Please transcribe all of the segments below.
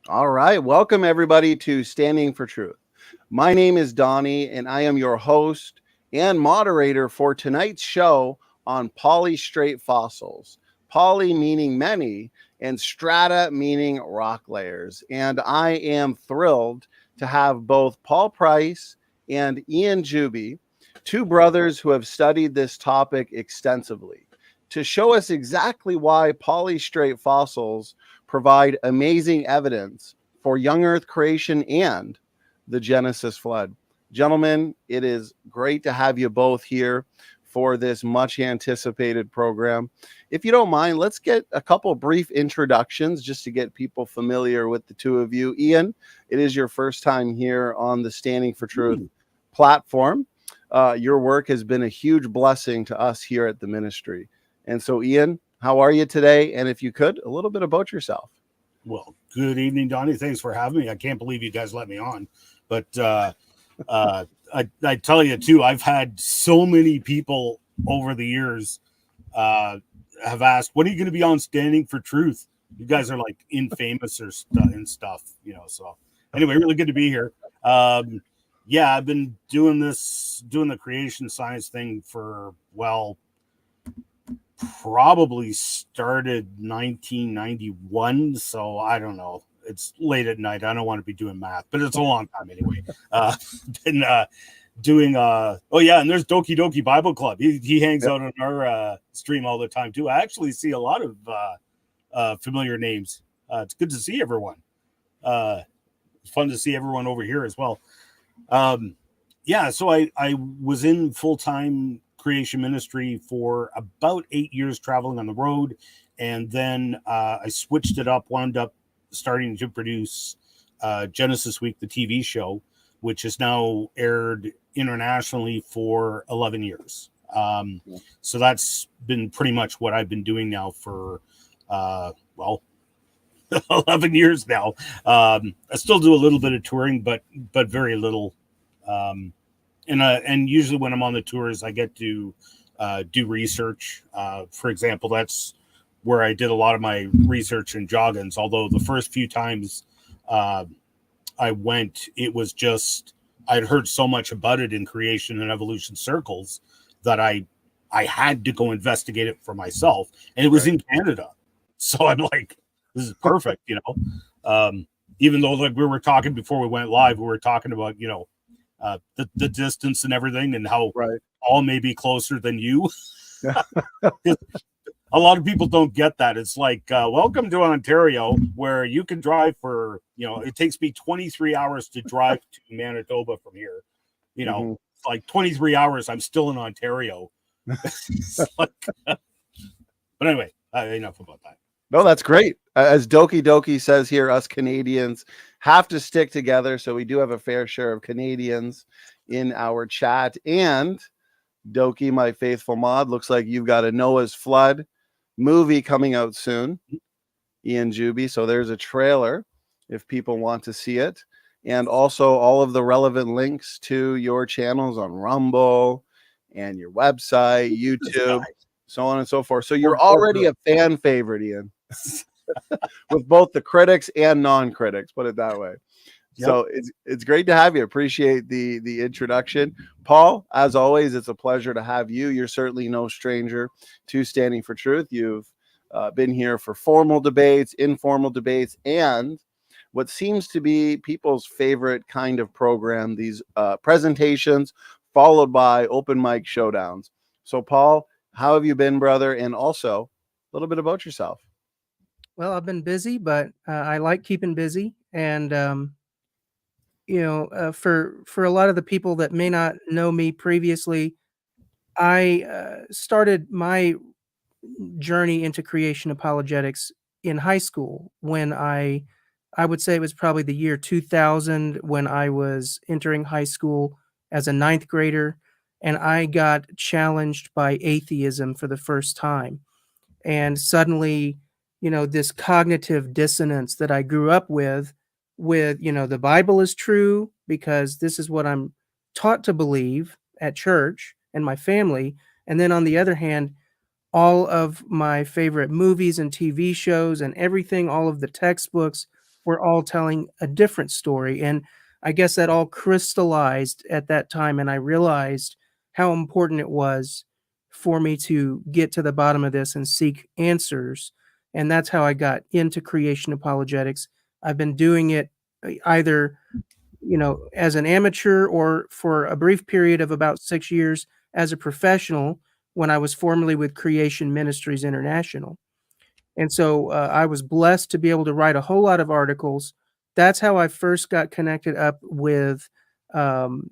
All right. Welcome, everybody, to Standing for Truth. My name is Donnie, and I am your host and moderator for tonight's show on Polystrate fossils. Poly meaning many, and strata meaning rock layers. And I am thrilled to have both Paul Price and Ian Juby, two brothers who have studied this topic extensively, to show us exactly why polystrate fossils provide amazing evidence for young Earth creation and the Genesis flood. Gentlemen, it is great to have you both here for this much anticipated program. If you don't mind, let's get a couple brief introductions just to get people familiar with the two of you. Ian, it is your first time here on the Standing for Truth platform. Your work has been a huge blessing to us here at the ministry. And so, Ian, how are you today? And if you could, a little bit about yourself. Well, good evening, Donnie. Thanks for having me. I can't believe you guys let me on. But I tell you, too, I've had so many people over the years have asked, when are you going to be on Standing for Truth? You guys are like infamous or and stuff, So anyway, really good to be here. Yeah, I've been doing the creation science thing for, probably started 1991, so I don't know. It's late at night. I don't want to be doing math, but it's a long time anyway. Been doing and there's Doki Doki Bible Club. He hangs out on our stream all the time too. I actually see a lot of familiar names. It's good to see everyone. It's fun to see everyone over here as well. So I was in full-time creation ministry for about 8 years, traveling on the road, and then I switched it up, wound up starting to produce Genesis Week, the TV show, which is now aired internationally for 11 years. So that's been pretty much what I've been doing now for 11 years now. I still do a little bit of touring, but very little. And usually when I'm on the tours, I get to do research. For example, that's where I did a lot of my research in Joggins. Although the first few times I went, it was just I'd heard so much about it in creation and evolution circles that I had to go investigate it for myself. And it was in Canada, so I'm like, this is perfect, Even though, like we were talking before we went live, we were talking about the distance and everything, and how all may be closer than you. A lot of people don't get that. It's like, welcome to Ontario, where you can drive for, it takes me 23 hours to drive to Manitoba from here. It's like 23 hours, I'm still in Ontario. But anyway, enough about that. No, that's great. As Doki Doki says here, us Canadians have to stick together. So we do have a fair share of Canadians in our chat. And Doki, my faithful mod, looks like you've got a Noah's Flood movie coming out soon, Ian Juby. So there's a trailer if people want to see it. And also all of the relevant links to your channels on Rumble and your website, YouTube, so on and so forth. So you're already a fan favorite, Ian. With both the critics and non-critics, put it that way. So it's great to have you. Appreciate the introduction. Paul, as always, it's a pleasure to have you. You're certainly no stranger to Standing for Truth. You've been here for formal debates, informal debates, and what seems to be people's favorite kind of program, these presentations followed by open mic showdowns. So Paul, how have you been, brother? And also a little bit about yourself. Well, I've been busy, but I like keeping busy. And, for a lot of the people that may not know me previously, I started my journey into creation apologetics in high school when I would say it was probably the year 2000 when I was entering high school as a ninth grader, and I got challenged by atheism for the first time. And suddenly, this cognitive dissonance that I grew up with, the Bible is true because this is what I'm taught to believe at church and my family. And then on the other hand, all of my favorite movies and TV shows and everything, all of the textbooks were all telling a different story. And I guess that all crystallized at that time, and I realized how important it was for me to get to the bottom of this and seek answers. And that's how I got into creation apologetics. I've been doing it either, as an amateur or for a brief period of about 6 years as a professional when I was formerly with Creation Ministries International. And so I was blessed to be able to write a whole lot of articles. That's how I first got connected up with Ian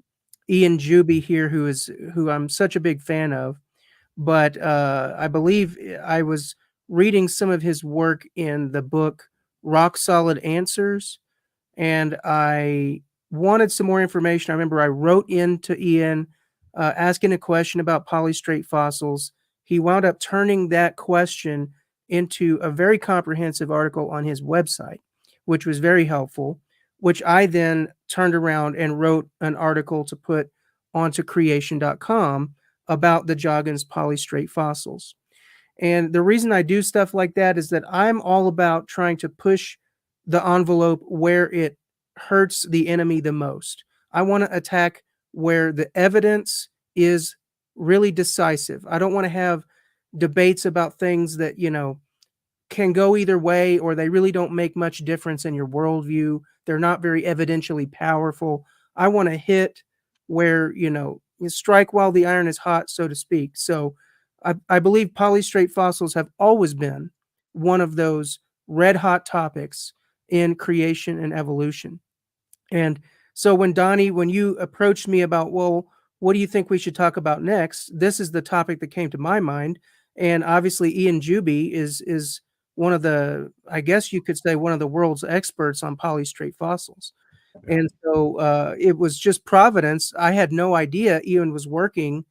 Juby here, who I'm such a big fan of. But I believe I was reading some of his work in the book Rock Solid Answers, and I wanted some more information. I remember I wrote into Ian asking a question about polystrate fossils. He wound up turning that question into a very comprehensive article on his website, which was very helpful, which I then turned around and wrote an article to put onto creation.com about the Joggins polystrate fossils. And the reason I do stuff like that is that I'm all about trying to push the envelope where it hurts the enemy the most. I want to attack where the evidence is really decisive. I don't want to have debates about things that, can go either way, or they really don't make much difference in your worldview. They're not very evidentially powerful. I want to hit where, you strike while the iron is hot, so to speak. So I believe polystrate fossils have always been one of those red hot topics in creation and evolution. And so when you approached me about, well, what do you think we should talk about next? This is the topic that came to my mind. And obviously Ian Juby is one of the, I guess you could say, one of the world's experts on polystrate fossils. And so it was just providence. I had no idea Ian was working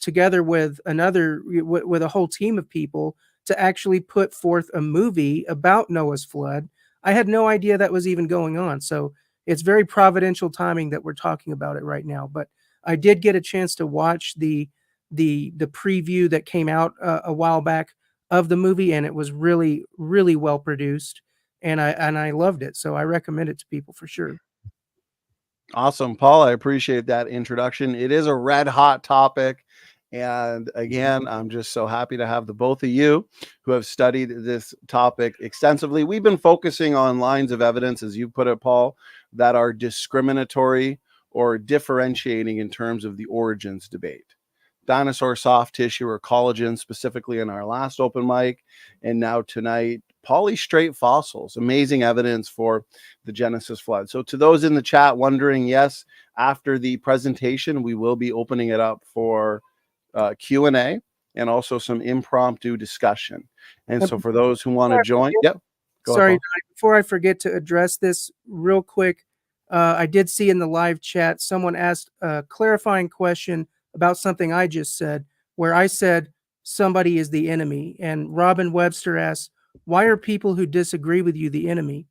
together with with a whole team of people to actually put forth a movie about Noah's flood. I had no idea that was even going on. So it's very providential timing that we're talking about it right now. But I did get a chance to watch the preview that came out a while back of the movie, and it was really, really well produced, and I loved it. So I recommend it to people for sure. Awesome, Paul. I appreciate that introduction. It is a red hot topic. And again, I'm just so happy to have the both of you who have studied this topic extensively. We've been focusing on lines of evidence, as you put it, Paul, that are discriminatory or differentiating in terms of the origins debate. Dinosaur soft tissue or collagen, specifically in our last open mic, and now tonight, polystrate fossils, amazing evidence for the Genesis flood. So to those in the chat wondering, yes, after the presentation, we will be opening it up for Q&A and also some impromptu discussion. And so for those who want to join, yep. Sorry, before I forget to address this real quick, I did see in the live chat, someone asked a clarifying question about something I just said, where I said somebody is the enemy. And Robin Webster asked, why are people who disagree with you the enemy?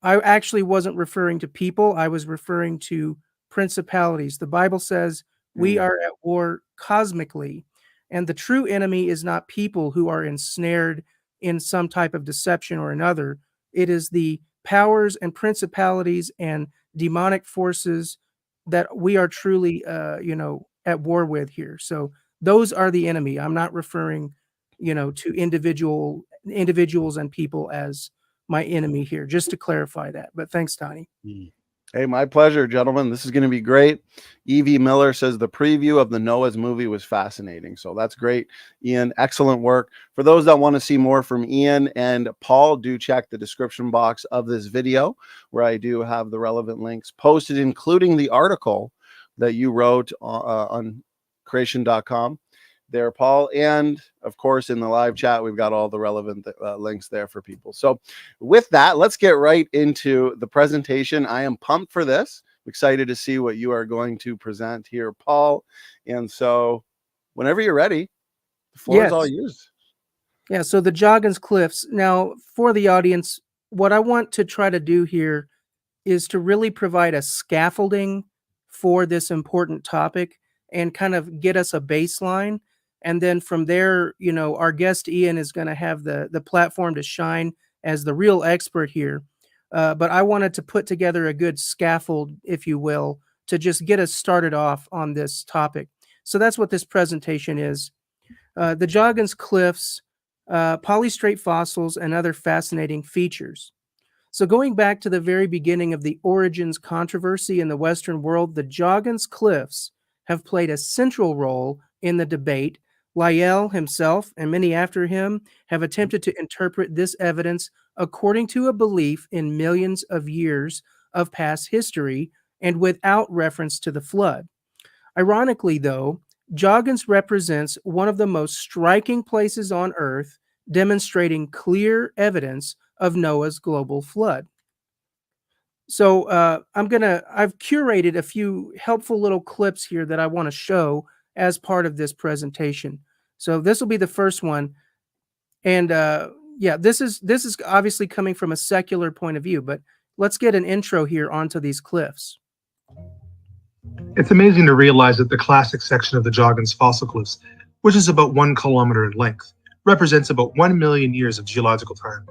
I actually wasn't referring to people. I was referring to principalities. The Bible says we are at war cosmically, and the true enemy is not people who are ensnared in some type of deception or another. It is the powers and principalities and demonic forces that we are truly, at war with here. So those are the enemy. I'm not referring, to individuals and people as my enemy here, just to clarify that. But thanks, Donnie. Hey, my pleasure, gentlemen. This is going to be great. Evie Miller says the preview of the Noah's movie was fascinating. So that's great. Ian, excellent work. For those that want to see more from Ian and Paul, do check the description box of this video, where I do have the relevant links posted, including the article that you wrote on creation.com there, Paul. And of course, in the live chat, we've got all the relevant links there for people. So with that, let's get right into the presentation. I am pumped for this. I'm excited to see what you are going to present here, Paul. And so whenever you're ready, the floor is all yours. Yeah, so the Joggins Cliffs. Now, for the audience, what I want to try to do here is to really provide a scaffolding for this important topic and kind of get us a baseline. And then from there, our guest Ian is going to have the platform to shine as the real expert here. but I wanted to put together a good scaffold, if you will, to just get us started off on this topic. So that's what this presentation is. The Joggins Cliffs, Polystrate fossils, and other fascinating features. So going back to the very beginning of the origins controversy in the Western world, the Joggins Cliffs have played a central role in the debate. Lyell himself and many after him have attempted to interpret this evidence according to a belief in millions of years of past history and without reference to the flood. Ironically, though, Joggins represents one of the most striking places on Earth, demonstrating clear evidence of Noah's global flood. So I've curated a few helpful little clips here that I want to show as part of this presentation. So this will be the first one. And yeah, this is obviously coming from a secular point of view, but let's get an intro here onto these cliffs. It's amazing to realize that the classic section of the Joggins fossil cliffs, which is about 1 kilometer in length, represents about 1 million years of geological time.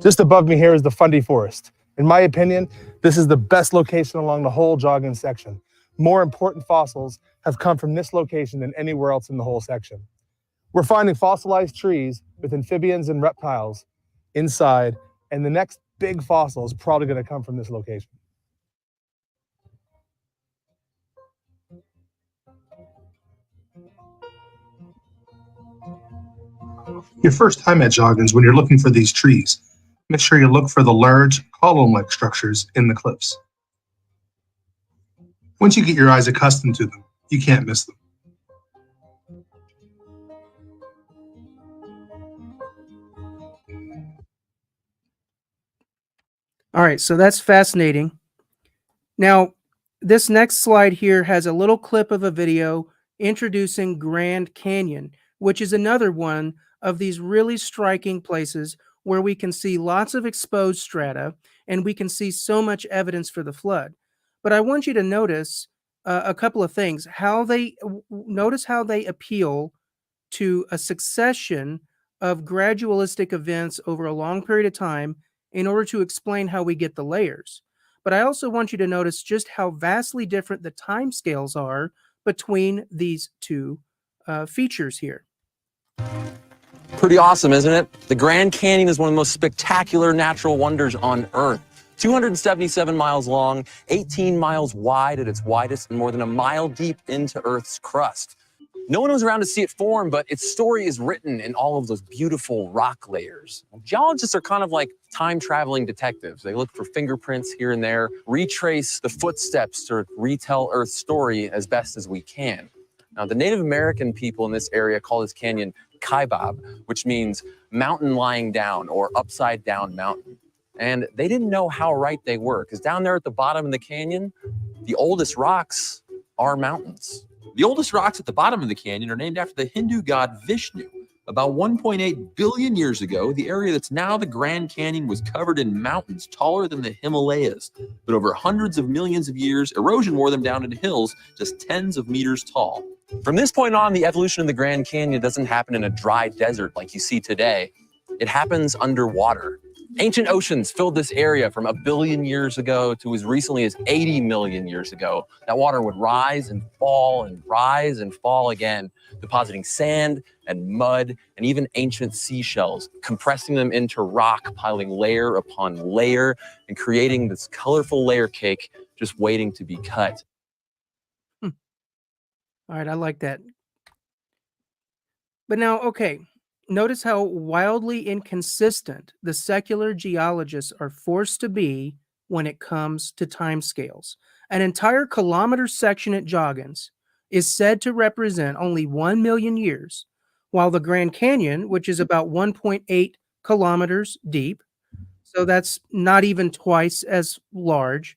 Just above me here is the Fundy Forest. In my opinion, this is the best location along the whole Joggins section. More important fossils have come from this location than anywhere else in the whole section. We're finding fossilized trees with amphibians and reptiles inside, and the next big fossil is probably going to come from this location. Your first time at Joggins, when you're looking for these trees, make sure you look for the large column-like structures in the cliffs. Once you get your eyes accustomed to them, you can't miss them. All right, so that's fascinating. Now, this next slide here has a little clip of a video introducing Grand Canyon, which is another one of these really striking places where we can see lots of exposed strata and we can see so much evidence for the flood. But I want you to notice a couple of things. Notice how they appeal to a succession of gradualistic events over a long period of time in order to explain how we get the layers. But I also want you to notice just how vastly different the timescales are between these two features here. Pretty awesome, isn't it? The Grand Canyon is one of the most spectacular natural wonders on Earth. 277 miles long, 18 miles wide at its widest, and more than a mile deep into Earth's crust. No one was around to see it form, but its story is written in all of those beautiful rock layers. Geologists are kind of like time-traveling detectives. They look for fingerprints here and there, retrace the footsteps to retell Earth's story as best as we can. Now, the Native American people in this area call this canyon Kaibab, which means mountain lying down or upside down mountain. And they didn't know how right they were, because down there at the bottom of the canyon, the oldest rocks are mountains. The oldest rocks at the bottom of the canyon are named after the Hindu god Vishnu. About 1.8 billion years ago, the area that's now the Grand Canyon was covered in mountains taller than the Himalayas. But over hundreds of millions of years, erosion wore them down into hills just tens of meters tall. From this point on, the evolution of the Grand Canyon doesn't happen in a dry desert like you see today. It happens underwater. Ancient oceans filled this area from 1 billion years ago to as recently as 80 million years ago. That water would rise and fall and rise and fall again, depositing sand and mud and even ancient seashells, compressing them into rock, piling layer upon layer and creating this colorful layer cake just waiting to be cut. All right, I like that. But now, okay, notice how wildly inconsistent the secular geologists are forced to be when it comes to timescales. An entire kilometer section at Joggins is said to represent only 1 million years, while the Grand Canyon, which is about 1.8 kilometers deep, so that's not even twice as large,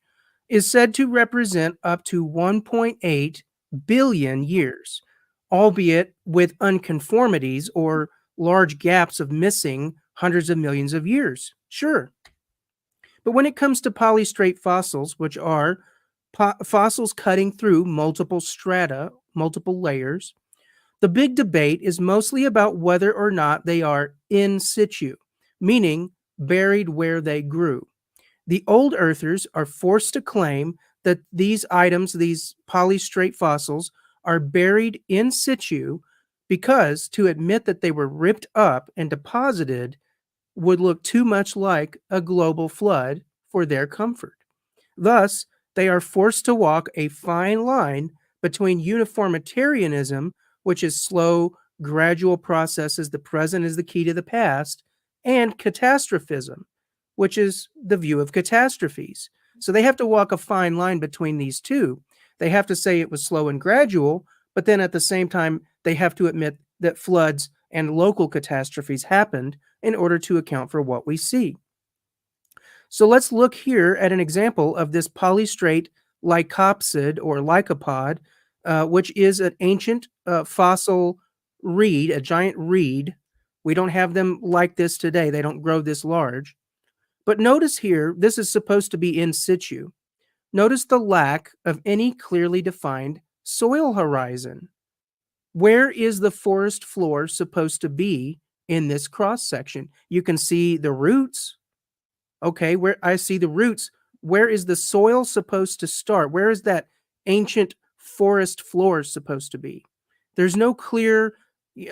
is said to represent up to 1.8 billion years, albeit with unconformities or large gaps of missing hundreds of millions of years. Sure. But when it comes to polystrate fossils, which are fossils cutting through multiple strata, multiple layers, The big debate is mostly about whether or not they are in situ, meaning buried where they grew. The old earthers are forced to claim that these items, these polystrate fossils, are buried in situ because to admit that they were ripped up and deposited would look too much like a global flood for their comfort. Thus, they are forced to walk a fine line between uniformitarianism, which is slow, gradual processes, the present is the key to the past, and catastrophism, which is the view of catastrophes. So they have to walk a fine line between these two. They have to say it was slow and gradual, but then at the same time, they have to admit that floods and local catastrophes happened in order to account for what we see. So let's look here at an example of this polystrate lycopsid or lycopod, which is an ancient fossil reed, a giant reed. We don't have them like this today. They don't grow this large. But notice here, this is supposed to be in situ. Notice the lack of any clearly defined soil horizon. Where is the forest floor supposed to be in this cross section? You can see the roots. Okay, where I see the roots, where is the soil supposed to start? Where is that ancient forest floor supposed to be? There's no clear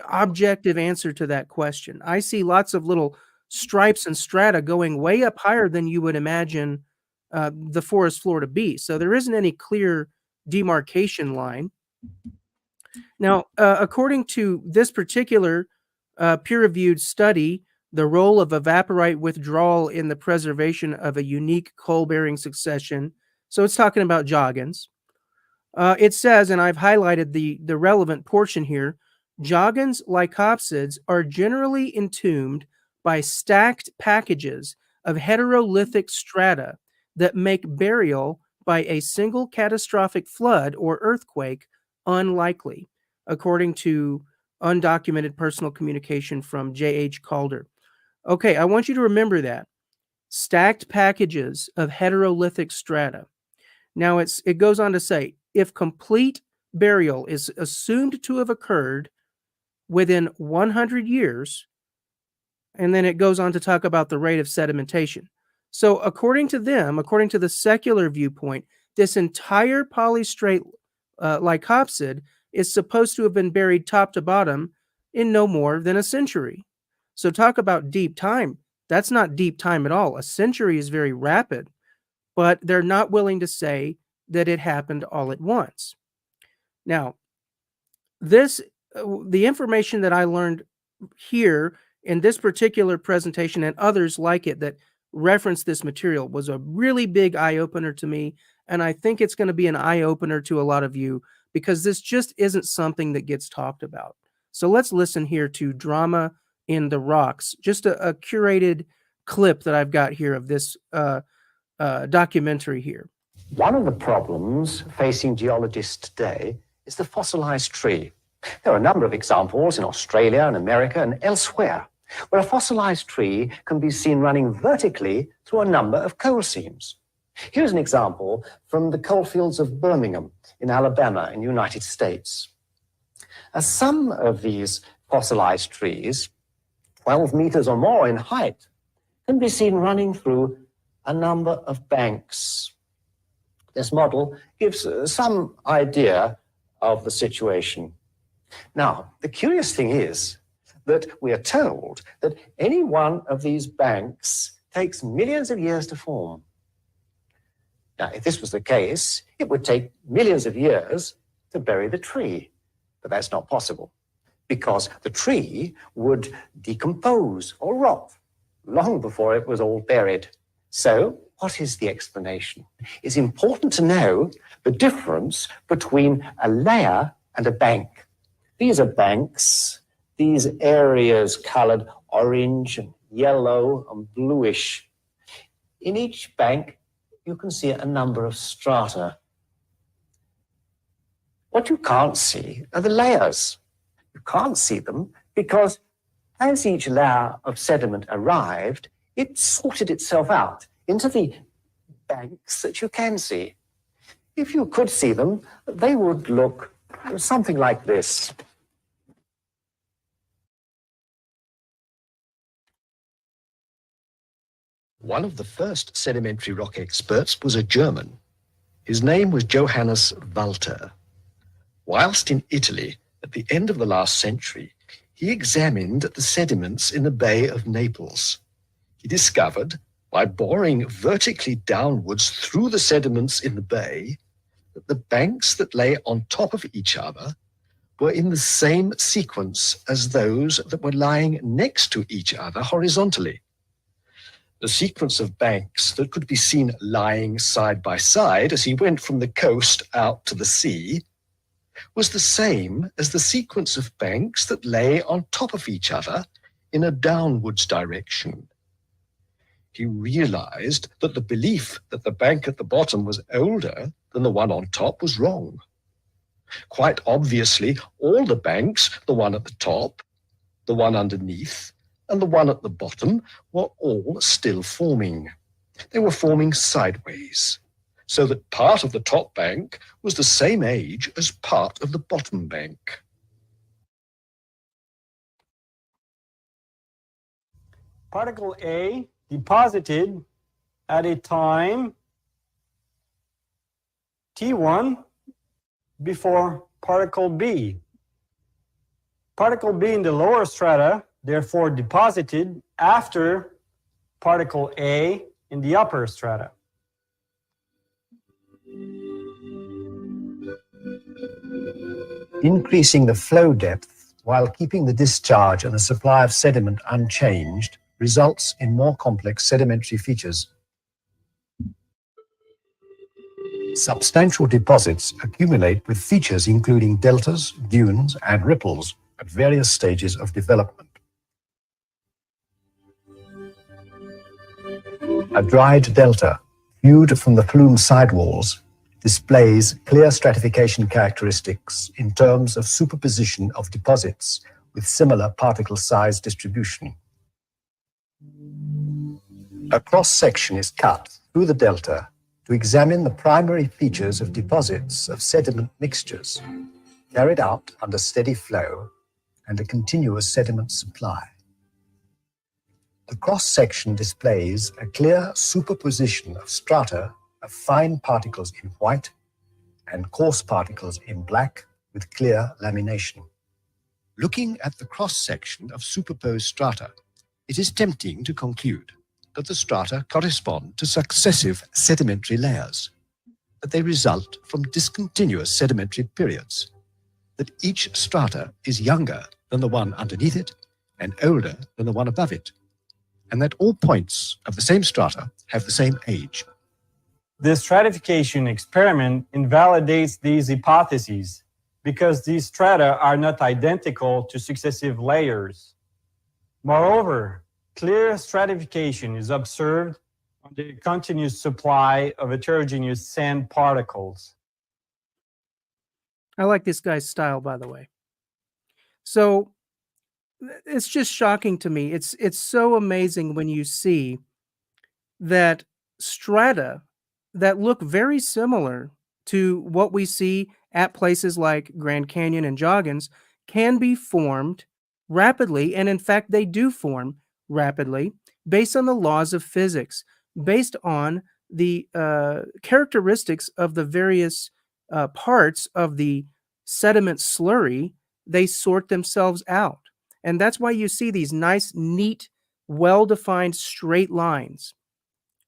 objective answer to that question. I see lots of little stripes and strata going way up higher than you would imagine the forest floor to be. So there isn't any clear demarcation line. Now, according to this particular peer-reviewed study, the role of evaporite withdrawal in the preservation of a unique coal-bearing succession. So it's talking about Joggins. It says, and I've highlighted the relevant portion here, Joggins lycopsids are generally entombed by stacked packages of heterolithic strata that make burial by a single catastrophic flood or earthquake unlikely, according to undocumented personal communication from J.H. Calder. Okay, I want you to remember that. Stacked packages of heterolithic strata. Now it goes on to say, if complete burial is assumed to have occurred within 100 years, and then it goes on to talk about the rate of sedimentation. So according to them, according to the secular viewpoint, this entire polystrate lycopsid is supposed to have been buried top to bottom in no more than a century. So talk about deep time. That's not deep time at all. A century is very rapid, but they're not willing to say that it happened all at once. Now, the information that I learned here in this particular presentation and others like it that reference this material was a really big eye-opener to me, and I think it's going to be an eye-opener to a lot of you because this just isn't something that gets talked about. So let's listen here to Drama in the Rocks, just a curated clip that I've got here of this documentary here. One of the problems facing geologists today is the fossilized tree. There are a number of examples in Australia and America and elsewhere where a fossilized tree can be seen running vertically through a number of coal seams. Here's an example from the coalfields of Birmingham in Alabama in the United States. Some of these fossilized trees, 12 meters or more in height, can be seen running through a number of banks. This model gives some idea of the situation. Now, the curious thing is that we are told that any one of these banks takes millions of years to form. Now, if this was the case, it would take millions of years to bury the tree. But that's not possible, because the tree would decompose or rot long before it was all buried. So, what is the explanation? It's important to know the difference between a layer and a bank. These are banks, these areas colored orange and yellow and bluish. In each bank, you can see a number of strata. What you can't see are the layers. You can't see them because as each layer of sediment arrived, it sorted itself out into the banks that you can see. If you could see them, they would look something like this. One of the first sedimentary rock experts was a German. His name was Johannes Walter. Whilst in Italy at the end of the last century, he examined the sediments in the Bay of Naples. He discovered, by boring vertically downwards through the sediments in the bay, that the banks that lay on top of each other were in the same sequence as those that were lying next to each other horizontally. The sequence of banks that could be seen lying side by side as he went from the coast out to the sea was the same as the sequence of banks that lay on top of each other in a downwards direction. He realized that the belief that the bank at the bottom was older than the one on top was wrong. Quite obviously, all the banks, the one at the top, the one underneath, and the one at the bottom, were all still forming. They were forming sideways, so that part of the top bank was the same age as part of the bottom bank. Particle A deposited at a time T1 before particle B. Particle B in the lower strata therefore deposited after particle A in the upper strata. Increasing the flow depth while keeping the discharge and the supply of sediment unchanged results in more complex sedimentary features. Substantial deposits accumulate with features including deltas, dunes, and ripples at various stages of development. A dried delta, viewed from the plume sidewalls, displays clear stratification characteristics in terms of superposition of deposits with similar particle size distribution. A cross-section is cut through the delta to examine the primary features of deposits of sediment mixtures carried out under steady flow and a continuous sediment supply. The cross-section displays a clear superposition of strata of fine particles in white and coarse particles in black with clear lamination. Looking at the cross-section of superposed strata, it is tempting to conclude that the strata correspond to successive sedimentary layers, that they result from discontinuous sedimentary periods, that each strata is younger than the one underneath it and older than the one above it, and that all points of the same strata have the same age. The stratification experiment invalidates these hypotheses because these strata are not identical to successive layers. Moreover, clear stratification is observed on the continuous supply of heterogeneous sand particles. I like this guy's style, by the way. So it's just shocking to me. It's so amazing when you see that strata that look very similar to what we see at places like Grand Canyon and Joggins can be formed rapidly, and in fact they do form rapidly based on the laws of physics, based on the characteristics of the various parts of the sediment slurry. They sort themselves out, and that's why you see these nice, neat, well-defined straight lines,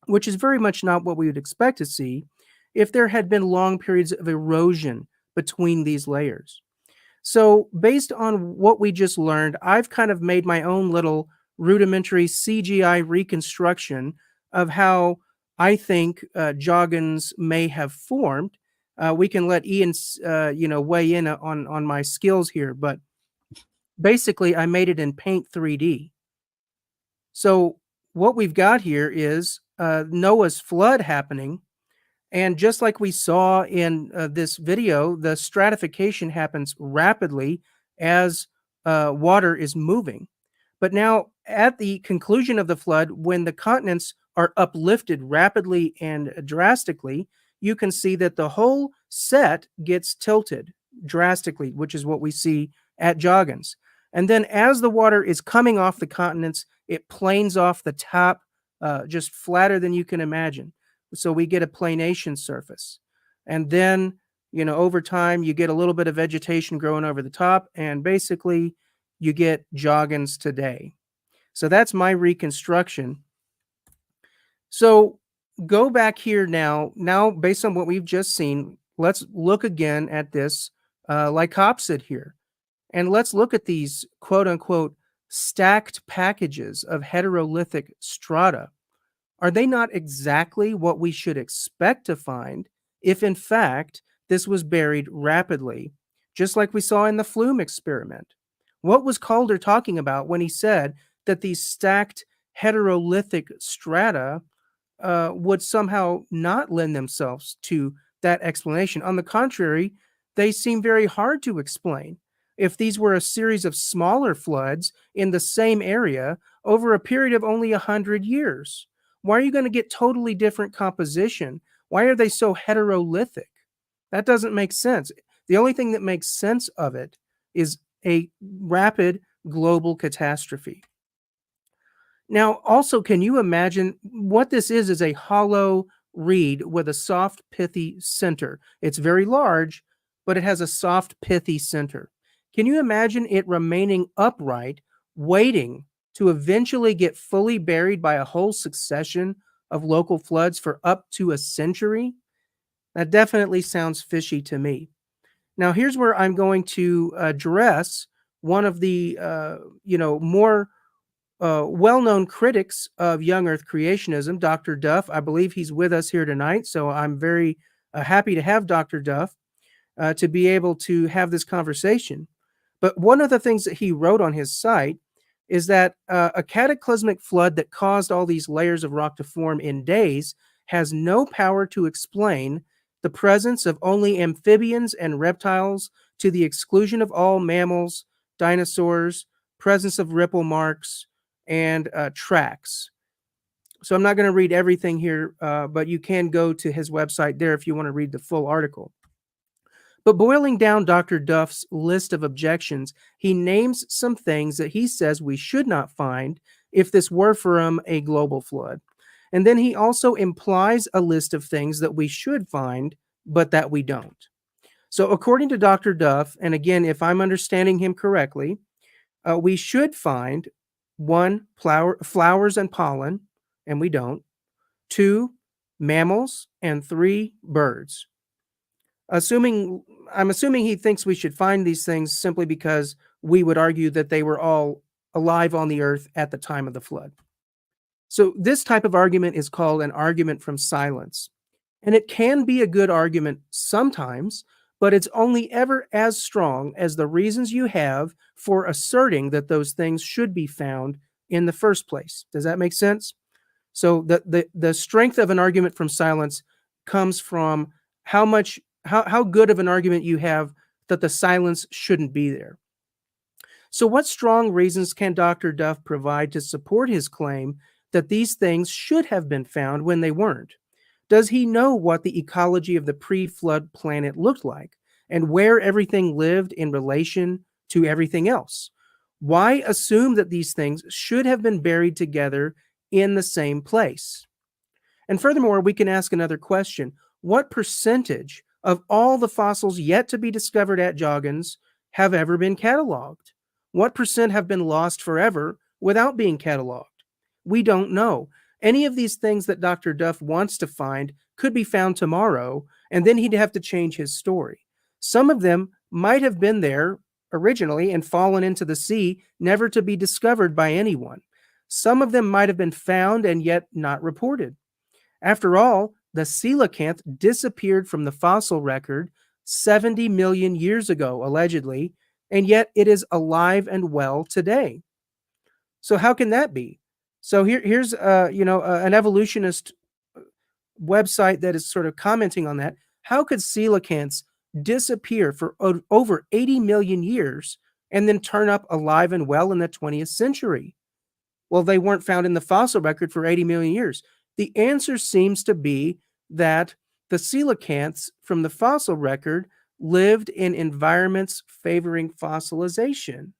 which is very much not what we would expect to see if there had been long periods of erosion between these layers. So based on what we just learned, I've kind of made my own little rudimentary CGI reconstruction of how I think Joggins may have formed. We can let Ian, weigh in on my skills here, but basically I made it in Paint 3D. So what we've got here is Noah's flood happening, and just like we saw in this video, the stratification happens rapidly as water is moving. But now at the conclusion of the flood, when the continents are uplifted rapidly and drastically, you can see that the whole set gets tilted drastically, which is what we see at Joggins. And then as the water is coming off the continents, it planes off the top just flatter than you can imagine. So we get a planation surface. And then, over time, you get a little bit of vegetation growing over the top, and basically you get Joggins today. So that's my reconstruction. So go back here now. Now, based on what we've just seen, let's look again at this lycopsid here. And let's look at these quote unquote stacked packages of heterolithic strata. Are they not exactly what we should expect to find if, in fact, this was buried rapidly, just like we saw in the Flume experiment? What was Calder talking about when he said that these stacked heterolithic strata would somehow not lend themselves to that explanation? On the contrary, they seem very hard to explain. If these were a series of smaller floods in the same area over a period of only 100 years, why are you going to get totally different composition? Why are they so heterolithic? That doesn't make sense. The only thing that makes sense of it is a rapid global catastrophe. Now, also, can you imagine what this is a hollow reed with a soft, pithy center. It's very large, but it has a soft, pithy center. Can you imagine it remaining upright, waiting to eventually get fully buried by a whole succession of local floods for up to a century? That definitely sounds fishy to me. Now, here's where I'm going to address one of the more well-known critics of young Earth creationism, Dr. Duff. I believe he's with us here tonight, so I'm very happy to have Dr. Duff to be able to have this conversation. But one of the things that he wrote on his site is that a cataclysmic flood that caused all these layers of rock to form in days has no power to explain the presence of only amphibians and reptiles to the exclusion of all mammals, dinosaurs, presence of ripple marks, and tracks. So I'm not going to read everything here, but you can go to his website there if you want to read the full article. But boiling down Dr. Duff's list of objections, he names some things that he says we should not find if this were from a global flood. And then he also implies a list of things that we should find, but that we don't. So according to Dr. Duff, and again, if I'm understanding him correctly, we should find 1, flowers and pollen, and we don't. 2, mammals, and 3, birds. I'm assuming he thinks we should find these things simply because we would argue that they were all alive on the earth at the time of the flood. So this type of argument is called an argument from silence. And it can be a good argument sometimes, but it's only ever as strong as the reasons you have for asserting that those things should be found in the first place. Does that make sense? So the strength of an argument from silence comes from how good of an argument you have that the silence shouldn't be there. So what strong reasons can Dr. Duff provide to support his claim that these things should have been found when they weren't? Does he know what the ecology of the pre-flood planet looked like and where everything lived in relation to everything else? Why assume that these things should have been buried together in the same place? And furthermore, we can ask another question. What percentage of all the fossils yet to be discovered at Joggins have ever been cataloged? What percent have been lost forever without being cataloged? We don't know. Any of these things that Dr. Duff wants to find could be found tomorrow, and then he'd have to change his story. Some of them might have been there originally and fallen into the sea, never to be discovered by anyone. Some of them might have been found and yet not reported. After all, the coelacanth disappeared from the fossil record 70 million years ago, allegedly, and yet it is alive and well today. So how can that be? So here's an evolutionist website that is sort of commenting on that. How could coelacanths disappear for over 80 million years and then turn up alive and well in the 20th century? Well, they weren't found in the fossil record for 80 million years. The answer seems to be that the coelacanths from the fossil record lived in environments favoring fossilization.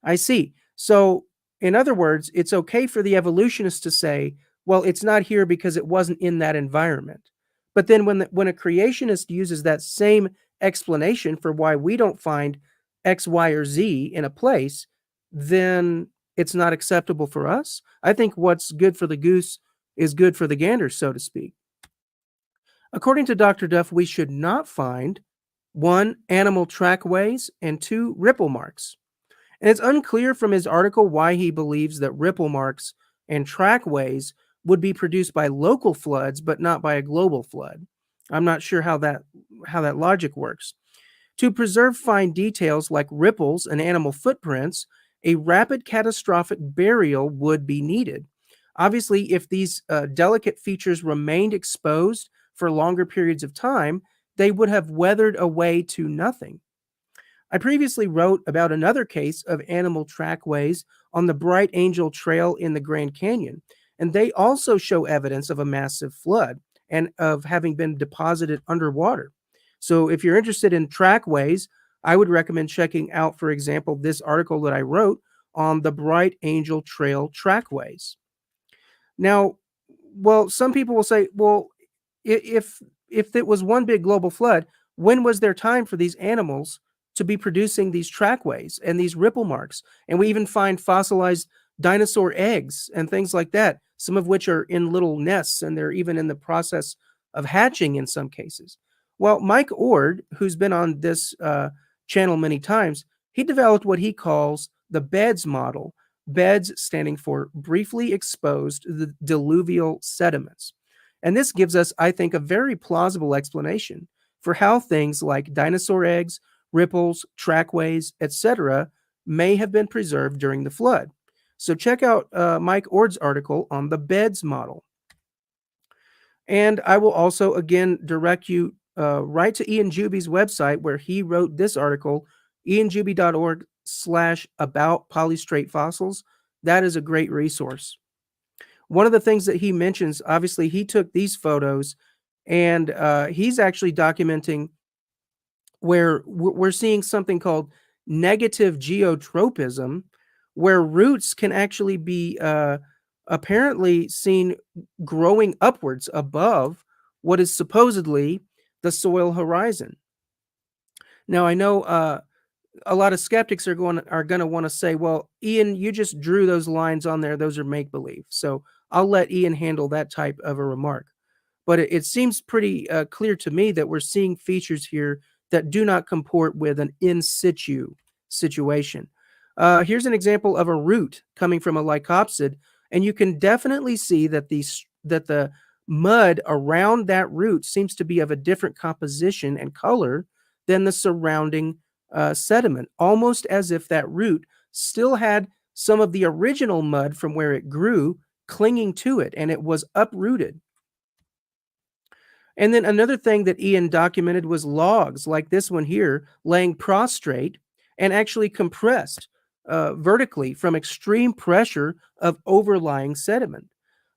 I see. So, in other words, it's okay for the evolutionists to say, Well, it's not here because it wasn't in that environment. But then when a creationist uses that same explanation for why we don't find X, Y, or Z in a place, then it's not acceptable for us. I think what's good for the goose is good for the gander, so to speak. According to Dr. Duff, we should not find 1, animal trackways, and 2, ripple marks. And it's unclear from his article why he believes that ripple marks and trackways would be produced by local floods, but not by a global flood. I'm not sure how that logic works. To preserve fine details like ripples and animal footprints, a rapid catastrophic burial would be needed. Obviously, if these delicate features remained exposed for longer periods of time, they would have weathered away to nothing. I previously wrote about another case of animal trackways on the Bright Angel Trail in the Grand Canyon, and they also show evidence of a massive flood and of having been deposited underwater. So if you're interested in trackways, I would recommend checking out, for example, this article that I wrote on the Bright Angel Trail trackways. Now, well, some people will say, well, if it was one big global flood, when was there time for these animals to be producing these trackways and these ripple marks? And we even find fossilized dinosaur eggs and things like that, some of which are in little nests, and they're even in the process of hatching in some cases. Well, Mike Ord, who's been on this channel many times, he developed what he calls the BEDS model, BEDS standing for briefly exposed the diluvial sediments. And this gives us, I think, a very plausible explanation for how things like dinosaur eggs, ripples, trackways, etc., may have been preserved during the flood. So check out Mike Ord's article on the BEDS model. And I will also, again, direct you right to Ian Juby's website, where he wrote this article, ianjuby.org/about polystrate fossils. That is a great resource. One of the things that he mentions, obviously, he took these photos, and he's actually documenting where we're seeing something called negative geotropism, where roots can actually be apparently seen growing upwards above what is supposedly the soil horizon. Now, I know a lot of skeptics are going to want to say, well, Ian, you just drew those lines on there. Those are make-believe. So I'll let Ian handle that type of a remark. But it seems pretty clear to me that we're seeing features here that do not comport with an in situ situation. Here's an example of a root coming from a lycopsid, and you can definitely see that the mud around that root seems to be of a different composition and color than the surrounding sediment, almost as if that root still had some of the original mud from where it grew clinging to it, and it was uprooted. And then another thing that Ian documented was logs like this one here laying prostrate and actually compressed vertically from extreme pressure of overlying sediment.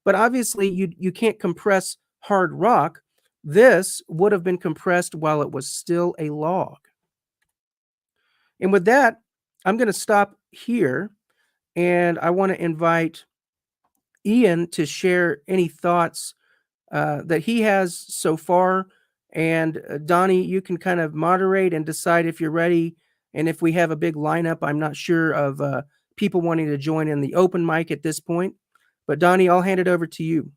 But obviously you can't compress hard rock. This would have been compressed while it was still a log. And with that, I'm going to stop here, and I want to invite Ian to share any thoughts that he has so far. And Donnie, you can kind of moderate and decide if you're ready. And if we have a big lineup, I'm not sure of people wanting to join in the open mic at this point. But Donnie, I'll hand it over to you.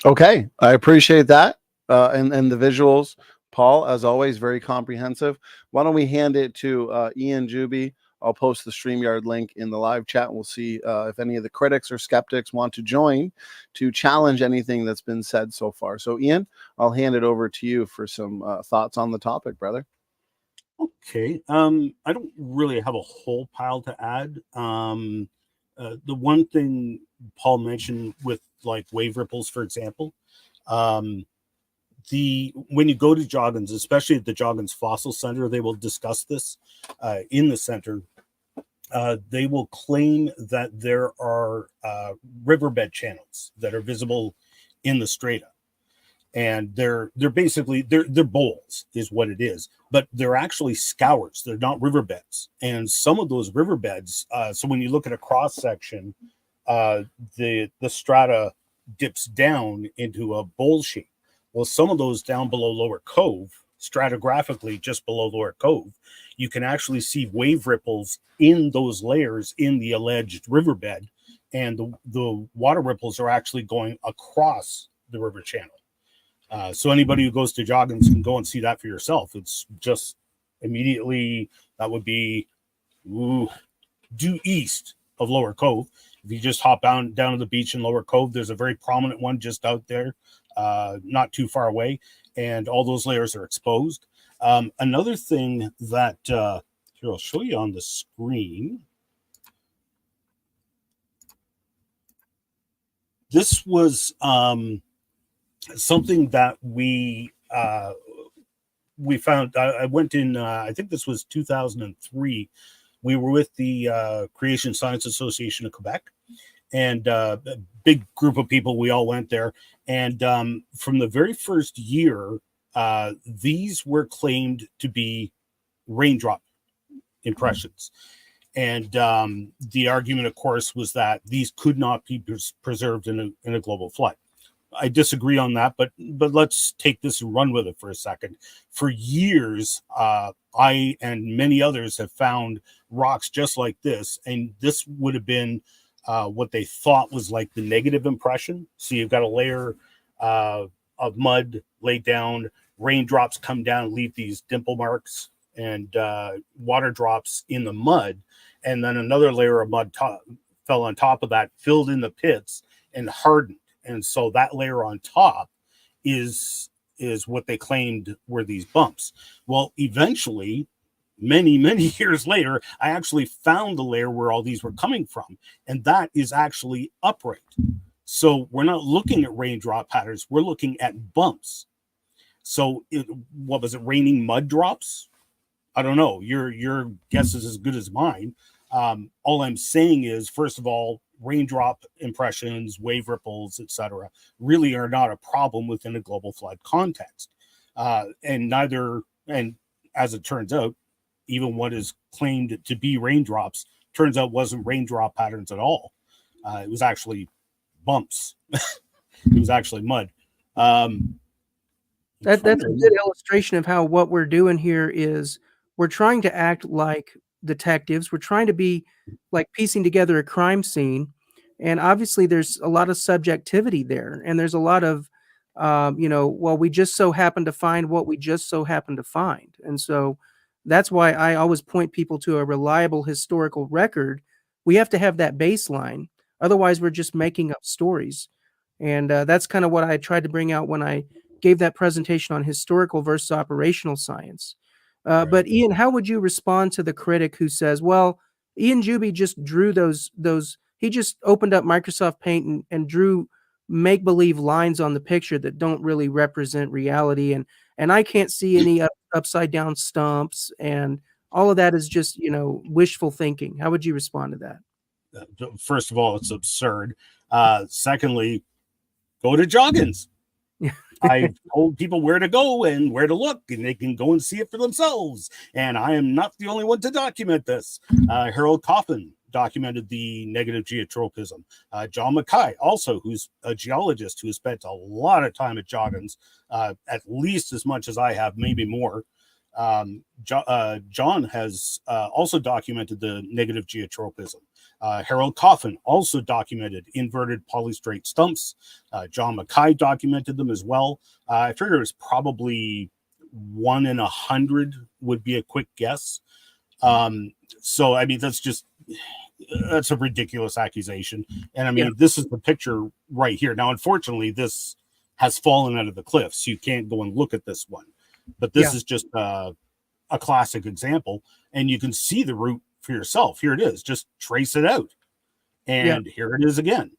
Okay, I appreciate that. And the visuals, Paul, as always, very comprehensive. Why don't we hand it to Ian Juby? I'll post the StreamYard link in the live chat, and we'll see if any of the critics or skeptics want to join to challenge anything that's been said so far. So, Ian, I'll hand it over to you for some thoughts on the topic, brother. Okay. I don't really have a whole pile to add. The one thing Paul mentioned with like wave ripples, for example, when you go to Joggins, especially at the Joggins Fossil Center, they will discuss this in the center. They will claim that there are riverbed channels that are visible in the strata, and they're basically they're bowls is what it is, but they're actually scours. They're not riverbeds, and some of those riverbeds. So when you look at a cross section, the strata dips down into a bowl shape. Well, some of those down below Lower Cove, stratigraphically just below Lower Cove, you can actually see wave ripples in those layers in the alleged riverbed, and the water ripples are actually going across the river channel. So anybody who goes to Joggins can go and see that for yourself. It's just immediately, that would be due east of Lower Cove. If you just hop down to the beach in Lower Cove, there's a very prominent one just out there, not too far away, and all those layers are exposed. Another thing that here, I'll show you on the screen. This was something that we found. I went in, I think this was 2003. We were with the Creation Science Association of Quebec, and a big group of people. We all went there, and from the very first year, these were claimed to be raindrop impressions. And the argument, of course, was that these could not be preserved in a global flood. I disagree on that, but let's take this and run with it for a second. For years, I and many others have found rocks just like this, and this would have been what they thought was like the negative impression. So you've got a layer of mud laid down, raindrops come down, leave these dimple marks, and water drops in the mud, and then another layer of mud fell on top of that, filled in the pits, and hardened. And so that layer on top is what they claimed were these bumps. Well, eventually, many years later, I actually found the layer where all these were coming from, and that is actually upright. So we're not looking at raindrop patterns, we're looking at bumps. So what was it, raining mud drops? I don't know. Your guess is as good as mine. All I'm saying is, first of all, raindrop impressions, wave ripples, etc., really are not a problem within a global flood context. And as it turns out, even what is claimed to be raindrops turns out wasn't raindrop patterns at all. It was actually bumps. It was actually mud. That's a good illustration of how what we're doing here is we're trying to act like detectives. We're trying to be like piecing together a crime scene. And obviously there's a lot of subjectivity there. And there's a lot of, well, we just so happen to find what we just so happen to find. And so that's why I always point people to a reliable historical record. We have to have that baseline. Otherwise, we're just making up stories. And that's kind of what I tried to bring out when I gave that presentation on historical versus operational science. But Ian, how would you respond to the critic who says, well, Ian Juby just drew those, he just opened up Microsoft Paint and drew make-believe lines on the picture that don't really represent reality. And I can't see any upside down stumps, and all of that is just, wishful thinking. How would you respond to that? First of all, it's absurd. Secondly, go to Joggins. I've told people where to go and where to look, and they can go and see it for themselves. And I am not the only one to document this. Harold Coffin documented the negative geotropism. John Mackay, also, who's a geologist who has spent a lot of time at Joggins, at least as much as I have, maybe more. John has also documented the negative geotropism. Harold Coffin also documented inverted polystrate stumps. John Mackay documented them as well. I figure it was probably 1 in 100 would be a quick guess. So, I mean, that's a ridiculous accusation. And I mean, This is the picture right here. Now, unfortunately, this has fallen out of the cliff, so you can't go and look at this one. But this is just a classic example, and you can see the root for yourself. Here it is. Just trace it out. And here it is again.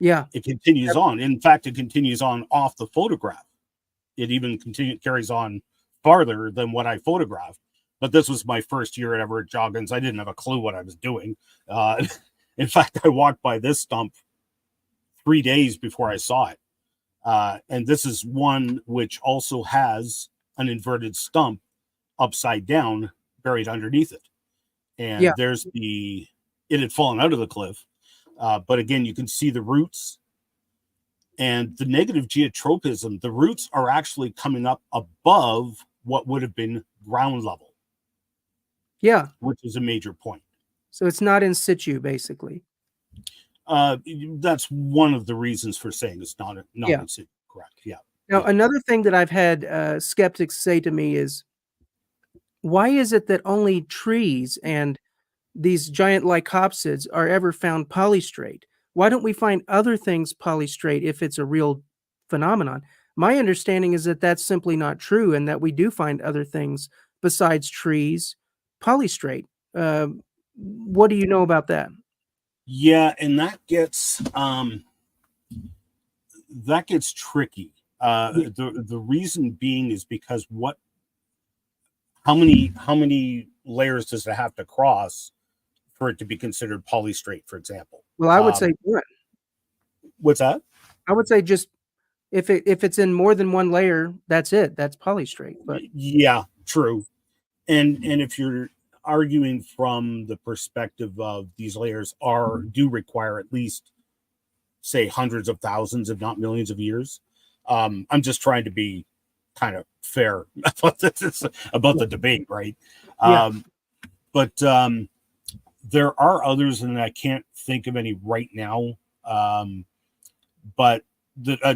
Yeah. It continues on. In fact, it continues on off the photograph. It even carries on farther than what I photographed. But this was my first year ever at Joggins. I didn't have a clue what I was doing. In fact, I walked by this stump 3 days before I saw it. And this is one which also has an inverted stump upside down buried underneath it. And there's it had fallen out of the cliff. But again, you can see the roots. And the negative geotropism, the roots are actually coming up above what would have been ground level. Yeah. Which is a major point. So it's not in situ, basically. That's one of the reasons for saying it's not in situ. Correct. Yeah. Now, another thing that I've had skeptics say to me is, why is it that only trees and these giant lycopsids are ever found polystrate? Why don't we find other things polystrate if it's a real phenomenon? My understanding is that that's simply not true, and that we do find other things besides trees polystrate. What do you know about that? Yeah, and that gets tricky. The reason being is because how many layers does it have to cross for it to be considered polystrate, for example? Well, I would say one. What's that? I would say just if it's in more than one layer, that's it. That's polystrate. But yeah, true. And if you're arguing from the perspective of these layers do require at least, say, hundreds of thousands, if not millions of years. I'm just trying to be kind of fair about the debate, right? Yeah. But there are others, and I can't think of any right now. But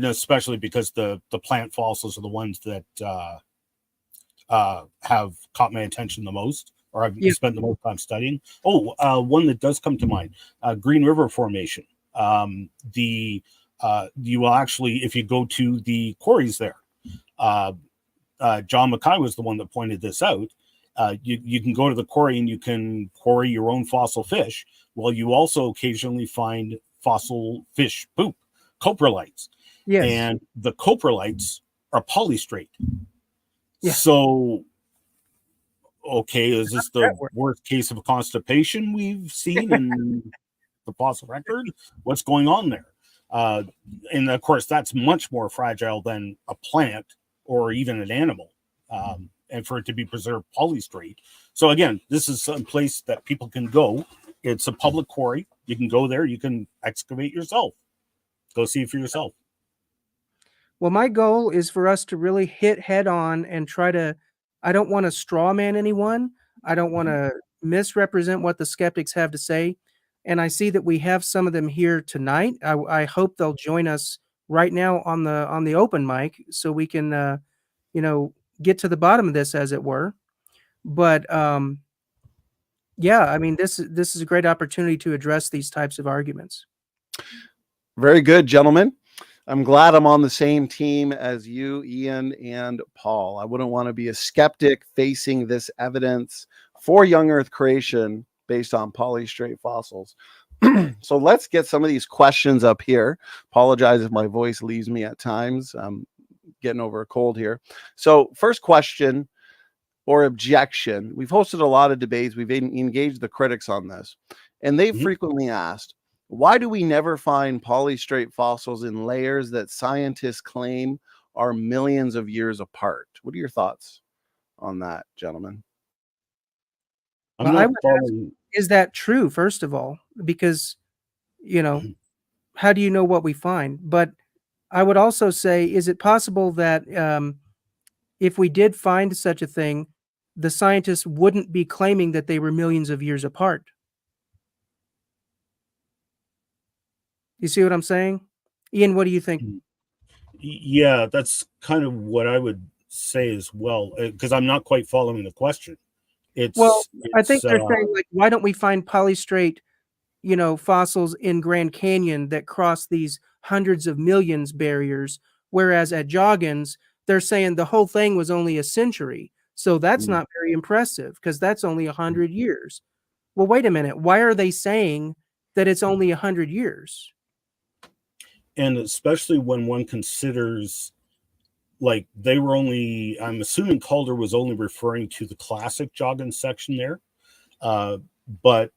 especially because the plant fossils are the ones that have caught my attention the most, or I've spent the most time studying. One that does come to mind, Green River Formation. You will actually, if you go to the quarries there, John Mackay was the one that pointed this out. You can go to the quarry and you can quarry your own fossil fish. Well, you also occasionally find fossil fish poop, coprolites. Yes. And the coprolites are polystrate. Yeah. So, okay, is this the worst case of constipation we've seen in the fossil record? What's going on there? And of course, that's much more fragile than a plant or even an animal, and for it to be preserved polystrate. So again, this is some place that people can go. It's a public quarry. You can go there. You can excavate yourself. Go see it for yourself. Well, my goal is for us to really hit head on and try to, I don't want to straw man anyone. I don't want to misrepresent what the skeptics have to say. And I see that we have some of them here tonight. I hope they'll join us right now on the open mic so we can, get to the bottom of this, as it were. But yeah, I mean, this is a great opportunity to address these types of arguments. Very good, gentlemen. I'm glad I'm on the same team as you, Ian and Paul. I wouldn't want to be a skeptic facing this evidence for young Earth creation based on polystrate fossils. So let's get some of these questions up here. Apologize if my voice leaves me at times. I'm getting over a cold here. So first question or objection. We've hosted a lot of debates. We've engaged the critics on this, and they've frequently asked, why do we never find polystrate fossils in layers that scientists claim are millions of years apart? What are your thoughts on that, gentlemen? Well, I would ask, is that true, first of all? Because, how do you know what we find? But I would also say, is it possible that if we did find such a thing, the scientists wouldn't be claiming that they were millions of years apart? You see what I'm saying? Ian, what do you think? Yeah, that's kind of what I would say as well, because I'm not quite following the question. I think they're saying, like, why don't we find polystrate, fossils in Grand Canyon that cross these hundreds of millions barriers, whereas at Joggins, they're saying the whole thing was only a century. So that's not very impressive because that's only 100 years. Well, wait a minute. Why are they saying that it's only 100 years? And especially when one considers, like, they were only, I'm assuming Calder was only referring to the classic Joggins section there. But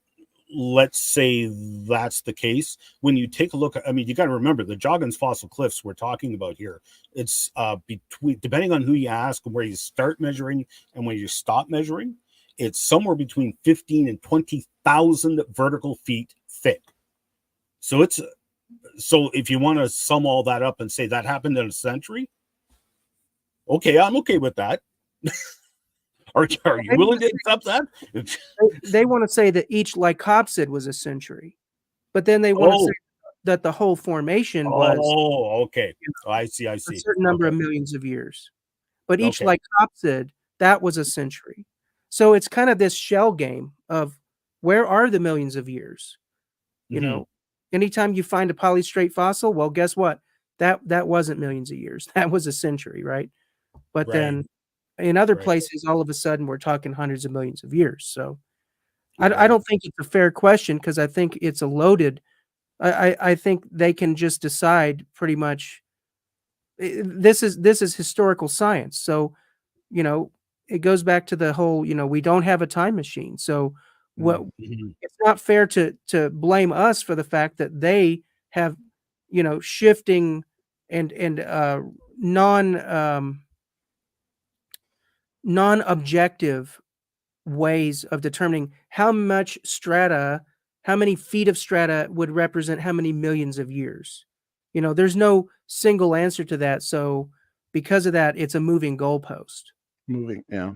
let's say that's the case. When you take a look at, you got to remember the Joggins fossil cliffs we're talking about here. It's between, depending on who you ask and where you start measuring and when you stop measuring, it's somewhere between 15 and 20,000 vertical feet thick. So it's So if you want to sum all that up and say that happened in a century, okay, I'm okay with that. Are you willing to accept that? They want to say that each lycopsid was a century, but then they want to say that the whole formation was okay. I see. a certain number of millions of years. But each Okay. lycopsid, that was a century. So it's kind of this shell game of where are the millions of years? You know, anytime you find a polystrate fossil, well, guess what? That wasn't millions of years. That was a century, right? But then in other places, all of a sudden, we're talking hundreds of millions of years. So I don't think it's a fair question, because I think it's a loaded. I think they can just decide pretty much. This is historical science. So, you know, it goes back to the whole, you know, we don't have a time machine. So it's not fair to blame us for the fact that they have, you know, shifting and non-objective ways of determining how much strata, how many feet of strata would represent how many millions of years. You know, there's no single answer to that. So because of that, it's a moving goalpost. Yeah.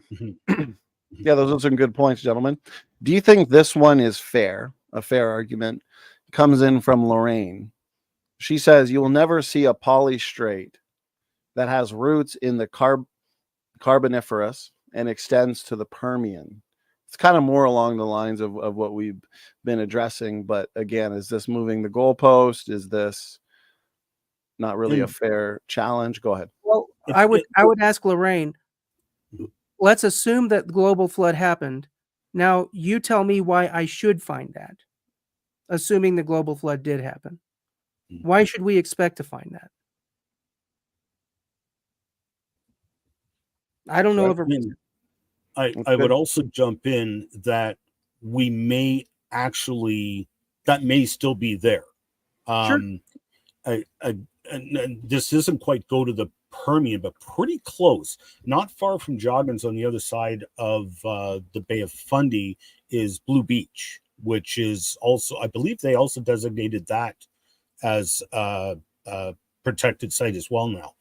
Yeah, those are some good points, gentlemen. Do you think this one is fair? A fair argument comes in from Lorraine. She says, you will never see a polystrate that has roots in the Carboniferous and extends to the Permian. It's kind of more along the lines of what we've been addressing. But again, is this moving the goalpost? Is this not really a fair challenge? Go ahead. Well, I would ask Lorraine, let's assume that the global flood happened. Now you tell me why I should find that. Assuming the global flood did happen. Why should we expect to find that? I don't know if I would also jump in that we may actually, that may still be there. Sure. And this doesn't quite go to the Permian, but pretty close. Not far from Joggins, on the other side of the Bay of Fundy, is Blue Beach, which is also, I believe they also designated that as a protected site as well now.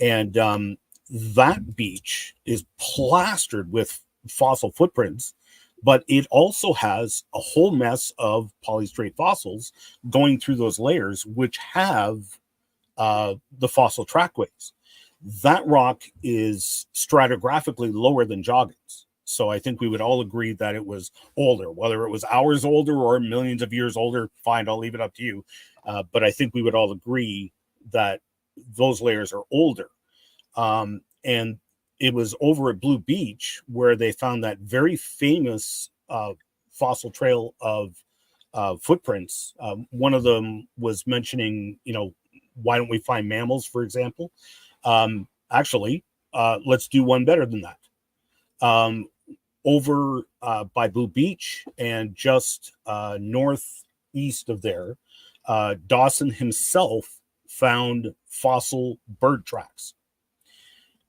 And that beach is plastered with fossil footprints, but it also has a whole mess of polystrate fossils going through those layers, which have the fossil trackways. That rock is stratigraphically lower than Joggins. So I think we would all agree that it was older, whether it was hours older or millions of years older. Fine, I'll leave it up to you. But I think we would all agree that those layers are older. And it was over at Blue Beach where they found that very famous fossil trail of footprints. One of them was mentioning, you know, why don't we find mammals, for example? Actually, let's do one better than that. Over by Blue Beach and just northeast of there, Dawson himself found fossil bird tracks.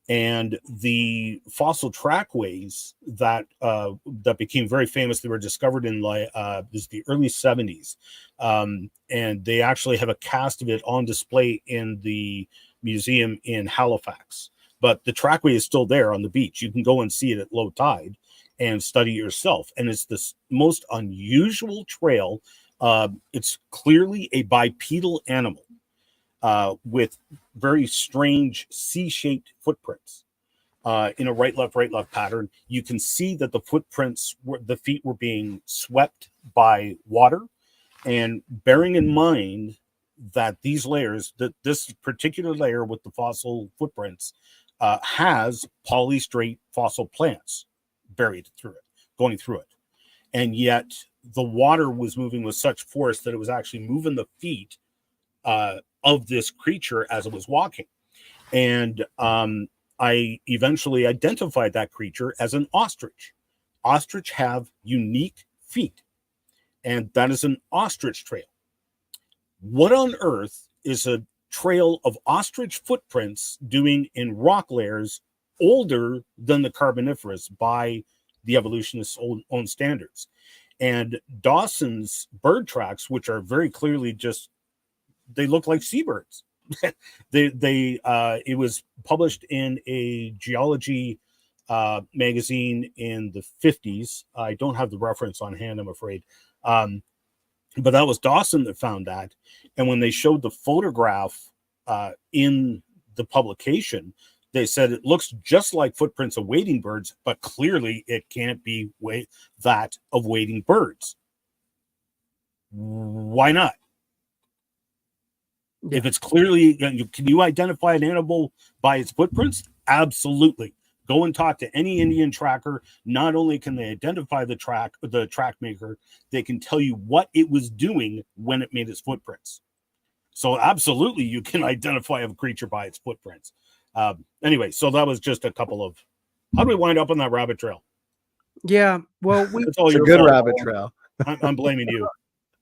And the fossil trackways that that became very famous, they were discovered in the early 70s. And they actually have a cast of it on display in the museum in Halifax. But the trackway is still there on the beach. You can go and see it at low tide and study it yourself. And it's the most unusual trail. It's clearly a bipedal animal. With very strange C-shaped footprints in a right-left pattern. You can see that the footprints, the feet were being swept by water. And bearing in mind that these layers, that this particular layer with the fossil footprints has polystrate fossil plants buried through it, going through it. And yet the water was moving with such force that it was actually moving the feet of this creature as it was walking. And I eventually identified that creature as an ostrich. Ostrich have unique feet, and that is an ostrich trail. What on earth is a trail of ostrich footprints doing in rock layers older than the Carboniferous by the evolutionists' own standards? And Dawson's bird tracks, which are very clearly just they look like seabirds. It was published in a geology magazine in the 50s. I don't have the reference on hand, I'm afraid. But that was Dawson that found that. And when they showed the photograph in the publication, they said it looks just like footprints of wading birds, but clearly it can't be that of wading birds. Why not? Yeah. If it's clearly, can you identify an animal by its footprints? Absolutely. Go and talk to any Indian tracker. Not only can they identify the track maker, they can tell you what it was doing when it made its footprints. So absolutely, you can identify a creature by its footprints. Anyway, so that was just a couple of. How do we wind up on that rabbit trail? Yeah, well, It's all It's a your good fault. rabbit trail. I'm blaming you.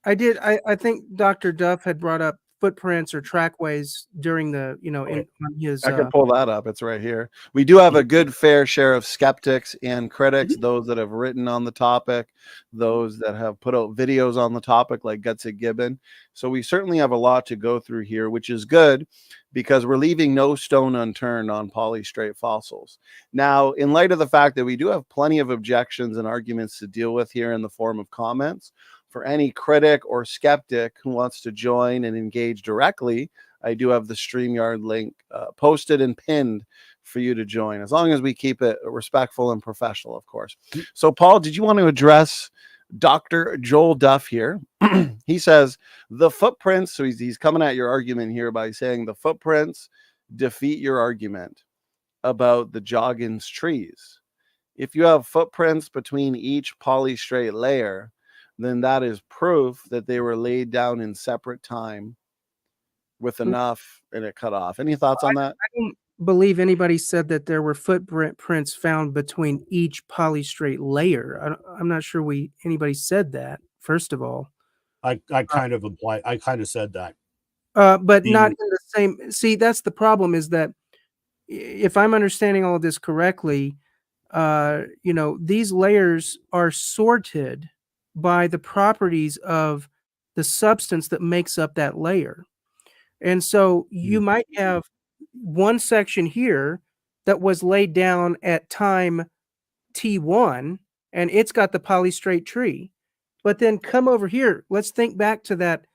I think Dr. Duff had brought up footprints or trackways during the, in on his. I can pull that up. It's right here. We do have a good fair share of skeptics and critics, those that have written on the topic, those that have put out videos on the topic, like Gutsy Gibbon. So we certainly have a lot to go through here, which is good because we're leaving no stone unturned on polystrate fossils. Now, in light of the fact that we do have plenty of objections and arguments to deal with here in the form of comments, for any critic or skeptic who wants to join and engage directly, I do have the StreamYard link posted and pinned for you to join, as long as we keep it respectful and professional, of course. So, Paul, did you want to address Dr. Joel Duff here? He says the footprints, so he's coming at your argument here by saying the footprints defeat your argument about the Joggins trees. If you have footprints between each polystrate layer, then that is proof that they were laid down in separate time with enough and it cut off. Any thoughts on that? I don't believe anybody said that there were footprints found between each polystrate layer. I'm not sure anybody said that, first of all. I kind of implied. I kind of said that. But not in the same. See, that's the problem, is that if I'm understanding all of this correctly, these layers are sorted by the properties of the substance that makes up that layer. And so you might have one section here that was laid down at time T1, and it's got the polystrate tree. But then come over here. Let's think back to that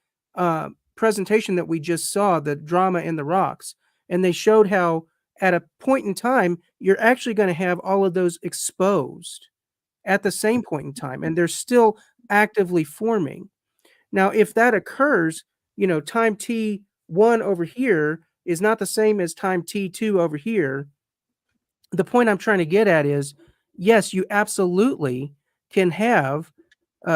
presentation that we just saw, the drama in the rocks. And they showed how at a point in time, you're actually going to have all of those exposed at the same point in time, and they're still actively forming. Now, if that occurs, time T1 over here is not the same as time T2 over here. The point I'm trying to get at is, yes, you absolutely can have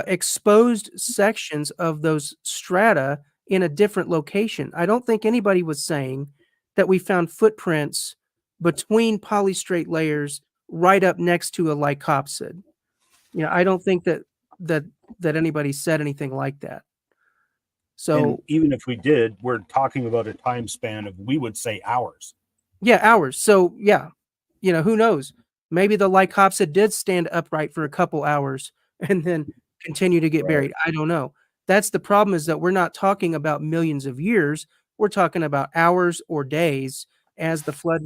exposed sections of those strata in a different location. I don't think anybody was saying that we found footprints between polystrate layers right up next to a lycopsid. I don't think that anybody said anything like that. So, and even if we did, we're talking about a time span of, we would say, hours. Yeah, hours. So yeah, who knows? Maybe the lycopsid did stand upright for a couple hours and then continue to get buried. I don't know. That's the problem, is that we're not talking about millions of years. We're talking about hours or days as the flood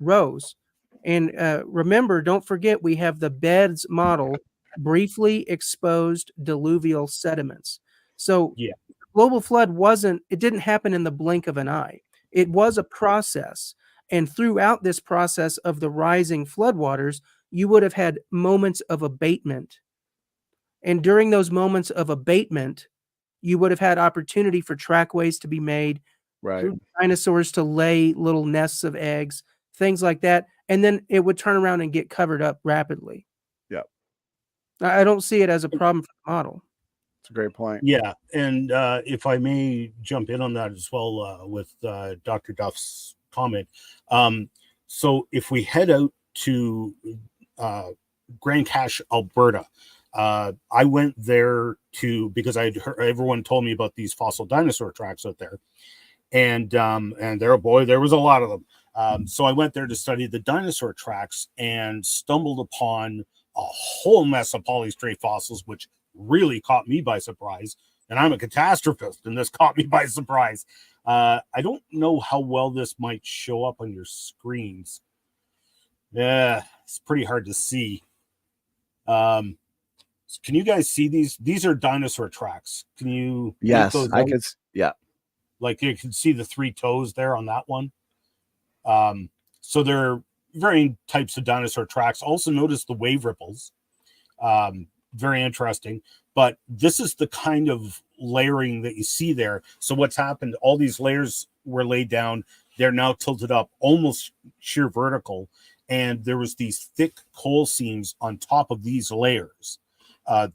rose. And remember, don't forget, we have the beds model, briefly exposed diluvial sediments. So yeah, global flood didn't happen in the blink of an eye. It was a process. And throughout this process of the rising floodwaters, you would have had moments of abatement. And during those moments of abatement, you would have had opportunity for trackways to be made, right? Dinosaurs to lay little nests of eggs, things like that. And then it would turn around and get covered up rapidly. Yeah. I don't see it as a problem for the model. It's a great point. Yeah. And if I may jump in on that as well with Dr. Duff's comment. So if we head out to Grand Cache, Alberta, I went there because I had heard, everyone told me about these fossil dinosaur tracks out there. And there was a lot of them. So I went there to study the dinosaur tracks and stumbled upon a whole mess of polystrate fossils, which really caught me by surprise. and I'm a catastrophist, and this caught me by surprise. I don't know how well this might show up on your screens. Yeah, it's pretty hard to see. Can you guys see these? These are dinosaur tracks. Can you? Yes, those I out? could. Yeah. Like you can see the 3 toes there on that one. So there are varying types of dinosaur tracks. Also notice the wave ripples. Very interesting. But this is the kind of layering that you see there. So what's happened, all these layers were laid down. They're now tilted up almost sheer vertical. And there was these thick coal seams on top of these layers.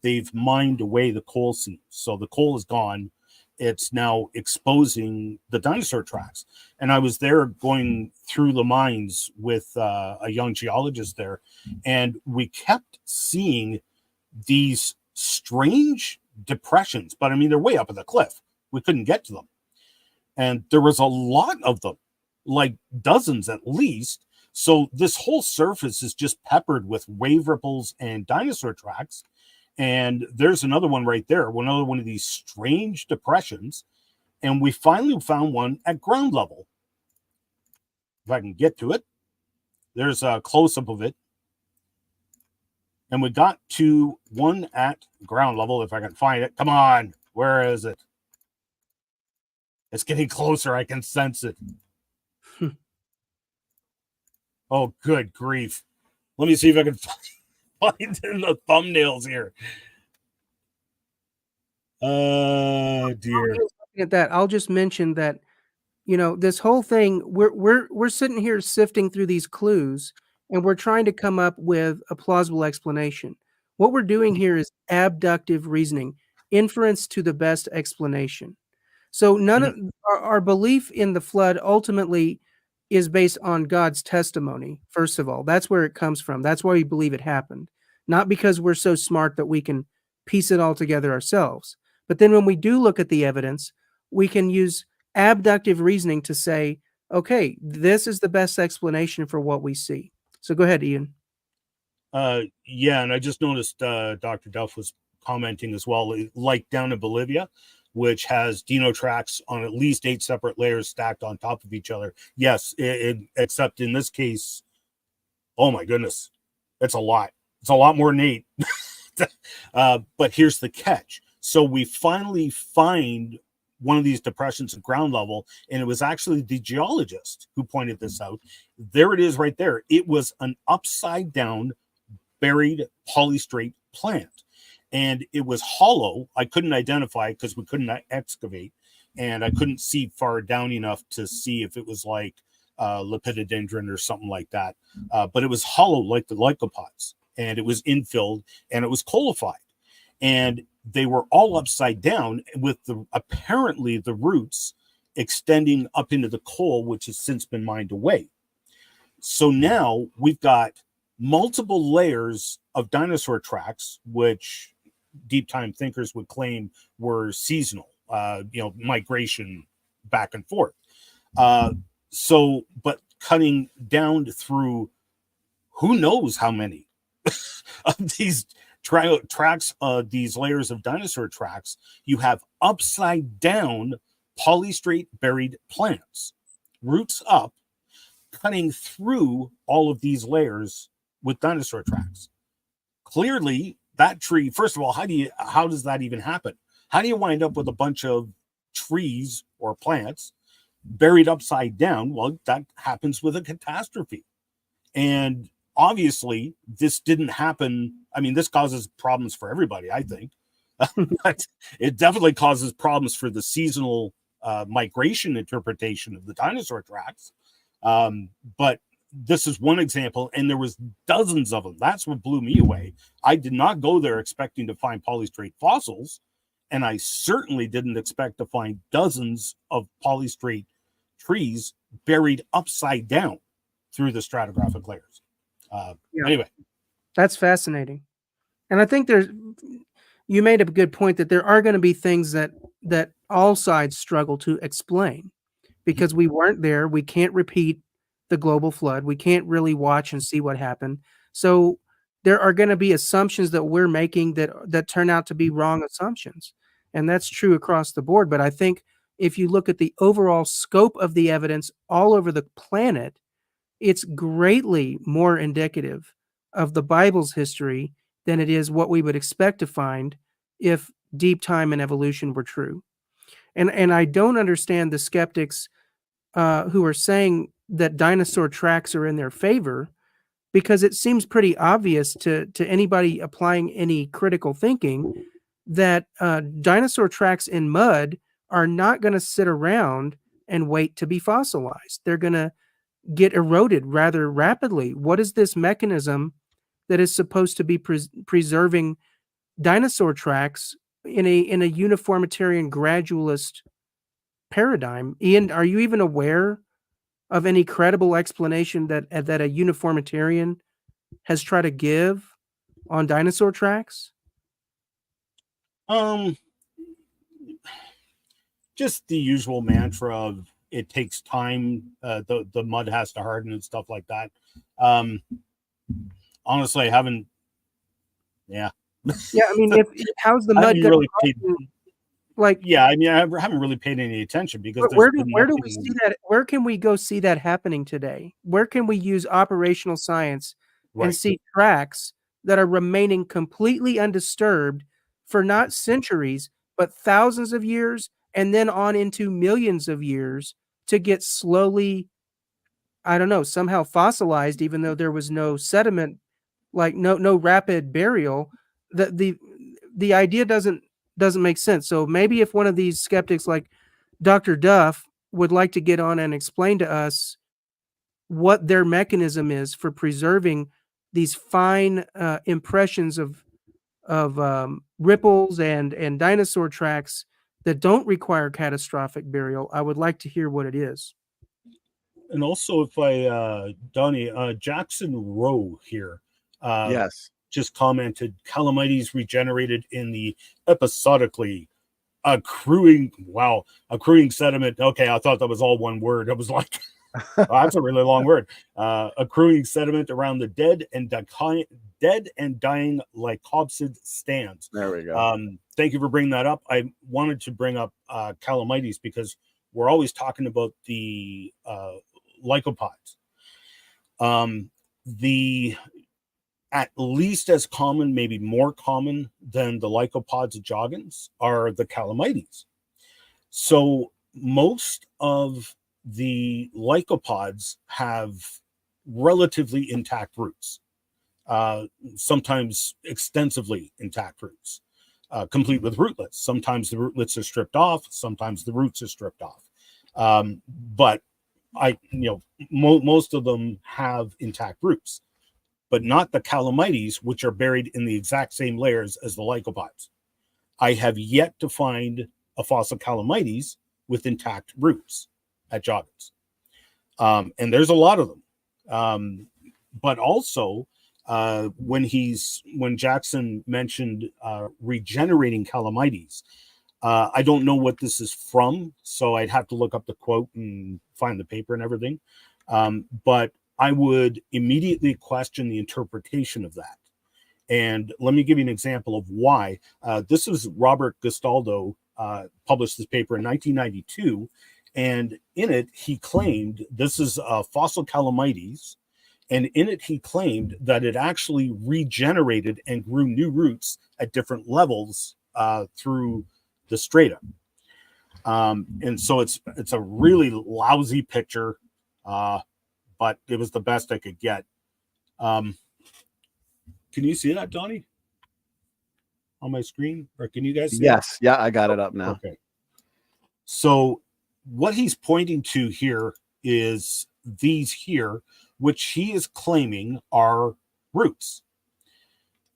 They've mined away the coal seams. So the coal is gone. It's now exposing the dinosaur tracks. And I was there going through the mines with a young geologist there, and we kept seeing these strange depressions. But I mean, they're way up at the cliff. We couldn't get to them. And there was a lot of them, like dozens at least. So this whole surface is just peppered with wave ripples and dinosaur tracks. And there's another one right there, another one of these strange depressions. And we finally found one at ground level. If I can get to it, there's a close-up of it. And we got to one at ground level, if I can find it. Come on, where is it? It's getting closer. I can sense it. Oh, good grief. Let me see if I can find the thumbnails here. Oh dear. At that, I'll just mention that, you know, this whole thing, we're sitting here sifting through these clues, and we're trying to come up with a plausible explanation. What we're doing here is abductive reasoning, inference to the best explanation. So none of our belief in the flood ultimately is based on God's testimony. First of all, that's where it comes from. That's why we believe it happened, not because we're so smart that we can piece it all together ourselves. But then when we do look at the evidence, we can use abductive reasoning to say, okay, this is the best explanation for what we see. So go ahead, Ian. Yeah, and I just noticed Dr. Duff was commenting as well, like down in Bolivia, which has dino tracks on at least 8 separate layers stacked on top of each other. Yes, except in this case, oh my goodness, it's a lot. It's a lot more than 8. But here's the catch. So we finally find one of these depressions at ground level, and it was actually the geologist who pointed this out. There it is right there. It was an upside down buried polystrate plant. And it was hollow. I couldn't identify it because we couldn't excavate, and I couldn't see far down enough to see if it was like lepidodendron or something like that. But it was hollow like the lycopods, and it was infilled, and it was coalified. And they were all upside down with apparently the roots extending up into the coal, which has since been mined away. So now we've got multiple layers of dinosaur tracks, which deep time thinkers would claim were seasonal, migration back and forth. But cutting down through who knows how many of these tracks, these layers of dinosaur tracks, you have upside down polystrate buried plants, roots up, cutting through all of these layers with dinosaur tracks. Clearly, that tree, first of all, how does that even happen? How do you wind up with a bunch of trees or plants buried upside down? Well, that happens with a catastrophe. And obviously, this didn't happen. I mean, this causes problems for everybody, I think. But it definitely causes problems for the seasonal migration interpretation of the dinosaur tracks. But this is one example, and there was dozens of them. That's what blew me away. I did not go there expecting to find polystrate fossils, and I certainly didn't expect to find dozens of polystrate trees buried upside down through the stratigraphic layers. Anyway, that's fascinating. And I think you made a good point that there are going to be things that all sides struggle to explain because we weren't there. We can't repeat the global flood. We can't really watch and see what happened. So there are going to be assumptions that we're making that turn out to be wrong assumptions. And that's true across the board. But I think if you look at the overall scope of the evidence all over the planet, it's greatly more indicative of the Bible's history than it is what we would expect to find if deep time and evolution were true. And I don't understand the skeptics who are saying that dinosaur tracks are in their favor, because it seems pretty obvious to anybody applying any critical thinking that dinosaur tracks in mud are not going to sit around and wait to be fossilized. They're going to get eroded rather rapidly. What is this mechanism that is supposed to be preserving dinosaur tracks in a uniformitarian gradualist paradigm? Ian, are you even aware of any credible explanation that a uniformitarian has tried to give on dinosaur tracks? Just the usual mantra of it takes time, the mud has to harden and stuff like that. Honestly, I haven't. Yeah. Yeah, I mean, how's the mud going really to like? Yeah, I mean, I haven't really paid any attention because Where do we see that? Where can we go see that happening today? Where can we use operational science and see tracks that are remaining completely undisturbed for not centuries, but thousands of years, and then on into millions of years to get slowly, I don't know, somehow fossilized, even though there was no sediment, like no rapid burial. The idea doesn't make sense. So maybe if one of these skeptics like Dr. Duff would like to get on and explain to us what their mechanism is for preserving these fine impressions of ripples and dinosaur tracks that don't require catastrophic burial, I would like to hear what it is. And also, if I, Donnie, Jackson Rowe here, yes, just commented, Calamites regenerated in the episodically accruing sediment. Okay, I thought that was all one word. It was like, oh, that's a really long word. Accruing sediment around the dead and dying lycopsid stands. There we go. Thank you for bringing that up. I wanted to bring up Calamites because we're always talking about the lycopods. The at least as common, maybe more common than the lycopods of Joggins are the Calamites. So most of the lycopods have relatively intact roots, sometimes extensively intact roots, complete with rootlets. Sometimes the rootlets are stripped off, sometimes the roots are stripped off. But most of them have intact roots, but not the Calamites, which are buried in the exact same layers as the lycopods. I have yet to find a fossil Calamites with intact roots at Joggins. And there's a lot of them. But also, when Jackson mentioned regenerating Calamites, I don't know what this is from, so I'd have to look up the quote and find the paper and everything. But I would immediately question the interpretation of that. And let me give you an example of why. This is Robert Gastaldo published this paper in 1992. And in it, he claimed, this is fossil Calamites, and in it, he claimed that it actually regenerated and grew new roots at different levels through the strata. And so it's a really lousy picture, but it was the best I could get. Can you see that, Donnie, on my screen? Or can you guys see yes. Yeah, I got it up now. Okay. So what he's pointing to here is these here, which he is claiming are roots.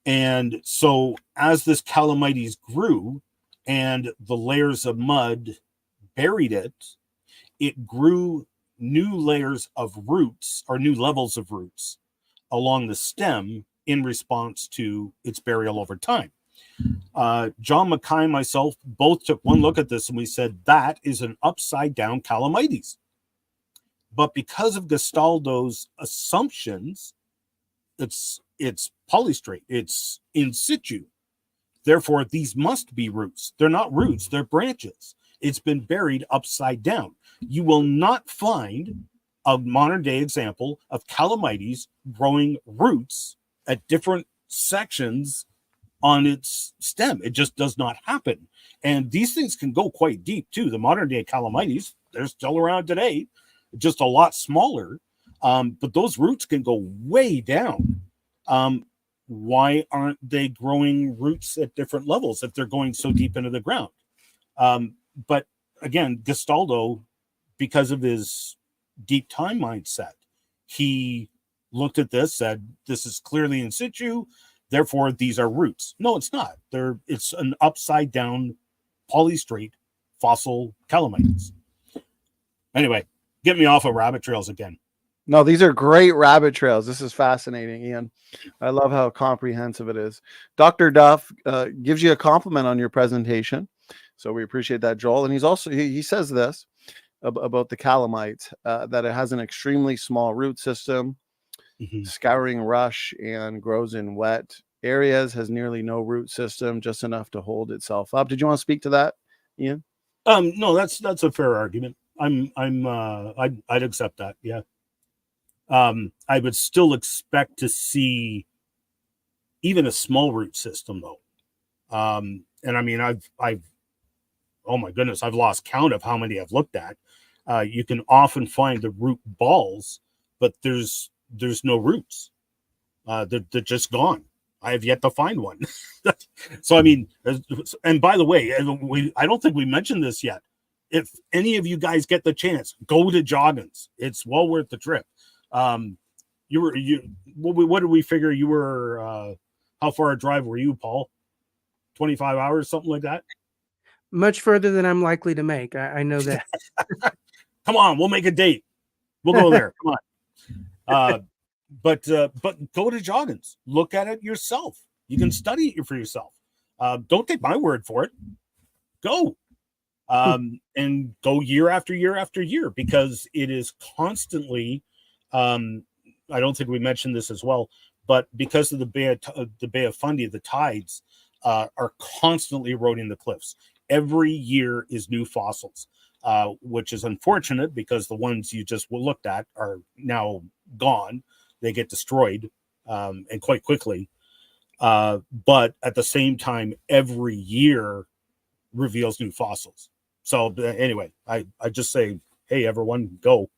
And so as this Calamites grew and the layers of mud buried it, it grew new layers of roots or new levels of roots along the stem in response to its burial over time. John Mackay and myself both took one look at this and we said, that is an upside down Calamites. But because of Gastaldo's assumptions, it's polystrate, it's in situ. Therefore, these must be roots. They're not roots, they're branches. It's been buried upside down. You will not find a modern day example of calamites growing roots at different sections on its stem. It just does not happen. And these things can go quite deep too. The modern day calamites, they're still around today, just a lot smaller. But those roots can go way down. Why aren't they growing roots at different levels if they're going so deep into the ground? But again, Gestaldo, because of his deep time mindset, he looked at this, said, this is clearly in situ, therefore these are roots. No, it's not. It's an upside down polystrate fossil calamites. Anyway, get me off of rabbit trails again. No, these are great rabbit trails. This is fascinating, Ian. I love how comprehensive it is. Dr. Duff gives you a compliment on your presentation. So we appreciate that, Joel. And he says this about the calamite, that it has an extremely small root system, scouring rush, and grows in wet areas, has nearly no root system, just enough to hold itself up. Did you want to speak to that, Ian? No, that's a fair argument. I'd accept that. Yeah. I would still expect to see even a small root system though. And I mean, I've oh my goodness, I've lost count of how many I've looked at. You can often find the root balls, but there's no roots. They're just gone. I have yet to find one. So, I mean, and by the way, I don't think we mentioned this yet. If any of you guys get the chance, go to Joggins. It's well worth the trip. What did we figure you were, how far a drive were you, Paul? 25 hours, something like that? Much further than I'm likely to make. I know that. Come on, we'll make a date. We'll go there. Come on. But go to Joggins. Look at it yourself. You can study it for yourself. Don't take my word for it. Go. And go year after year after year, because it is constantly, I don't think we mentioned this as well, but because of the Bay of Fundy, the tides are constantly eroding the cliffs. Every year is new fossils, which is unfortunate because the ones you just looked at are now gone. They get destroyed, and quite quickly. But at the same time, every year reveals new fossils. So anyway, I just say, hey, everyone, go.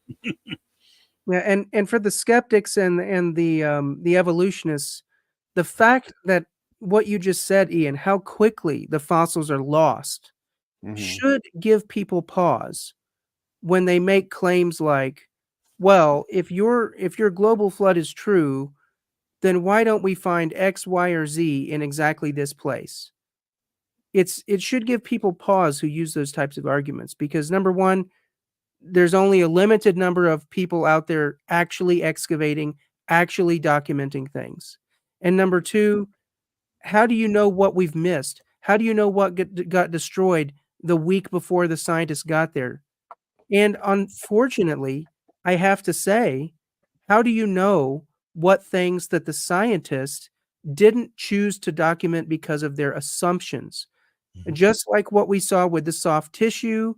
Yeah, and for the skeptics and the evolutionists, the fact that what you just said, Ian, how quickly the fossils are lost, should give people pause when they make claims like, well, if your global flood is true, then why don't we find X, Y, or Z in exactly this place? It should give people pause who use those types of arguments, because number one, there's only a limited number of people out there actually excavating, actually documenting things. And number two, how do you know what we've missed? How do you know what got destroyed the week before the scientists got there? And unfortunately, I have to say, how do you know what things that the scientists didn't choose to document because of their assumptions? Just like what we saw with the soft tissue,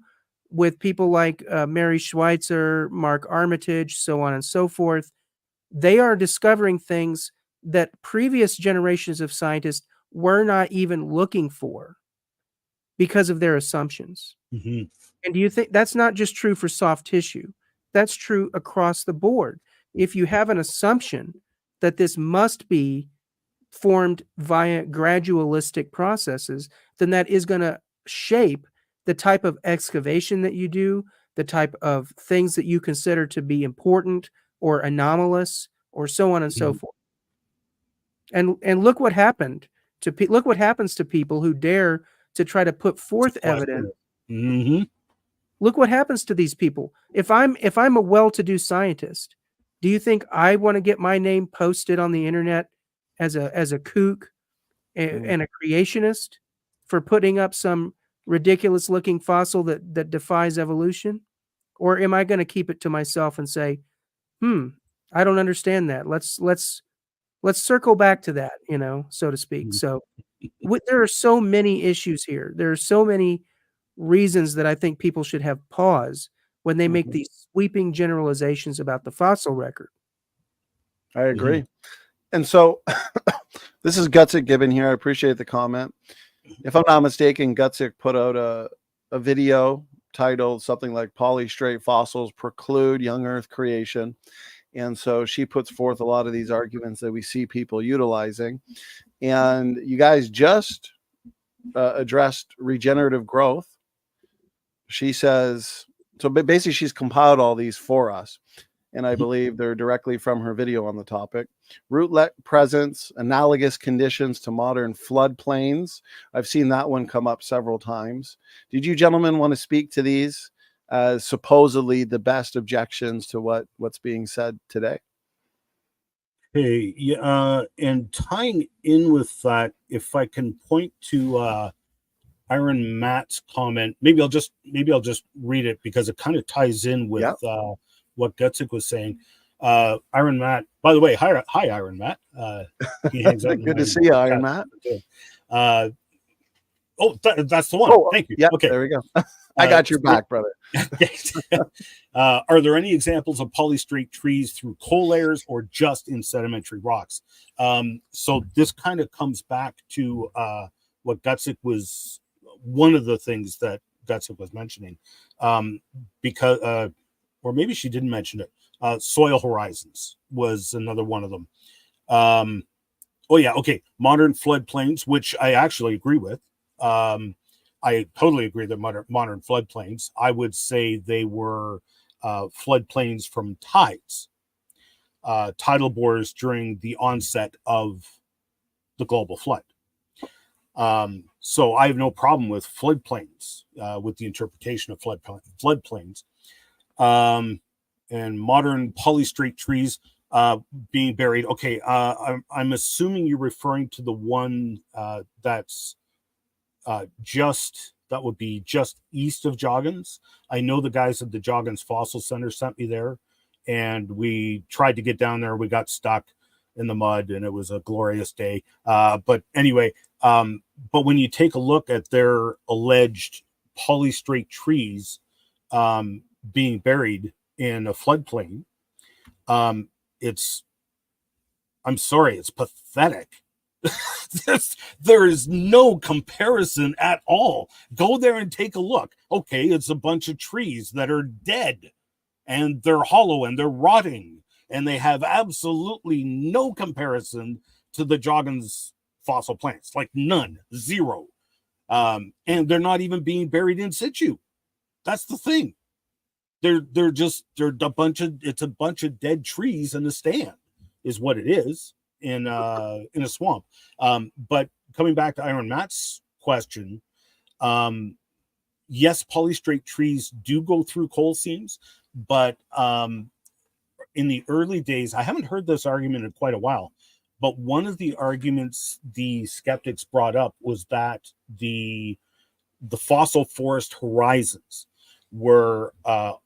with people like Mary Schweitzer, Mark Armitage, so on and so forth, they are discovering things that previous generations of scientists were not even looking for because of their assumptions. And do you think that's not just true for soft tissue? That's true across the board. If you have an assumption that this must be formed via gradualistic processes, then that is going to shape the type of excavation that you do, the type of things that you consider to be important or anomalous, or so on and so forth. And look what happened to look what happens to people who dare to try to put forth evidence. Look what happens to these people. If I'm a well-to-do scientist, do you think I want to get my name posted on the internet as a kook and a creationist for putting up some ridiculous looking fossil that defies evolution? Or am I going to keep it to myself and say, I don't understand that. Let's circle back to that, so to speak. So there are so many issues here. There are so many reasons that I think people should have pause when they make these sweeping generalizations about the fossil record. I agree. And so this is Gutsick Gibbon here. I appreciate the comment. If I'm not mistaken, Gutsick put out a video titled something like Polystrate Fossils Preclude Young Earth Creation. And so she puts forth a lot of these arguments that we see people utilizing. And you guys just addressed regenerative growth. She says, so basically she's compiled all these for us. And I believe they're directly from her video on the topic. Rootlet presence, analogous conditions to modern floodplains. I've seen that one come up several times. Did you gentlemen want to speak to these as supposedly the best objections to what's being said today? Hey, yeah, and tying in with that, if I can point to Iron Matt's comment, maybe I'll just read it because it kind of ties in with what Gutsick was saying. Iron Matt, by the way, hi Iron Matt. He hangs out Good to see you, Iron Matt. That's the one. Thank you. Yeah, okay, there we go. I got your back, brother. Are there any examples of polystrate trees through coal layers or just in sedimentary rocks? So this kind of comes back to what Gutsick was, one of the things that Gutsick was mentioning, because, or maybe she didn't mention it. Soil horizons was another one of them. Modern floodplains, which I actually agree with. I totally agree that modern floodplains, I would say they were floodplains from tides, tidal bores during the onset of the global flood. So I have no problem with floodplains, with the interpretation of floodplains. And modern polystrate trees being buried. Okay, I'm assuming you're referring to the one that's that would be just east of Joggins. I know the guys at the Joggins Fossil Center sent me there, and we tried to get down there. We got stuck in the mud, and it was a glorious day. But anyway, but when you take a look at their alleged polystrate trees being buried in a floodplain, I'm sorry, it's pathetic. There is no comparison at all. Go there and take a look. Okay, it's a bunch of trees that are dead and they're hollow and they're rotting, and they have absolutely no comparison to the Joggins fossil plants, like none, zero. And they're not even being buried in situ. That's the thing. They're a bunch of dead trees in a stand is what it is in a swamp. But coming back to Iron Matt's question, yes, polystrate trees do go through coal seams, but in the early days, I haven't heard this argument in quite a while, but one of the arguments the skeptics brought up was that the fossil forest horizons were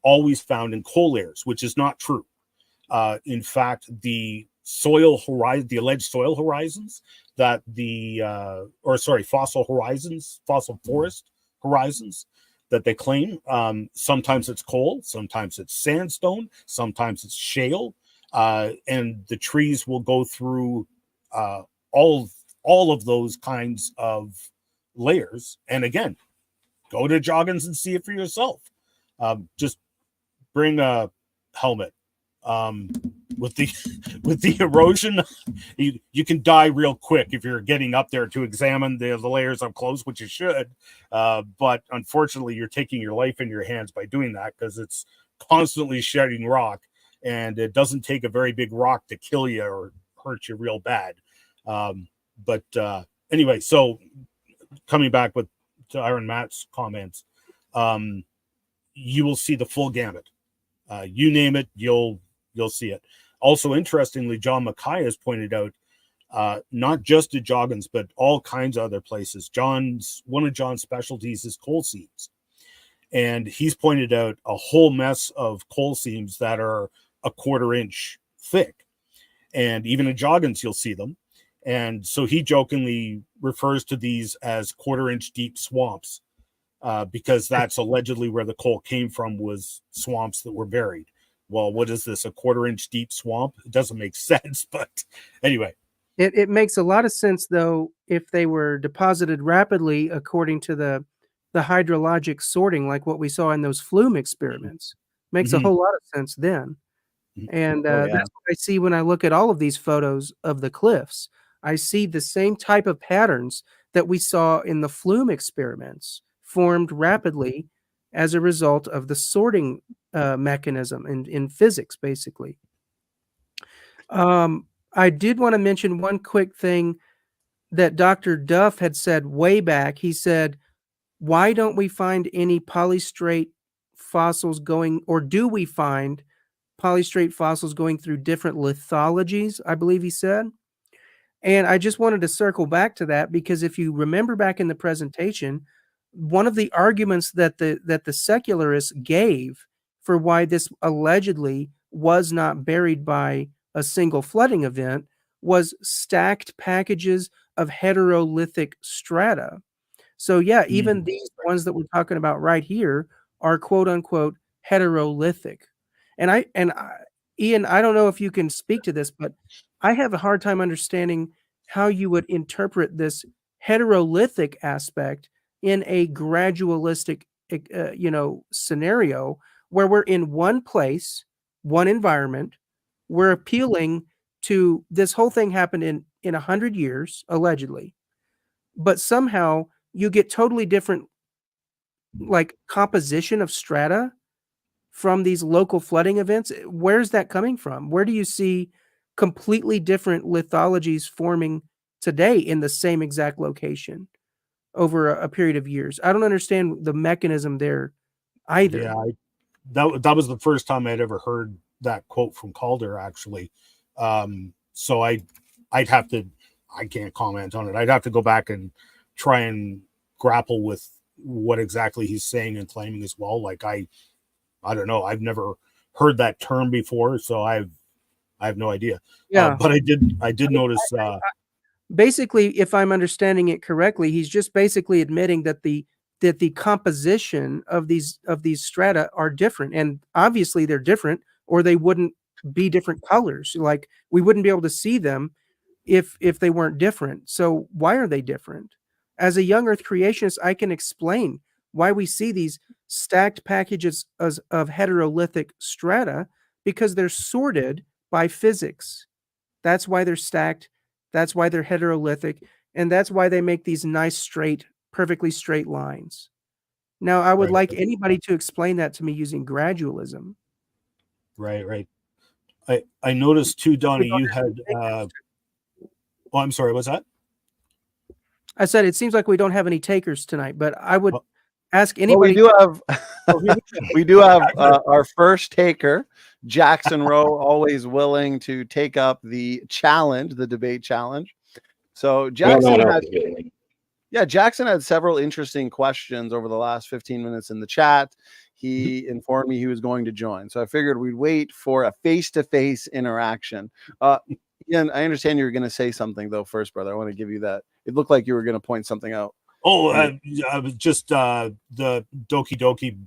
always found in coal layers, which is not true. In fact, the alleged soil horizons that fossil forest horizons that they claim, sometimes it's coal, sometimes it's sandstone, sometimes it's shale, and the trees will go through all of those kinds of layers. And again, go to Joggins and see it for yourself. Just bring a helmet. With the erosion, you can die real quick if you're getting up there to examine the layers up close, which you should. But unfortunately, you're taking your life in your hands by doing that, because it's constantly shedding rock, and it doesn't take a very big rock to kill you or hurt you real bad. But anyway, so coming back to Iron Matt's comments, you will see the full gamut. You name it, you'll see it. Also, interestingly, John Mackay has pointed out, not just at Joggins, but all kinds of other places. One of John's specialties is coal seams. And he's pointed out a whole mess of coal seams that are a 1/4 inch thick. And even at Joggins, you'll see them. And so he jokingly refers to these as quarter-inch deep swamps, because that's allegedly where the coal came from, was swamps that were buried. Well, what is this, a quarter-inch deep swamp? It doesn't make sense, but anyway. It makes a lot of sense, though, if they were deposited rapidly according to the hydrologic sorting, like what we saw in those flume experiments. Makes a whole lot of sense then. And that's what I see when I look at all of these photos of the cliffs. I see the same type of patterns that we saw in the flume experiments formed rapidly as a result of the sorting mechanism in physics, basically. I did want to mention one quick thing that Dr. Duff had said way back. He said, why don't we find any polystrate fossils going, or do we find polystrate fossils going through different lithologies, I believe he said. And I just wanted to circle back to that, because if you remember back in the presentation, one of the arguments that the secularists gave for why this allegedly was not buried by a single flooding event was stacked packages of heterolithic strata. So yeah, even these ones that we're talking about right here are quote unquote heterolithic. And Ian, I don't know if you can speak to this, but I have a hard time understanding how you would interpret this heterolithic aspect in a gradualistic, scenario where we're in one place, one environment. We're appealing to this whole thing happened in 100 years, allegedly, but somehow you get totally different, like, composition of strata from these local flooding events. Where's that coming from? Where do you see completely different lithologies forming today in the same exact location over a period of years? I don't understand the mechanism there either. Yeah, that was the first time I'd ever heard that quote from Calder, actually. So I can't comment on it. I'd have to go back and try and grapple with what exactly he's saying and claiming as well. Like, I don't know. I've never heard that term before, so I have no idea. Yeah, but I did notice. Basically, if I'm understanding it correctly, he's just basically admitting that the composition of these strata are different, and obviously they're different, or they wouldn't be different colors. Like, we wouldn't be able to see them if they weren't different. So why are they different? As a young Earth creationist, I can explain why we see these stacked packages of heterolithic strata, because they're sorted by physics. That's why they're stacked. That's why they're heterolithic. And that's why they make these nice, straight, perfectly straight lines. Now, I would like anybody to explain that to me using gradualism. Right. I noticed too, Donnie, you had. Oh, I'm sorry. What's that? I said it seems like we don't have any takers tonight, but I would ask anybody. Well, we do have our first taker, Jackson Rowe, always willing to take up the challenge, the debate challenge. So Jackson Jackson had several interesting questions over the last 15 minutes in the chat. He informed me he was going to join, so I figured we'd wait for a face-to-face interaction. Ian, I understand you're going to say something though first, brother. I want to give you that. It looked like you were going to point something out. Oh, I was just the Doki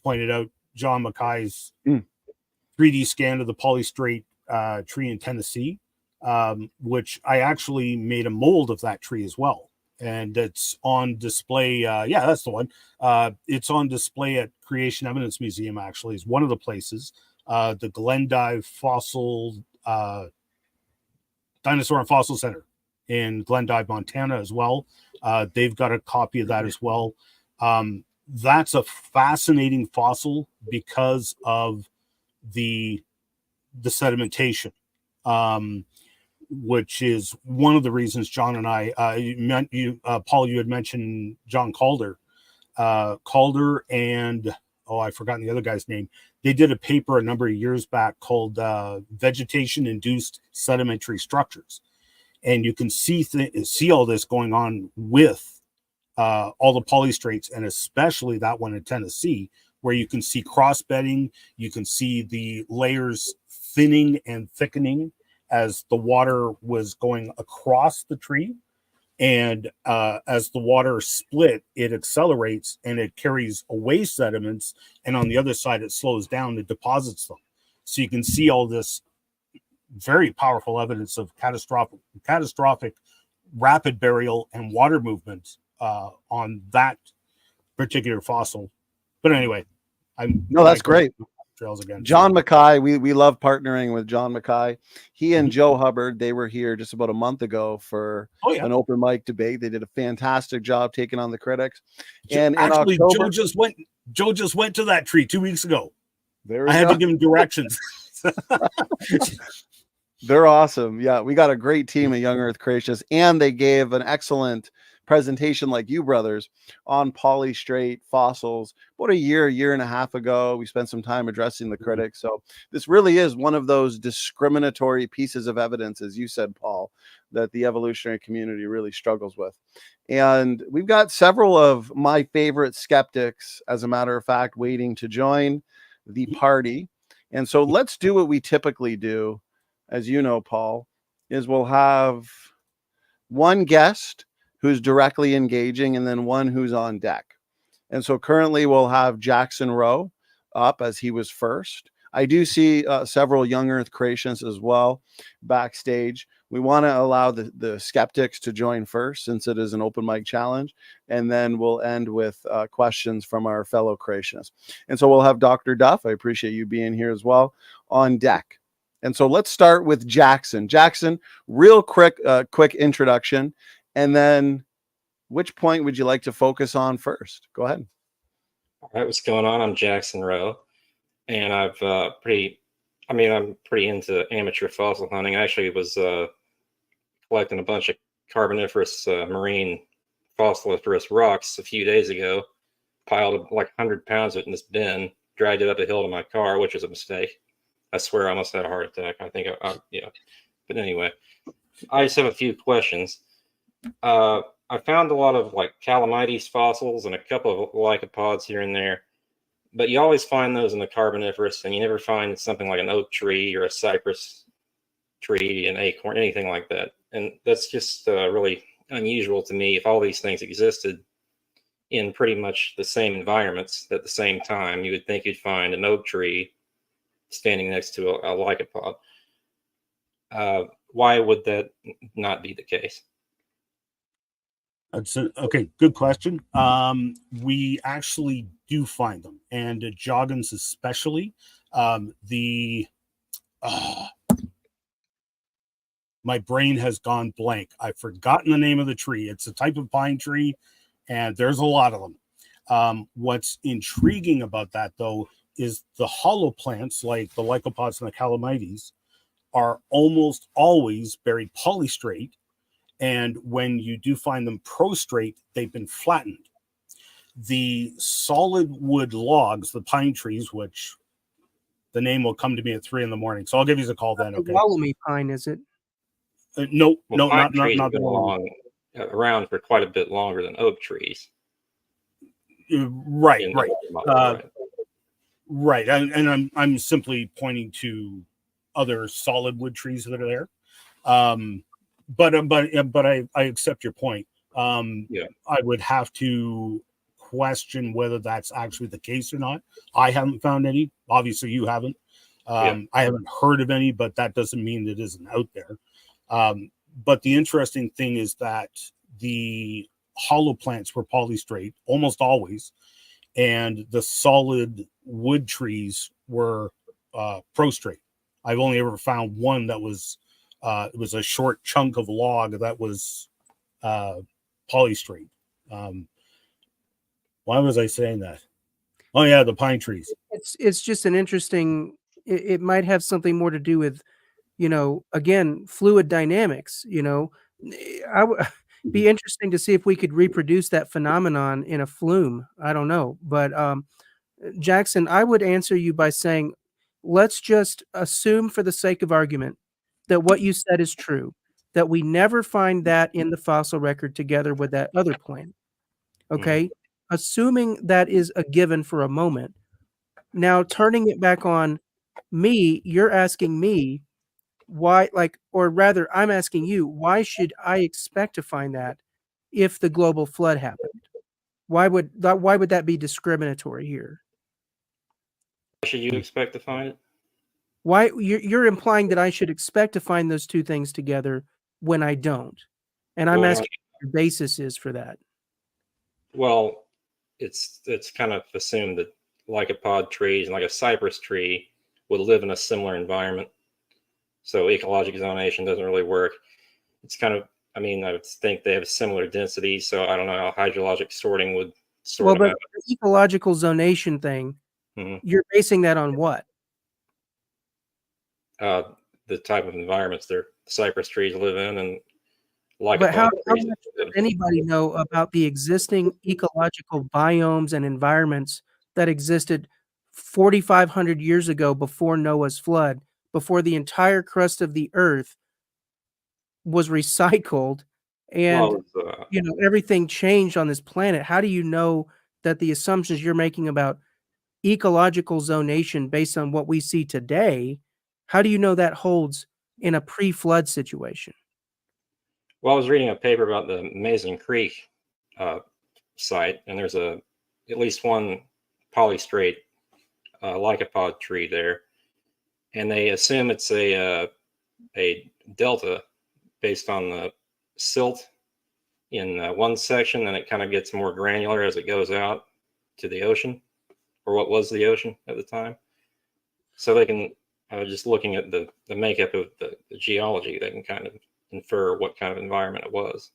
pointed out John Mackay's 3D scan of the Polystrate tree in Tennessee, which I actually made a mold of that tree as well. And it's on display. Yeah, that's the one. It's on display at Creation Evidence Museum, actually, is one of the places. The Glendive Dinosaur and Fossil Center in Glendive, Montana as well. They've got a copy of that as well. That's a fascinating fossil because of the sedimentation, which is one of the reasons John and I, Paul, you had mentioned John Calder. Calder and, I've forgotten the other guy's name. They did a paper a number of years back called Vegetation-Induced Sedimentary Structures. And you can see all this going on with all the polystrates, and especially that one in Tennessee, where you can see cross-bedding, you can see the layers thinning and thickening as the water was going across the tree. And as the water split, it accelerates and it carries away sediments. And on the other side, it slows down and deposits them. So you can see all this very powerful evidence of catastrophic rapid burial and water movement on that particular fossil. But anyway, that's great. Trails again. John Mackay, we love partnering with John Mackay. He and Joe Hubbard, they were here just about a month ago for an open mic debate. They did a fantastic job taking on the critics. And actually, in October, Joe just went to that tree 2 weeks ago. I had to give him directions. They're awesome. Yeah, we got a great team of Young Earth Creationists, and they gave an excellent presentation like you brothers on Polystrate fossils about a year and a half ago. We spent some time addressing the critics. So this really is one of those discriminatory pieces of evidence, as you said, Paul, that the evolutionary community really struggles with. And we've got several of my favorite skeptics, as a matter of fact, waiting to join the party. And so let's do what we typically do, as you know, Paul, is we'll have one guest who's directly engaging, and then one who's on deck. And so currently we'll have Jackson Rowe up, as he was first. I do see several Young Earth Creationists as well backstage. We want to allow the skeptics to join first, since it is an open mic challenge, and then we'll end with questions from our fellow creationists. And so we'll have Dr. Duff, I appreciate you being here as well, on deck. And so let's start with Jackson. Jackson, real quick introduction. And then which point would you like to focus on first? Go ahead. All right, what's going on? I'm Jackson Rowe, and I'm pretty into amateur fossil hunting. I actually was collecting a bunch of Carboniferous marine fossiliferous rocks a few days ago, piled like 100 pounds of it in this bin, dragged it up a hill to my car, which was a mistake. I swear I almost had a heart attack. I think, yeah. But anyway, I just have a few questions. I found a lot of like Calamites fossils and a couple of lycopods here and there, but you always find those in the Carboniferous, and you never find something like an oak tree or a cypress tree, an acorn, anything like that. And that's just really unusual to me. If all these things existed in pretty much the same environments at the same time, you would think you'd find an oak tree standing next to a lycopod. Why would that not be the case? Okay, good question. We actually do find them, and Joggins especially. My brain has gone blank. I've forgotten the name of the tree. It's a type of pine tree, and there's a lot of them. What's intriguing about that, though, is the hollow plants, like the lycopods and the calamites, are almost always buried polystrate. And when you do find them prostrate, they've been flattened. The solid wood logs, the pine trees, which the name will come to me at 3 a.m. So I'll give you a call then. Okay. Wallomy pine, is it? No, not the around for quite a bit longer than oak trees. Right. Right. And I'm simply pointing to other solid wood trees that are there. But I accept your point. I would have to question whether that's actually the case or not. I haven't found any. Obviously, you haven't. I haven't heard of any, but that doesn't mean it isn't out there. But the interesting thing is that the hollow plants were polystrate almost always, and the solid wood trees were prostrate. I've only ever found one that was it was a short chunk of log that was polystrate. Why was I saying that? Oh yeah, the pine trees. It's just an interesting. It might have something more to do with, again, fluid dynamics. I would be interesting to see if we could reproduce that phenomenon in a flume. I don't know, but Jackson, I would answer you by saying, let's just assume, for the sake of argument, that what you said is true, that we never find that in the fossil record together with that other plant. Okay? Assuming that is a given for a moment. Now, turning it back on me, you're asking me, why, like, or rather, I'm asking you, why should I expect to find that if the global flood happened? Why would that be discriminatory here? Should you expect to find it? Why you're implying that I should expect to find those two things together when I don't? And I'm Well, asking what your basis is for that. Well, it's kind of assumed that lycopod trees and like a cypress tree would live in a similar environment. So ecologic zonation doesn't really work. It's kind of, I mean, I would think they have similar density, so I don't know how hydrologic sorting would sort Well, them but out. the ecological zonation thing, Mhm. you're basing that on what? The type of environments their cypress trees live in, and But how lycopod trees much live does in. anybody know about the existing ecological biomes and environments that existed 4,500 years ago before Noah's flood, before the entire crust of the earth was recycled and Well, it's, everything changed on this planet? How do you know that the assumptions you're making about ecological zonation based on what we see today, how do you know that holds in a pre-flood situation? well, I was reading a paper about the Mason Creek site, and there's at least one polystrate lycopod tree there, and they assume it's a delta based on the silt in one section, and it kind of gets more granular as it goes out to the ocean, or what was the ocean at the time. So they can, just looking at the makeup of the geology, they can kind of infer what kind of environment it was.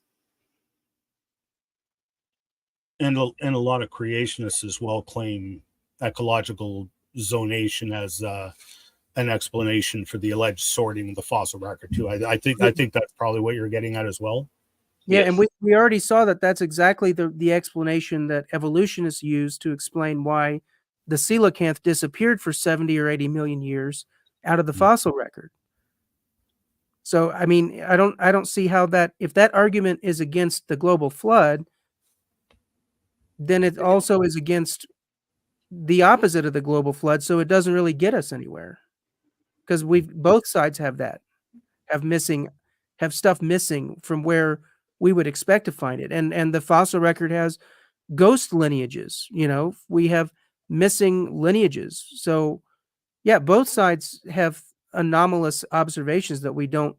And a lot of creationists as well claim ecological zonation as an explanation for the alleged sorting of the fossil record too. I think that's probably what you're getting at as well. Yeah, Yes. and we already saw that that's exactly the explanation that evolutionists use to explain why the coelacanth disappeared for 70 or 80 million years out of the fossil record. So, I mean, I don't see how that, if that argument is against the global flood, then it also is against the opposite of the global flood, so it doesn't really get us anywhere. Because both sides have stuff missing from where we would expect to find it. And the fossil record has ghost lineages, we have missing lineages. So yeah, both sides have anomalous observations that we don't,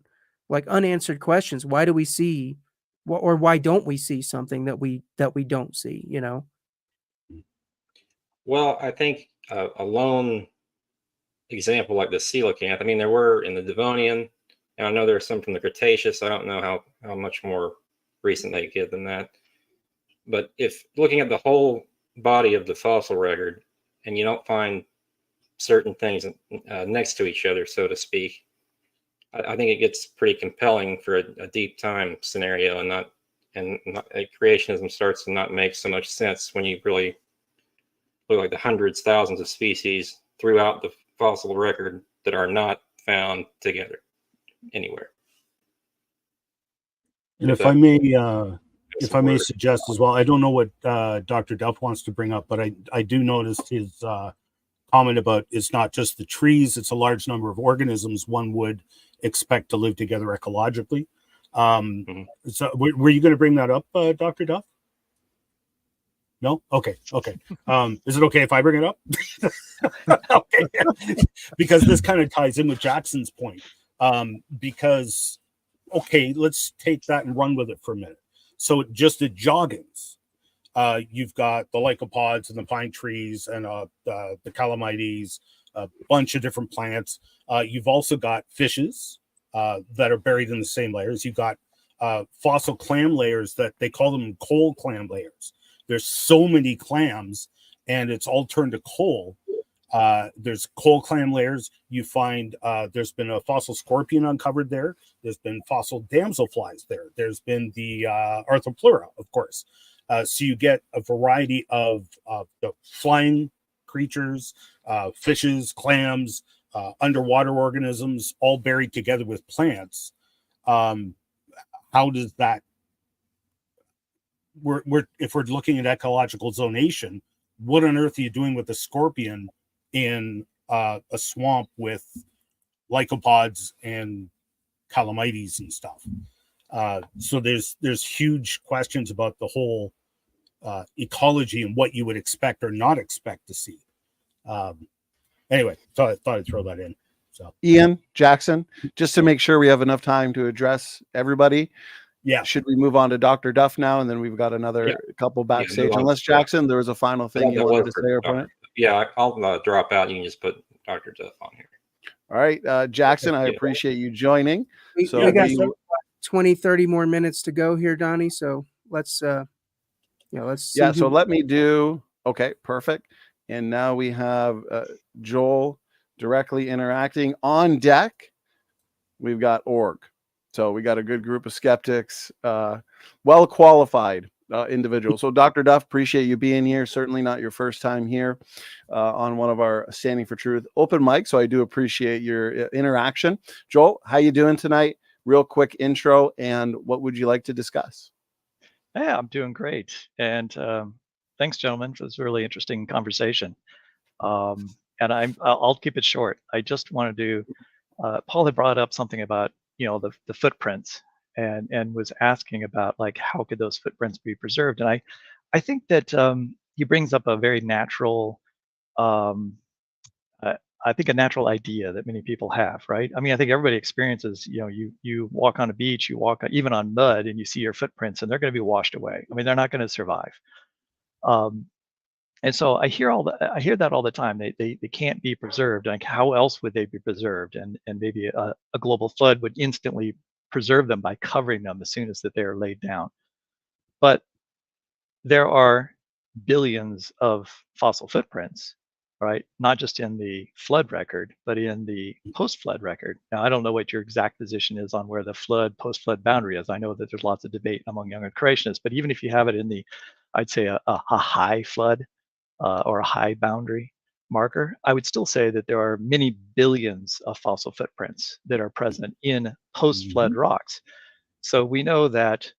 like unanswered questions. Why do we see, or why don't we see something that we don't see, Well, I think a lone example like the coelacanth, I mean, there were in the Devonian, and I know there are some from the Cretaceous. I don't know how much more recent they get than that. But if looking at the whole body of the fossil record, and you don't find certain things next to each other, so to speak, I think it gets pretty compelling for a deep time scenario, and creationism starts to not make so much sense when you really look like the hundreds, thousands of species throughout the fossil record that are not found together anywhere. And if I may suggest as well, I don't know what Dr. Duff wants to bring up, but I do notice his comment about it's not just the trees, it's a large number of organisms one would expect to live together ecologically. So were you going to bring that up, Dr. Duff? No? Okay. Is it okay if I bring it up? Okay. Because this kind of ties in with Jackson's point. Because, okay, let's take that and run with it for a minute. So just at Joggins, you've got the lycopods and the pine trees and the calamites, a bunch of different plants. You've also got fishes that are buried in the same layers. You've got fossil clam layers that they call them coal clam layers. There's so many clams, and it's all turned to coal. There's coal clam layers. You find there's been a fossil scorpion uncovered there. There's been fossil damselflies there. There's been the Arthropleura, of course. So you get a variety of the flying creatures, fishes, clams, underwater organisms, all buried together with plants. How does that? If we're looking at ecological zonation, what on earth are you doing with a scorpion in a swamp with lycopods and calamites and stuff. So there's huge questions about the whole ecology and what you would expect or not expect to see. Anyway, thought I'd throw that in. So Ian, Jackson, just to make sure we have enough time to address everybody. Yeah. Should we move on to Dr. Duff now? And then we've got another couple backstage. Unless Jackson, there was a final thing you wanted to say or point. Yeah, I'll drop out. You can just put Dr. Duff on here. All right, Jackson, I appreciate you joining. We got 20, 30 more minutes to go here, Donnie. So let's let's see so let me do perfect. And now we have Joel directly interacting on deck. We've got org. So we got a good group of skeptics, well qualified individuals. So Dr. Duff, appreciate you being here. Certainly not your first time here on one of our Standing for Truth open mics. So I do appreciate your interaction. Joel, how you doing tonight? Real quick intro, and what would you like to discuss? Yeah, I'm doing great. And thanks, gentlemen, for this really interesting conversation. And I'll keep it short. I just wanted to, Paul had brought up something about, the footprints and was asking about like, how could those footprints be preserved? And I think that he brings up a very natural, I think a natural idea that many people have, right? I mean, I think everybody experiences, you walk on a beach, you walk even on mud and you see your footprints and they're going to be washed away. I mean, they're not going to survive. And so I hear that all the time. They can't be preserved. Like, how else would they be preserved? And maybe a global flood would instantly preserve them by covering them as soon as that they are laid down. But there are billions of fossil footprints, right? Not just in the flood record, but in the post-flood record. Now, I don't know what your exact position is on where the flood, post-flood boundary is. I know that there's lots of debate among younger creationists, but even if you have it in the, I'd say a high flood, or a high boundary marker, I would still say that there are many billions of fossil footprints that are present in post-flood rocks. So we know that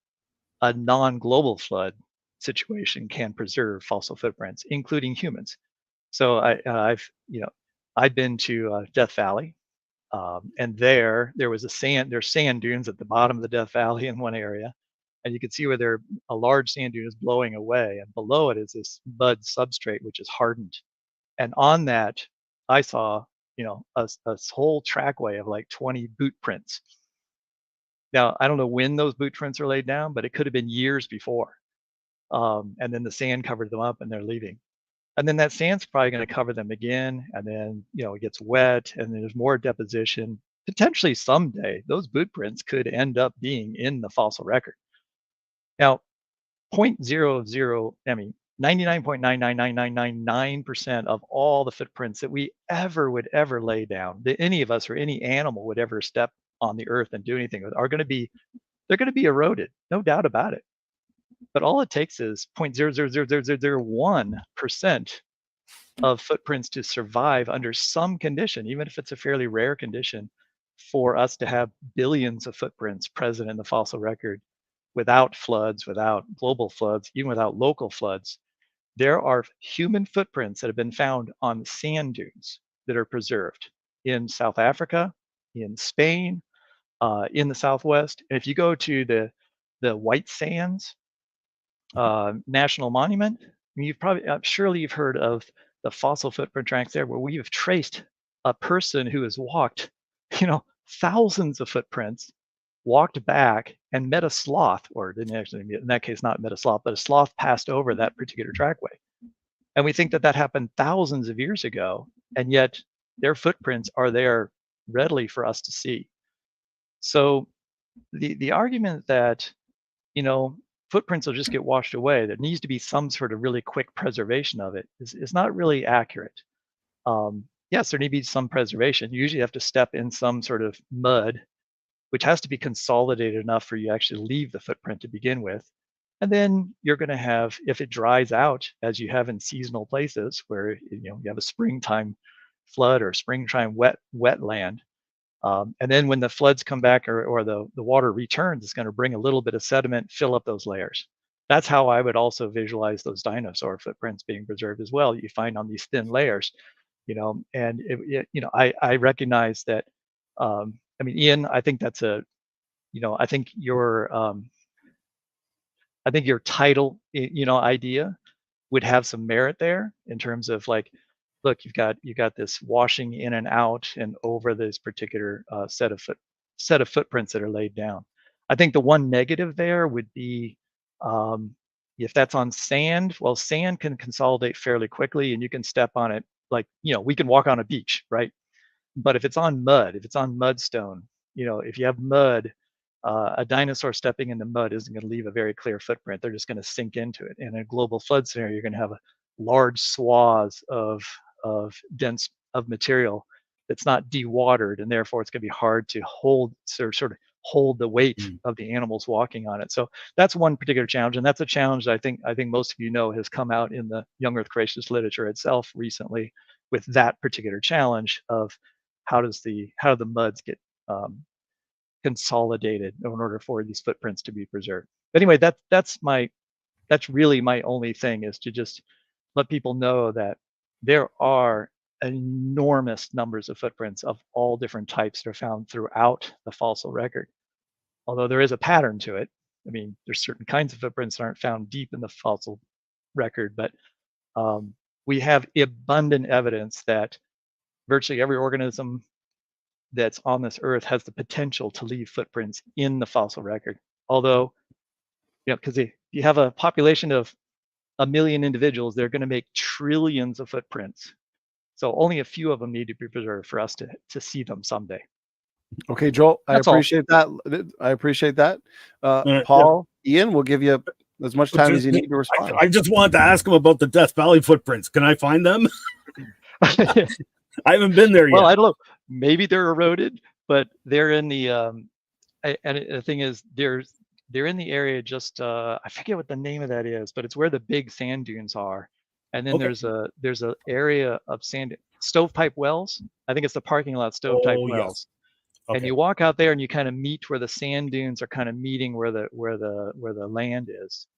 a non-global flood situation can preserve fossil footprints, including humans. So I've been to Death Valley, and there's sand dunes at the bottom of the Death Valley in one area. And you can see where a large sand dune is blowing away, and below it is this mud substrate which is hardened. And on that, I saw a whole trackway of like 20 boot prints. Now I don't know when those boot prints are laid down, but it could have been years before. And then the sand covered them up, and they're leaving. And then that sand's probably going to cover them again, and then it gets wet, and then there's more deposition. Potentially someday, those boot prints could end up being in the fossil record. Now, 99.9999999% of all the footprints that we would ever lay down, that any of us or any animal would ever step on the earth and do anything with, they're going to be eroded, no doubt about it. But all it takes is 0.0000001% of footprints to survive under some condition, even if it's a fairly rare condition, for us to have billions of footprints present in the fossil record. Without floods, without global floods, even without local floods, there are human footprints that have been found on sand dunes that are preserved in South Africa, in Spain, in the Southwest. And if you go to the White Sands National Monument, surely you've heard of the fossil footprint tracks there, where we have traced a person who has walked, thousands of footprints, walked back and met a sloth, or didn't actually, in that case, not met a sloth, but a sloth passed over that particular trackway. And we think that happened thousands of years ago, and yet their footprints are there readily for us to see. So the argument that, footprints will just get washed away, there needs to be some sort of really quick preservation of it, is not really accurate. Yes, there needs to be some preservation. You usually have to step in some sort of mud, which has to be consolidated enough for you to actually leave the footprint to begin with. And then you're going to have, if it dries out, as you have in seasonal places where you have a springtime flood or springtime wetland, and then when the floods come back or the water returns, it's going to bring a little bit of sediment, fill up those layers. That's how I would also visualize those dinosaur footprints being preserved as well. You find on these thin layers, and I recognize that I mean, Ian, I think that's a, I think your title, idea would have some merit there in terms of like, look, you've got this washing in and out and over this particular set of footprints that are laid down. I think the one negative there would be if that's on sand. Well, sand can consolidate fairly quickly, and you can step on it like we can walk on a beach, right? But if it's on mud, if it's on mudstone, if you have mud, a dinosaur stepping in the mud isn't going to leave a very clear footprint. They're just going to sink into it. In a global flood scenario, you're going to have a large swaths of dense material that's not dewatered, and therefore it's going to be hard to hold sort of hold the weight of the animals walking on it. So that's one particular challenge, and that's a challenge that I think most of has come out in the young Earth creationist literature itself recently, with that particular challenge of how do the muds get consolidated in order for these footprints to be preserved. But anyway, that's really my only thing, is to just let people know that there are enormous numbers of footprints of all different types that are found throughout the fossil record. Although there is a pattern to it. I mean, there's certain kinds of footprints that aren't found deep in the fossil record, but we have abundant evidence that virtually every organism that's on this earth has the potential to leave footprints in the fossil record. Although, because if you have a population of 1 million individuals, they're going to make trillions of footprints. So only a few of them need to be preserved for us to see them someday. Okay, Joel, I appreciate that. I appreciate that. Paul, Ian, we'll give you as much time as you need to respond. I just wanted to ask him about the Death Valley footprints. Can I find them? I haven't been there yet. Well, I don't know. Maybe they're eroded, but they're in the and the thing is, they're in the area just I forget what the name of that is, but it's where the big sand dunes are. And then there's a area of sand stovepipe wells. I think it's the parking lot stovepipe wells. Yes. Okay. And you walk out there and you kind of meet where the sand dunes are kind of meeting where the land is.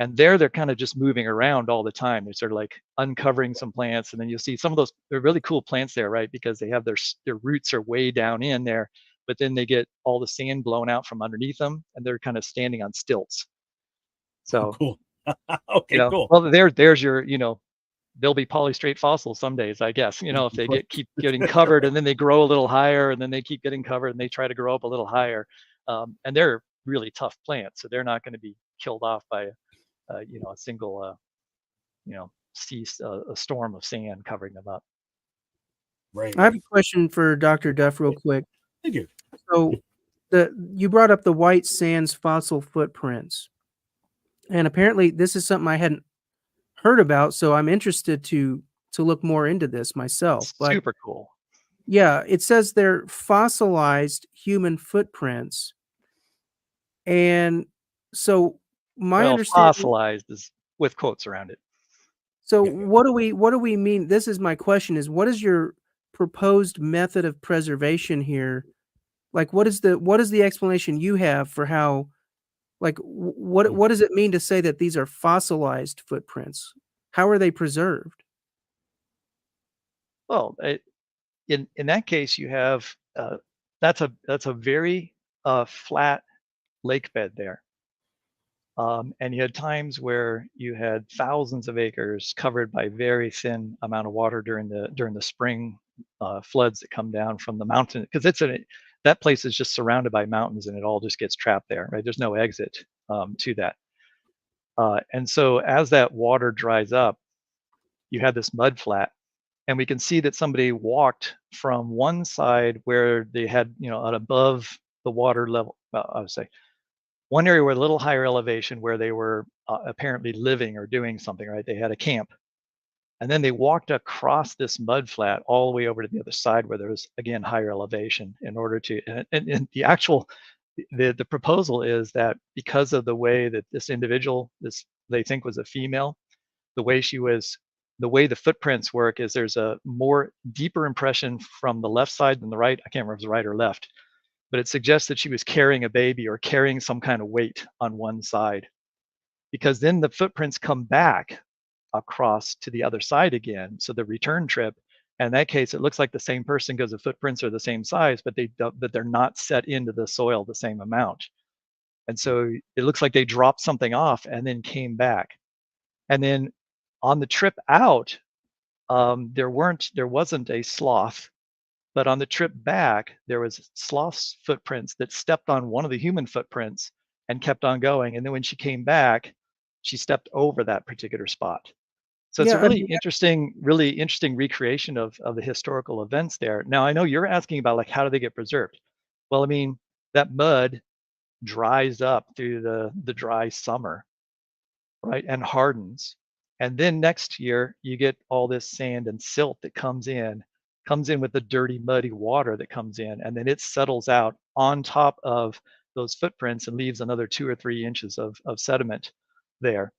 And they're kind of just moving around all the time. They're sort of like uncovering some plants, and then you'll see some of those. They're really cool plants there, right? Because they have their roots are way down in there, but then they get all the sand blown out from underneath them, and they're kind of standing on stilts. So cool. Okay, cool. Well, there's your there'll be polystrate fossils some days, I guess. If they keep getting covered, and then they grow a little higher, and then they keep getting covered, and they try to grow up a little higher. And they're really tough plants, so they're not going to be killed off by a single a storm of sand covering them up. Right. I have a question for Dr. Duff real quick. Thank you. So you brought up the White Sands fossil footprints, and apparently this is something I hadn't heard about, so I'm interested to look more into this myself. But, super cool. Yeah, it says they're fossilized human footprints, and so my understanding, fossilized is with quotes around it. So what do we mean? This is my question: is what is your proposed method of preservation here? Like, what is the explanation you have for how? Like, what does it mean to say that these are fossilized footprints? How are they preserved? Well, in that case, you have that's a very flat lake bed there. And you had times where you had thousands of acres covered by very thin amount of water during the spring floods that come down from the mountain, because that place is just surrounded by mountains, and it all just gets trapped there, right? There's no exit to that. And so as that water dries up, you have this mud flat, and we can see that somebody walked from one side where they had, at above the water level, I would say, one area where a little higher elevation where they were apparently living or doing something, right? They had a camp. And then they walked across this mud flat all the way over to the other side where there was, again, higher elevation in order to, and the actual, the proposal is that because of the way that this individual, they think was a female, the way the footprints work is there's a more deeper impression from the left side than the right. I can't remember if it's right or left, but it suggests that she was carrying a baby or carrying some kind of weight on one side, because then the footprints come back across to the other side again. So the return trip, And in that case, it looks like the same person because the footprints are the same size, but they're not set into the soil the same amount. And so it looks like they dropped something off and then came back. And then on the trip out, there wasn't a sloth, but on the trip back, there was sloth's footprints that stepped on one of the human footprints and kept on going. And then when she came back, she stepped over that particular spot. So it's a Yeah, I mean, really interesting recreation of the historical events there. Now I know you're asking about like how do they get preserved? Well, I mean, that mud dries up through the dry summer, right? And hardens. And then next year you get all this sand and silt that comes in with the dirty, muddy water that comes in, and then it settles out on top of those footprints and leaves another 2 or 3 inches of sediment there.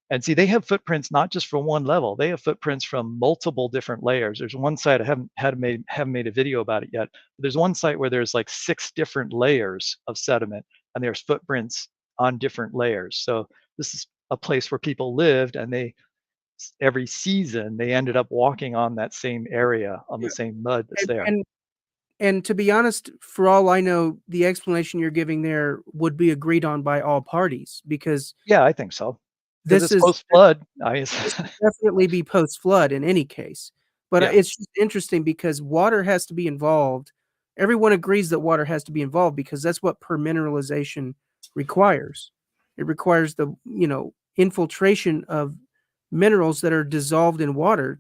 And see, they have footprints not just from one level; they have footprints from multiple different layers. There's one site I haven't made a video about it yet. But there's one site where there's like 6 different layers of sediment, and there's footprints on different layers. So this is a place where people lived, and every season they ended up walking on that same area on the same mud that's there. And to be honest, for all I know, the explanation you're giving there would be agreed on by all parties, because Yeah, I think so. this is post-flood. this would definitely be post-flood in any case. But Yeah. it's just interesting because water has to be involved. Everyone agrees that water has to be involved because that's what permineralization requires. It requires the, infiltration of minerals that are dissolved in water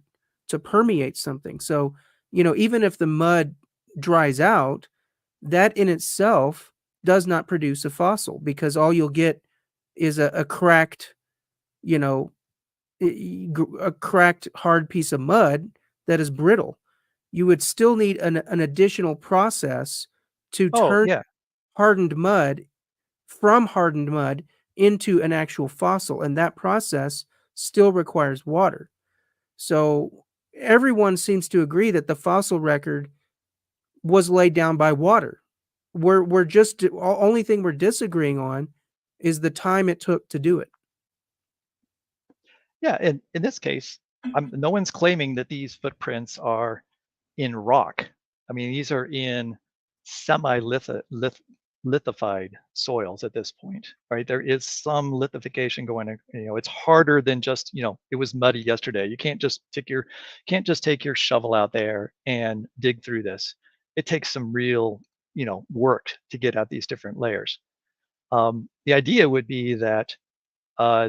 to permeate something. So, even if the mud dries out, that in itself does not produce a fossil, because all you'll get is a cracked, a cracked hard piece of mud that is brittle. You would still need an additional process to turn hardened mud from hardened mud into an actual fossil, and that process still requires water. So everyone seems to agree that the fossil record was laid down by water. We're just only thing we're disagreeing on is the time it took to do it. Yeah, in this case, no one's claiming that these footprints are in rock. I mean, these are in semi-lithified soils at this point, right? There is some lithification going on. It's harder than just, it was muddy yesterday. You can't just take your shovel out there and dig through this. It takes some real, work to get at these different layers. The idea would be that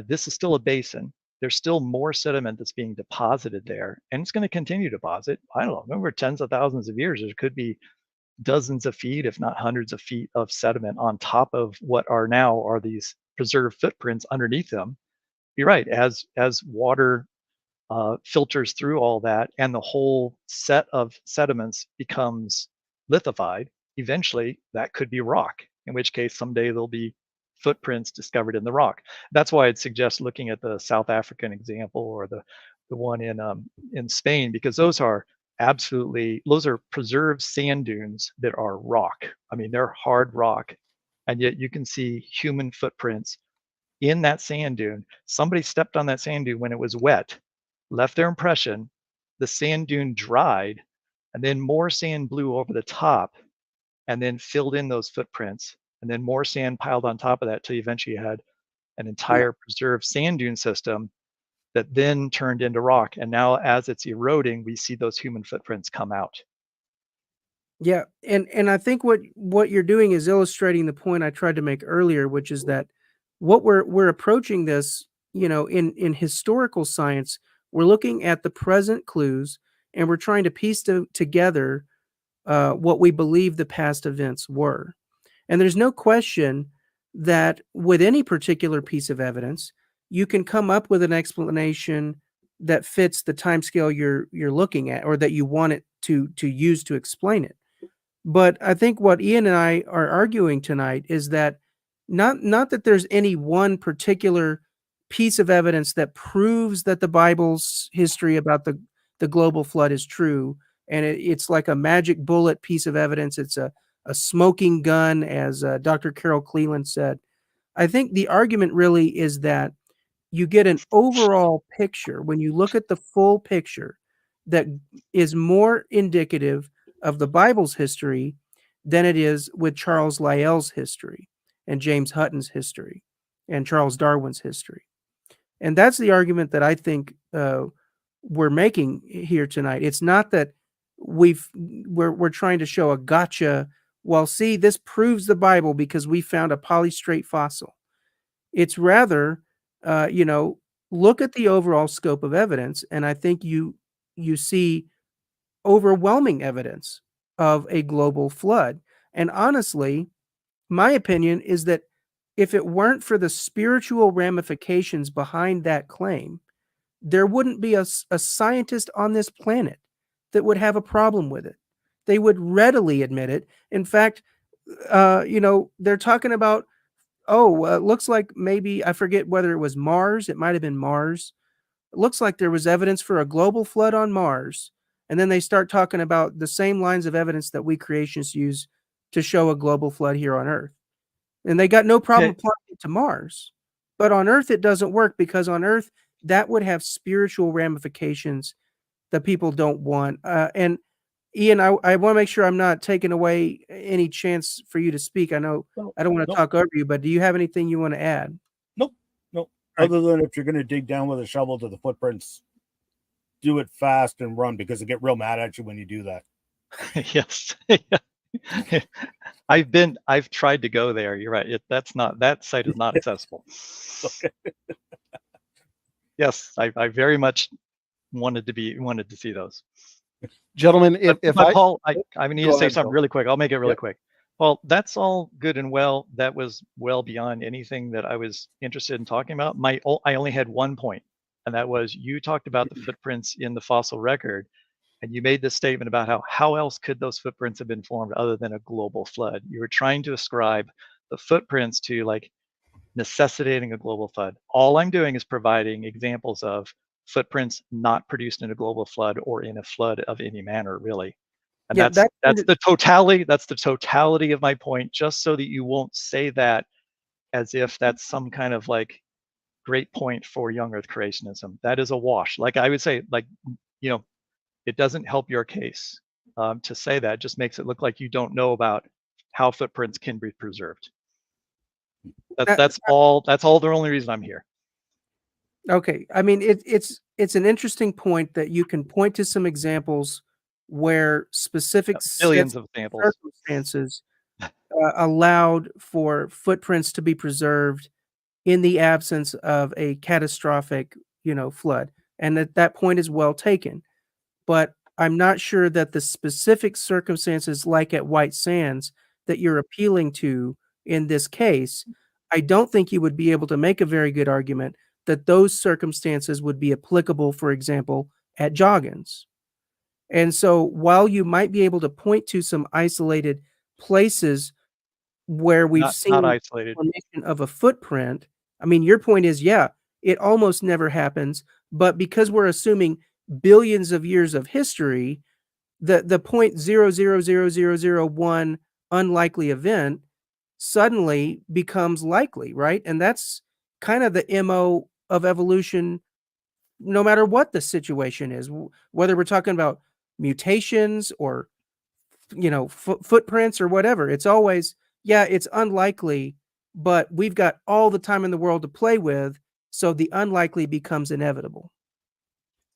this is still a basin. There's still more sediment that's being deposited there, and it's going to continue to deposit. I don't know, over tens of thousands of years, there could be dozens of feet, if not hundreds of feet of sediment on top of what are these preserved footprints underneath them. You're right, as water filters through all that and the whole set of sediments becomes lithified, eventually that could be rock, in which case someday there'll be footprints discovered in the rock. That's why I'd suggest looking at the South African example or the one in Spain, because those are preserved sand dunes that are rock. I mean, they're hard rock, and yet you can see human footprints in that sand dune. Somebody stepped on that sand dune when it was wet, left their impression, the sand dune dried, and then more sand blew over the top and then filled in those footprints, and then more sand piled on top of that till you eventually had an entire preserved sand dune system that then turned into rock. And now as it's eroding, we see those human footprints come out. Yeah, and I think what you're doing is illustrating the point I tried to make earlier, which is that what we're approaching this, in historical science, we're looking at the present clues and we're trying to piece together what we believe the past events were. And there's no question that with any particular piece of evidence, you can come up with an explanation that fits the timescale you're looking at, or that you want it to use to explain it. But I think what Ian and I are arguing tonight is that not that there's any one particular piece of evidence that proves that the Bible's history about the global flood is true, and it's like a magic bullet piece of evidence. It's a smoking gun, as Dr. Carol Cleland said. I think the argument really is that you get an overall picture. When you look at the full picture, that is more indicative of the Bible's history than it is with Charles Lyell's history and James Hutton's history and Charles Darwin's history. And that's the argument that I think we're making here tonight. It's not that we're trying to show a gotcha. Well, see, this proves the Bible because we found a polystrate fossil. It's rather, look at the overall scope of evidence, and I think you see overwhelming evidence of a global flood. And honestly, my opinion is that if it weren't for the spiritual ramifications behind that claim, there wouldn't be a scientist on this planet that would have a problem with it. They would readily admit it. In fact, they're talking about, looks like maybe, I forget whether it was Mars. It might have been Mars. It looks like there was evidence for a global flood on Mars. And then they start talking about the same lines of evidence that we creationists use to show a global flood here on Earth. And they got no problem applying it to Mars. But on Earth, it doesn't work because on Earth, that would have spiritual ramifications that people don't want. And Ian, I want to make sure I'm not taking away any chance for you to speak. I know I don't want to talk over you, but do you have anything you want to add? Nope. Other than if you're going to dig down with a shovel to the footprints, do it fast and run because they get real mad at you when you do that. Yes. I've tried to go there. You're right. That site is not accessible. Okay. Yes, I very much wanted to see those. Gentlemen, Paul, I need to say something really quick. I'll make it really quick. Well, that's all good and well. That was well beyond anything that I was interested in talking about. I only had one point, and that was you talked about the footprints in the fossil record, and you made this statement about how else could those footprints have been formed other than a global flood? You were trying to ascribe the footprints to like necessitating a global flood. All I'm doing is providing examples of footprints not produced in a global flood or in a flood of any manner, really. And that's the totality. That's the totality of my point, just so that you won't say that as if that's some kind of like great point for young Earth creationism. That is a wash. Like I would say, it doesn't help your case to say that. It just makes it look like you don't know about how footprints can be preserved. That's all. That's all. The only reason I'm here. Okay, I mean it's an interesting point that you can point to some examples where specific billions of examples circumstances allowed for footprints to be preserved in the absence of a catastrophic, flood, and that point is well taken. But I'm not sure that the specific circumstances, like at White Sands, that you're appealing to in this case, I don't think you would be able to make a very good argument that those circumstances would be applicable, for example, at Joggins. And so while you might be able to point to some isolated places where we've seen the formation of a footprint, I mean, your point is, it almost never happens, but because we're assuming billions of years of history, the 0.000001 unlikely event suddenly becomes likely, right? And that's kind of the MO of evolution, no matter what the situation is, whether we're talking about mutations or, footprints or whatever. It's always, it's unlikely, but we've got all the time in the world to play with, so the unlikely becomes inevitable.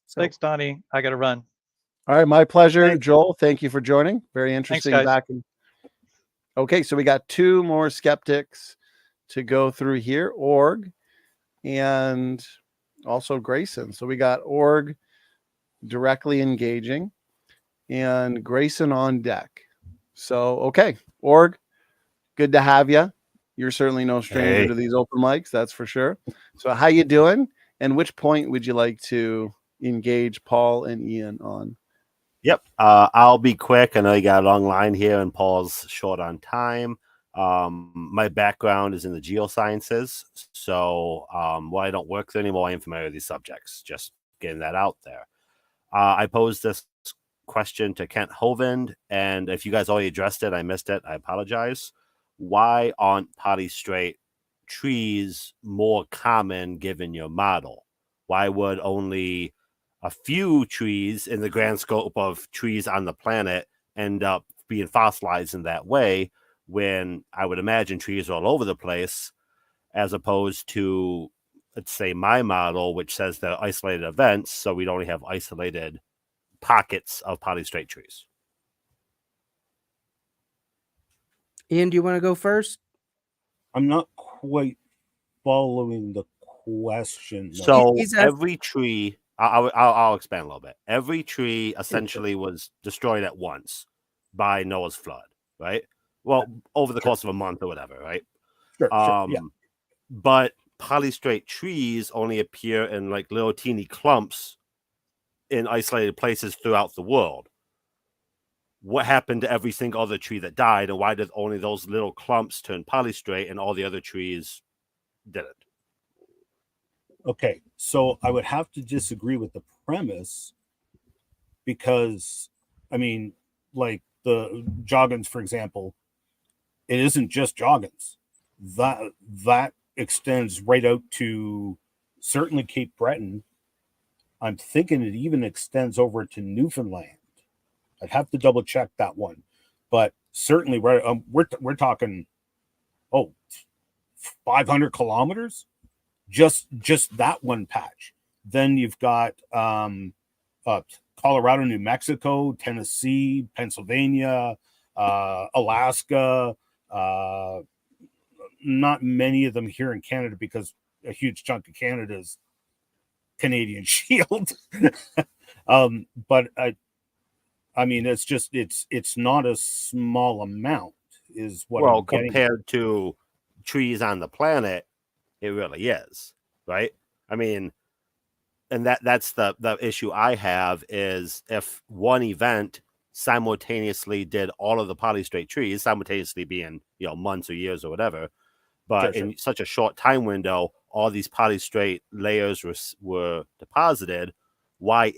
So, thanks, Donnie. I got to run. All right, my pleasure. Thanks. Joel, thank you for joining. Very interesting. Thanks, guys. Okay, so we got two more skeptics to go through here, Org and also Grayson. So we got Org directly engaging and Grayson on deck. So, okay, Org, good to have you. You're certainly no stranger to these open mics, that's for sure. So how you doing? And which point would you like to engage Paul and Ian on? Yep. I'll be quick. I know you got a long line here and Paul's short on time. My background is in the geosciences. So while I don't work there anymore, I am familiar with these subjects. Just getting that out there. I posed this question to Kent Hovind, and if you guys already addressed it, I missed it. I apologize. Why aren't polystrate trees more common given your model? Why would only a few trees in the grand scope of trees on the planet end up being fossilized in that way, when I would imagine trees are all over the place, as opposed to, let's say, my model, which says they're isolated events, so we'd only have isolated pockets of polystrate trees. Ian, do you want to go first? I'm not quite following the question. though. So He's asked- every tree, I'll expand a little bit. Every tree essentially was destroyed at once by Noah's flood, right? Well, over the course of a month or whatever, right? Sure, yeah. But polystrate trees only appear in like little teeny clumps in isolated places throughout the world. What happened to every single other tree that died, and why did only those little clumps turn polystrate and all the other trees didn't? Okay, so I would have to disagree with the premise, because, I mean, like the Joggins, for example, it isn't just Joggins. That extends right out to certainly Cape Breton. I'm thinking it even extends over to Newfoundland. I'd have to double check that one, but certainly we're talking 500 kilometers, just that one patch. Then you've got Colorado, New Mexico, Tennessee, Pennsylvania, Alaska. Not many of them here in Canada, because a huge chunk of Canada is Canadian Shield. But I mean, it's not a small amount, is what. Well, I'm getting compared to trees on the planet, it really is, right? I mean, and that's the issue I have, is if one event simultaneously did all of the polystrate trees, simultaneously being, months or years or whatever, but Sure. in such a short time window, all these polystrate layers were deposited. Why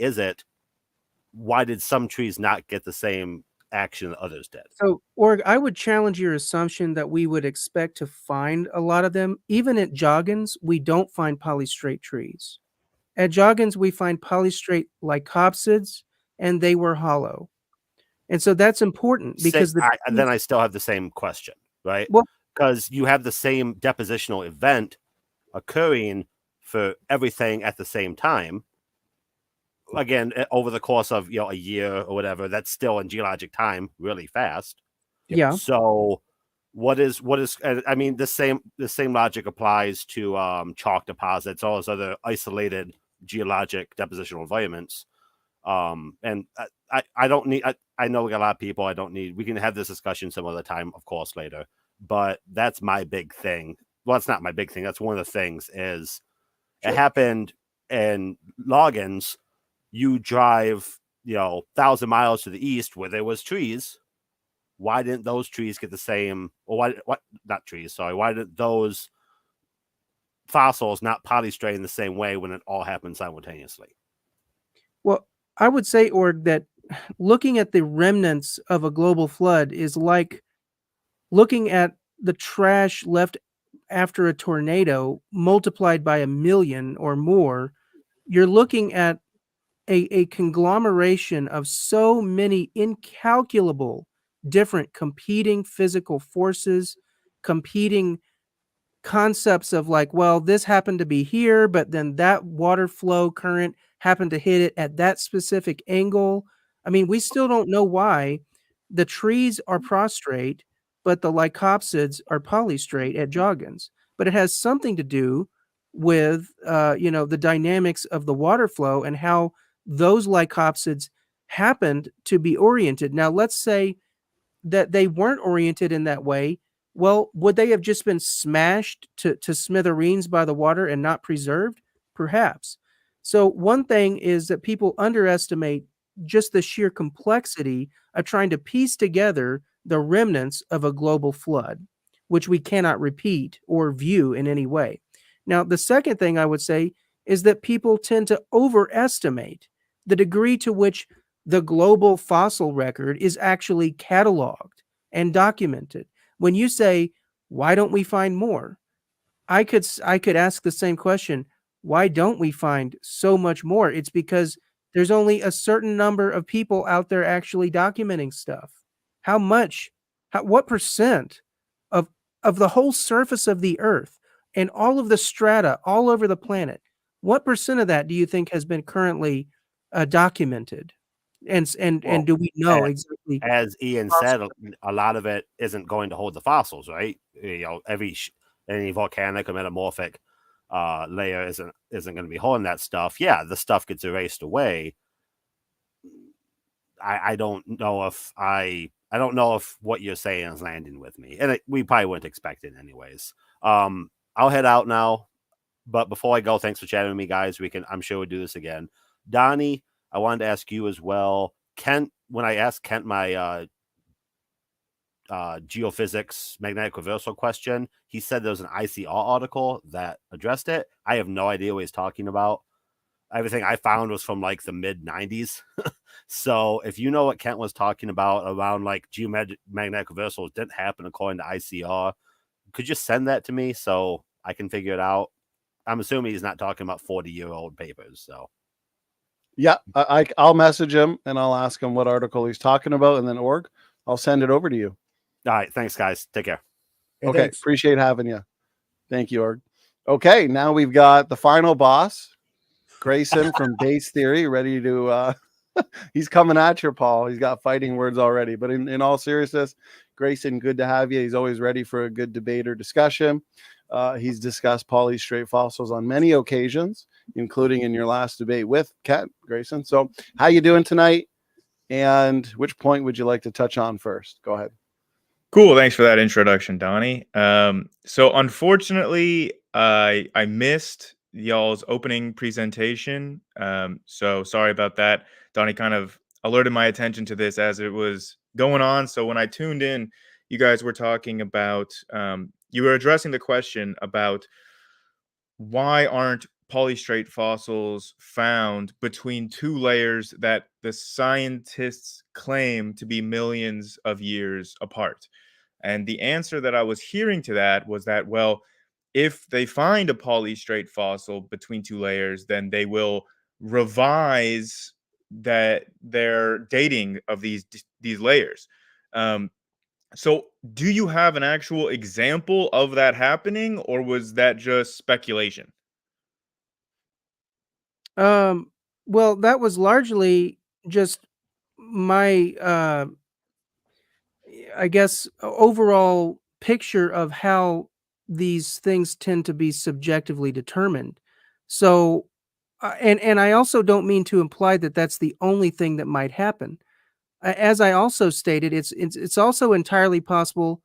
did some trees not get the same action that others did? So, Org, I would challenge your assumption that we would expect to find a lot of them. Even at Joggins, we don't find polystrate trees. At Joggins, we find polystrate lycopsids, and they were hollow. And so that's important, because then I still have the same question, right? Well, because you have the same depositional event occurring for everything at the same time. Again, over the course of a year or whatever, that's still in geologic time really fast. Yeah. So what is I mean, the same logic applies to chalk deposits, all those other isolated geologic depositional environments. And I don't need, I know we got a lot of people. We can have this discussion some other time, of course, later, but that's my big thing. Well, it's not my big thing. That's one of the things is it happened in Loggins. You drive, 1,000 miles to the east where there was trees. Why didn't those trees get the same, or why did those fossils not polystrate in the same way when it all happened simultaneously? Well, I would say, Org, that looking at the remnants of a global flood is like looking at the trash left after a tornado multiplied by 1,000,000 or more. You're looking at a conglomeration of so many incalculable different competing physical forces, competing concepts of like, well, this happened to be here, but then that water flow current happened to hit it at that specific angle. I mean, we still don't know why the trees are prostrate, but the lycopsids are polystrate at Joggins. But it has something to do with, the dynamics of the water flow and how those lycopsids happened to be oriented. Now, let's say that they weren't oriented in that way. Well, would they have just been smashed to smithereens by the water and not preserved? Perhaps. So one thing is that people underestimate just the sheer complexity of trying to piece together the remnants of a global flood, which we cannot repeat or view in any way. Now, the second thing I would say is that people tend to overestimate the degree to which the global fossil record is actually cataloged and documented. When you say, why don't we find more? I could ask the same question. Why don't we find so much more? It's because There's only a certain number of people out there actually documenting stuff. How much, what percent of the whole surface of the earth and all of the strata all over the planet, what percent of that do you think has been currently documented? And do we know exactly? As Ian said, a lot of it isn't going to hold the fossils, right? You know, any volcanic or metamorphic layer isn't going to be holding that stuff. Yeah, the stuff gets erased away. I don't know if what you're saying is landing with me, and we probably wouldn't expect it anyways. I'll head out now, but before I go, thanks for chatting with me, guys. I'm sure we'll do this again. Donnie, I wanted to ask you as well. Kent, when I asked Kent my geophysics magnetic reversal question, he said there was an ICR article that addressed it. I have no idea what he's talking about. Everything I found was from like the mid 90s. So if you know what Kent was talking about around like geomagnetic reversals didn't happen according to ICR, could you send that to me so I can figure it out? I'm assuming he's not talking about 40-year-old papers. So yeah, I'll message him and I'll ask him what article he's talking about, and then I'll send it over to you. All right, thanks guys. Take care. Okay, thanks. Appreciate having you. Thank you, Org. Okay, now we've got the final boss, Grayson from Base Theory, ready to he's coming at you, Paul. He's got fighting words already. But in all seriousness, Grayson, good to have you. He's always ready for a good debate or discussion. He's discussed polystrate fossils on many occasions, including in your last debate with Kent, Grayson. So how you doing tonight? And which point would you like to touch on first? Go ahead. Cool. Thanks for that introduction, Donnie. So unfortunately, I missed y'all's opening presentation. So sorry about that. Donnie kind of alerted my attention to this as it was going on. So when I tuned in, you guys were talking about, you were addressing the question about why aren't polystrate fossils found between two layers that the scientists claim to be millions of years apart. And the answer that I was hearing to that was that, well, if they find a polystrate fossil between two layers, then they will revise their dating of these layers. So do you have an actual example of that happening, or was that just speculation? Well, that was largely just my, I guess, overall picture of how these things tend to be subjectively determined. So, and I also don't mean to imply that that's the only thing that might happen. As I also stated, it's also entirely possible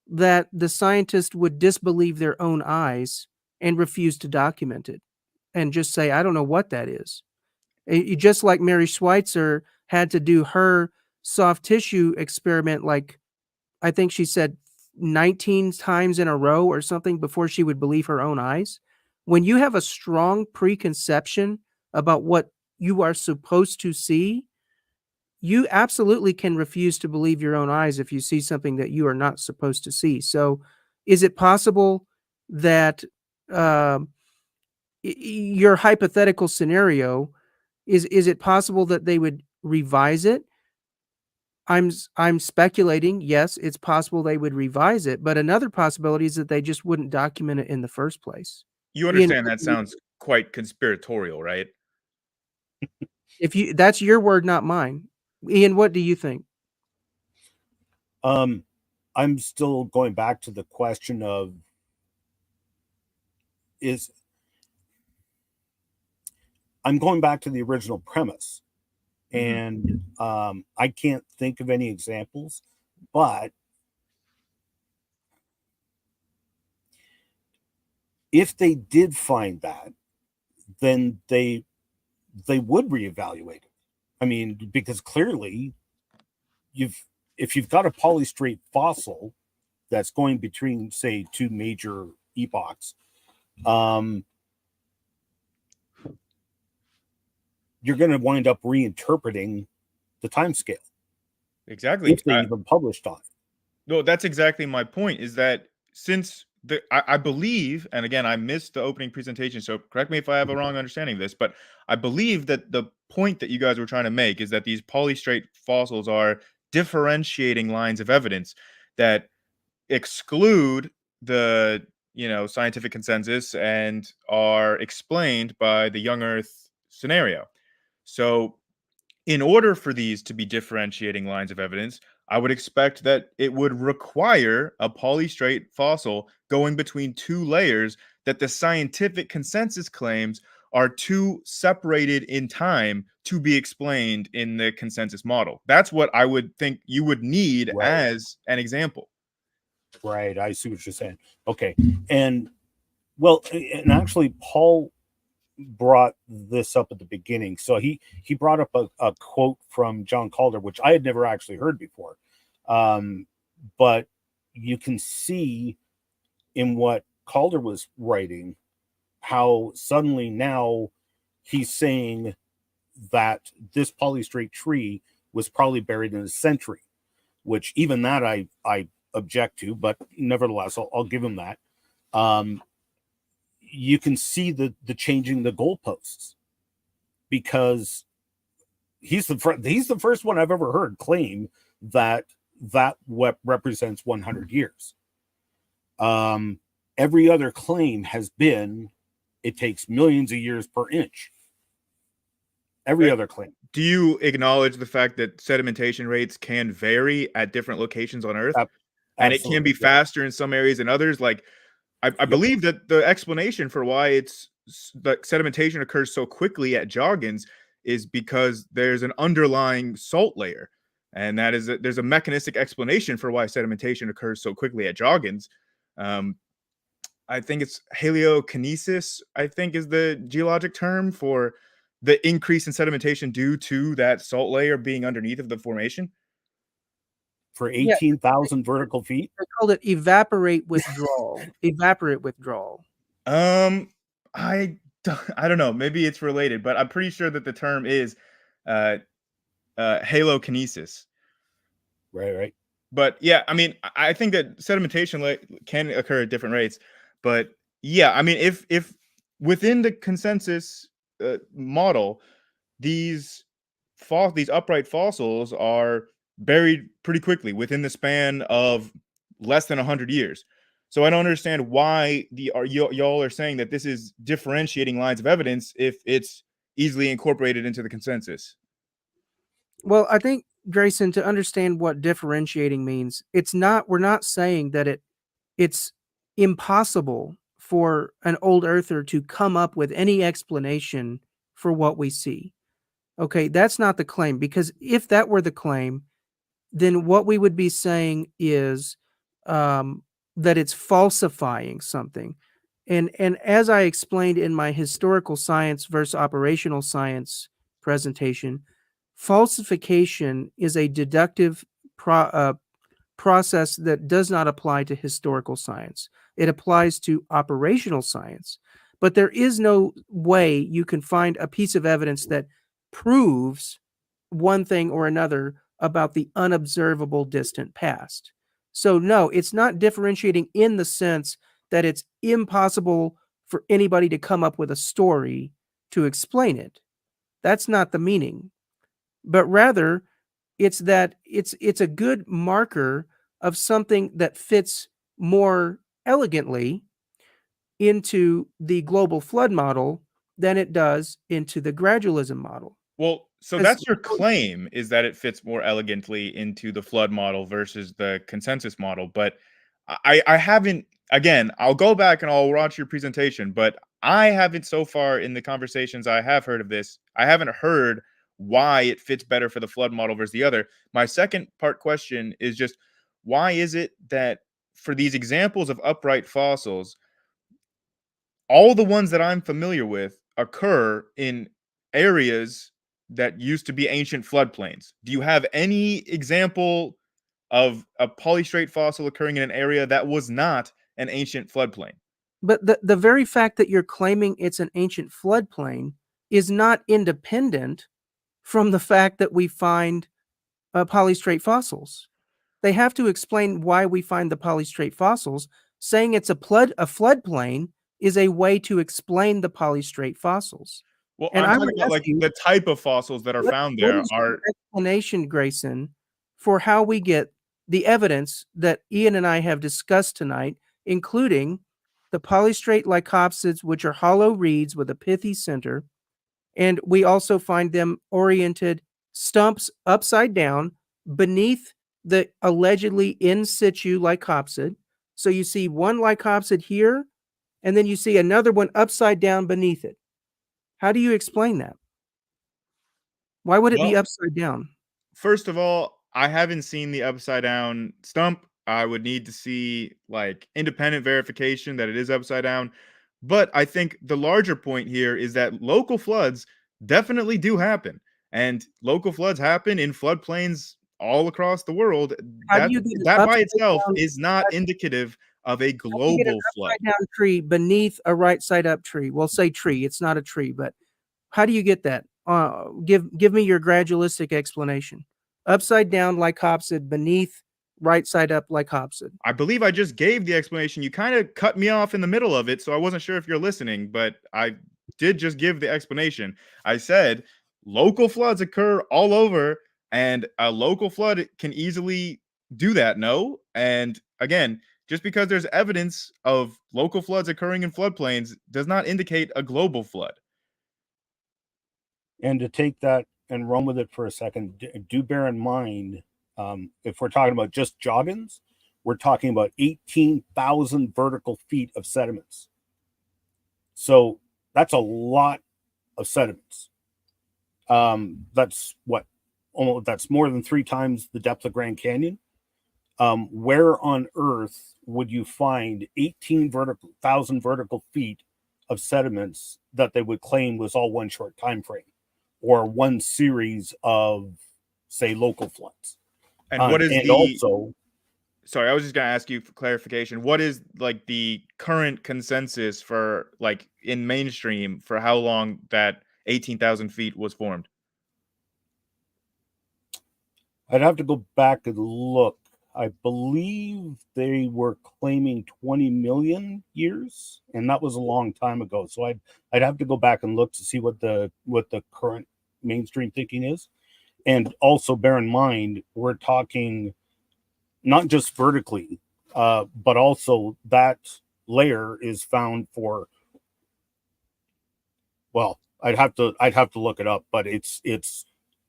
that the scientist would disbelieve their own eyes and refuse to document it and just say, I don't know what that is. Just like Mary Schweitzer had to do her soft tissue experiment, like I think she said 19 times in a row or something before she would believe her own eyes. When you have a strong preconception about what you are supposed to see, you absolutely can refuse to believe your own eyes if you see something that you are not supposed to see. So is it possible that your hypothetical scenario, is it possible that they would revise it? I'm speculating. Yes, it's possible they would revise it, but another possibility is that they just wouldn't document it in the first place. You understand that sounds quite conspiratorial, right? That's your word, not mine. Ian, what do you think? I'm still going back to the question of I'm going back to the original premise, and I can't think of any examples, but if they did find that, then they would reevaluate it. I mean, because clearly if you've got a polystrate fossil that's going between, say, two major epochs, you're going to wind up reinterpreting the time scale. Exactly. If they even published on it. No, that's exactly my point, is that since I believe, and again, I missed the opening presentation, so correct me if I have a wrong understanding of this, but I believe that the point that you guys were trying to make is that these polystrate fossils are differentiating lines of evidence that exclude the scientific consensus and are explained by the young Earth scenario. So in order for these to be differentiating lines of evidence, I would expect that it would require a polystrate fossil going between two layers that the scientific consensus claims are too separated in time to be explained in the consensus model. That's what I would think you would need Right. as an example. Right. I see what you're saying. Okay. And well, and actually, Paul brought this up at the beginning. So he brought up a quote from John Calder, which I had never actually heard before. But you can see in what Calder was writing how suddenly now he's saying that this polystrate tree was probably buried in a century, which even that I object to, but nevertheless, I'll give him that. You can see the changing the goalposts, because he's the first one I've ever heard claim that represents 100 years. Every other claim has been it takes millions of years per inch. Every other claim. Do you acknowledge the fact that sedimentation rates can vary at different locations on Earth? And it can be faster in some areas than others? Like, I believe that the explanation for why the sedimentation occurs so quickly at Joggins is because there's an underlying salt layer. And there's a mechanistic explanation for why sedimentation occurs so quickly at Joggins. I think it's haliokinesis, I think is the geologic term for the increase in sedimentation due to that salt layer being underneath of the formation. For 18,000 vertical feet? They called it evaporate withdrawal. Evaporate withdrawal. I don't know. Maybe it's related, but I'm pretty sure that the term is halokinesis. Right. But yeah, I mean, I think that sedimentation can occur at different rates. But yeah, I mean, if within the consensus model, these upright fossils are buried pretty quickly within the span of less than 100 years. So I don't understand why y'all are saying that this is differentiating lines of evidence if it's easily incorporated into the consensus. Well, I think, Grayson, to understand what differentiating means, we're not saying that it's impossible for an old earther to come up with any explanation for what we see. Okay, that's not the claim, because if that were the claim, then what we would be saying is that it's falsifying something. And as I explained in my historical science versus operational science presentation, falsification is a deductive process that does not apply to historical science. It applies to operational science. But there is no way you can find a piece of evidence that proves one thing or another about the unobservable distant past. So no, it's not differentiating in the sense that it's impossible for anybody to come up with a story to explain it. That's not the meaning. But rather, it's that it's a good marker of something that fits more elegantly into the global flood model than it does into the gradualism model. Well, so that's your claim, is that it fits more elegantly into the flood model versus the consensus model. But I haven't, again, I'll go back and I'll watch your presentation, but I haven't so far in the conversations I have heard of this, I haven't heard why it fits better for the flood model versus the other. My second part question is just, why is it that for these examples of upright fossils, all the ones that I'm familiar with occur in areas that used to be ancient floodplains? Do you have any example of a polystrate fossil occurring in an area that was not an ancient floodplain? But the very fact that you're claiming it's an ancient floodplain is not independent from the fact that we find polystrate fossils. They have to explain why we find the polystrate fossils, saying it's a floodplain is a way to explain the polystrate fossils. Well, And I'm I talking would about ask like you, the type of fossils that are found what there is are. your explanation, Grayson, for how we get the evidence that Ian and I have discussed tonight, including the polystrate lycopsids, which are hollow reeds with a pithy center, and we also find them oriented stumps upside down beneath the allegedly in situ lycopsid. So you see one lycopsid here, and then you see another one upside down beneath it. How do you explain that? Why would it be Well, upside down? first of all, I haven't seen the upside down stump. I would need to see like independent verification that it is upside down. But I think the larger point here is that local floods definitely do happen. And local floods happen in floodplains all across the world. How do you get an That by upside itself down? is not indicative of a How do you get an global flood. upside down tree beneath a right side up tree? Well, say tree. It's not a tree, but how do you get that? Give me your gradualistic explanation. Upside down lycopsid beneath right side up lycopsid. I believe I just gave the explanation. You kind of cut me off in the middle of it, so I wasn't sure if you're listening, but I did just give the explanation. I said local floods occur all over, and a local flood can easily do that, no? And again, just because there's evidence of local floods occurring in floodplains does not indicate a global flood. And to take that and run with it for a second, do bear in mind, if we're talking about just Joggins, we're talking about 18,000 vertical feet of sediments. So that's a lot of sediments. That's what? That's more than 3 times the depth of Grand Canyon. Where on earth would you find 18,000 vertical feet of sediments that they would claim was all one short time frame or one series of, say, local floods? And what is also, sorry, I was just going to ask you for clarification. What is like the current consensus for like in mainstream for how long that 18,000 feet was formed? I'd have to go back and look. I believe they were claiming 20 million years, and that was a long time ago. So I'd have to go back and look to see what the current mainstream thinking is. And also bear in mind, we're talking not just vertically, but also that layer is found for, well, I'd have to look it up, but it's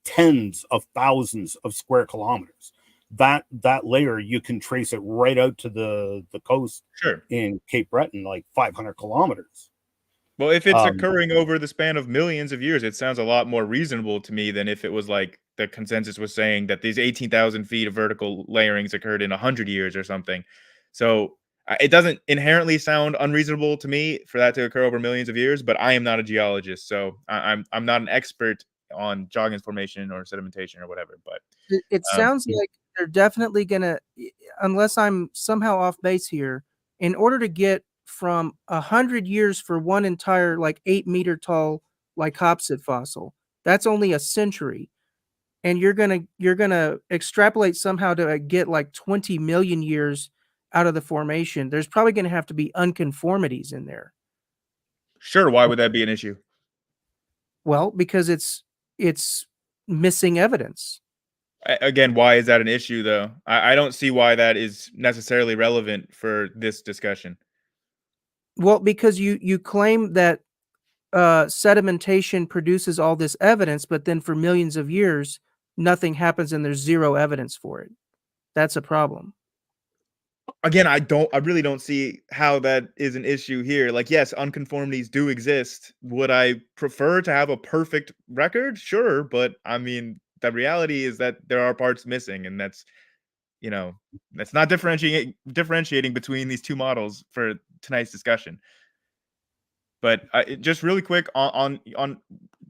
tens of thousands of square kilometers. That layer, you can trace it right out to the coast. Sure. In Cape Breton, like 500 kilometers. Well, if it's occurring over the span of millions of years, it sounds a lot more reasonable to me than if it was like the consensus was saying that these 18,000 feet of vertical layerings occurred in 100 years or something. So it doesn't inherently sound unreasonable to me for that to occur over millions of years, but I am not a geologist, so I'm not an expert on Joggins formation or sedimentation or whatever. But it sounds like they're definitely gonna, unless I'm somehow off base here, in order to get from 100 years for one entire like 8-meter tall lycopsid fossil, that's only a century, and you're gonna extrapolate somehow to get like 20 million years out of the formation. There's probably gonna have to be unconformities in there. Sure, why would that be an issue? Well, because it's missing evidence. Again, why is that an issue, though? I don't see why that is necessarily relevant for this discussion. Well, because you claim that sedimentation produces all this evidence, but then for millions of years, nothing happens and there's zero evidence for it. That's a problem. Again, I really don't see how that is an issue here. Like, yes, unconformities do exist. Would I prefer to have a perfect record? Sure, but I mean, the reality is that there are parts missing, and that's not differentiating between these two models for tonight's discussion. But just really quick on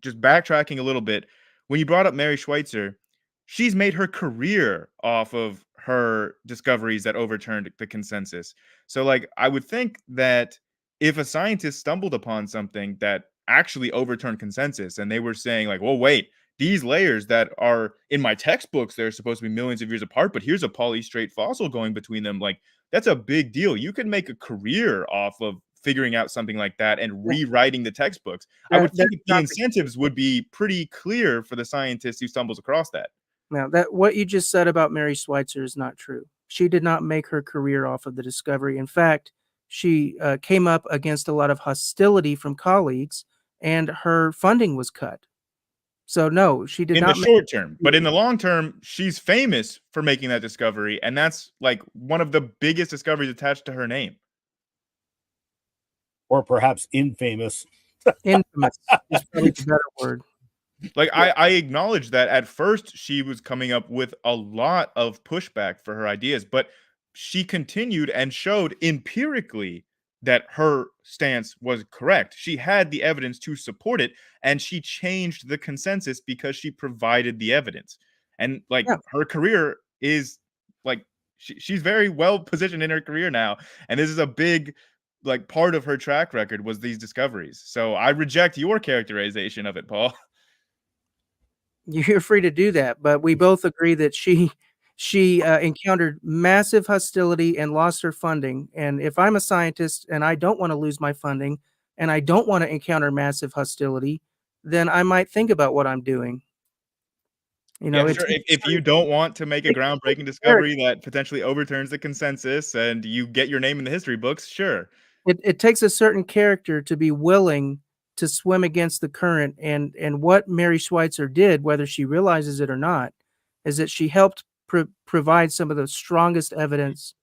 just backtracking a little bit, when you brought up Mary Schweitzer, she's made her career off of her discoveries that overturned the consensus. So like, I would think that if a scientist stumbled upon something that actually overturned consensus and they were saying like, well, wait, these layers that are in my textbooks, they're supposed to be millions of years apart, but here's a polystrate fossil going between them. Like, that's a big deal. You can make a career off of figuring out something like that and rewriting the textbooks. I would think the incentives would be pretty clear for the scientist who stumbles across that. Now, that what you just said about Mary Schweitzer is not true. She did not make her career off of the discovery. In fact, she came up against a lot of hostility from colleagues, and her funding was cut. So no, she did not. In the short term, but in the long term, she's famous for making that discovery, and that's like one of the biggest discoveries attached to her name. Or perhaps infamous. Infamous is probably the better word. Like I acknowledge that at first she was coming up with a lot of pushback for her ideas, but she continued and showed empirically that her stance was correct. She had the evidence to support it, and she changed the consensus because she provided the evidence. And like her career is like she's very well positioned in her career now, and this is a big like part of her track record was these discoveries. So I reject your characterization of it, Paul. You're free to do that, but we both agree that she encountered massive hostility and lost her funding. And if I'm a scientist and I don't want to lose my funding and I don't want to encounter massive hostility, then I might think about what I'm doing. You know, yeah, sure. If you don't want to make a groundbreaking discovery that potentially overturns the consensus and you get your name in the history books, sure. It takes a certain character to be willing to swim against the current. And what Mary Schweitzer did, whether she realizes it or not, is that she helped provide some of the strongest evidence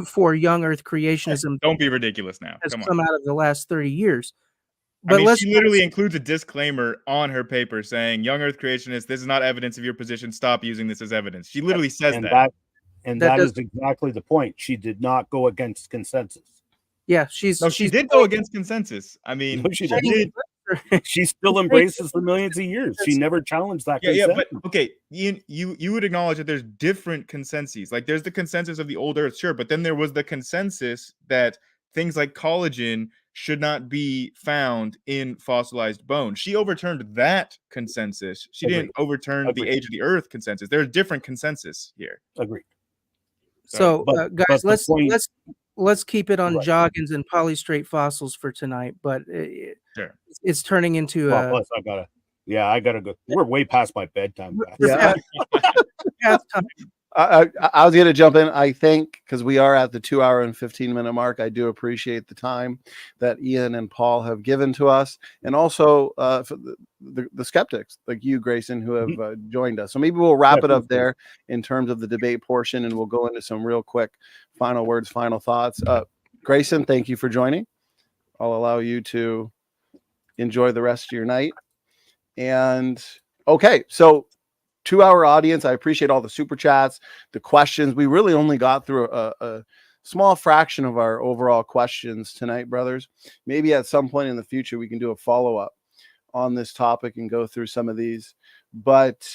for young Earth creationism. Don't be ridiculous now. Has come out of the last 30 years. But I mean, she literally includes a disclaimer on her paper saying, young Earth creationists, this is not evidence of your position. Stop using this as evidence. She literally says that. That is exactly the point. She did not go against consensus. Yeah, she did go against consensus. I mean, no, she did. She still embraces for millions of years. She never challenged that consensus. Yeah, but okay, Ian, you would acknowledge that there's different consensus. Like there's the consensus of the old Earth, sure, but then there was the consensus that things like collagen should not be found in fossilized bone. She overturned that consensus. She didn't overturn the age of the Earth consensus. There's different consensus here. Agreed. So, guys, let's keep it on Joggins and Polystrate fossils for tonight. But it's turning into plus I gotta go. We're way past my bedtime, guys. Yeah. I was going to jump in. I think because we are at the 2 hour and 15-minute mark, I do appreciate the time that Ian and Paul have given to us, and also for the skeptics like you, Grayson, who have joined us. So maybe we'll wrap it up there in terms of the debate portion, and we'll go into some real quick final words, final thoughts. Grayson, thank you for joining. I'll allow you to enjoy the rest of your night. And okay, so to our audience, I appreciate all the super chats, the questions. We really only got through a small fraction of our overall questions tonight, brothers. Maybe at some point in the future, we can do a follow-up on this topic and go through some of these. But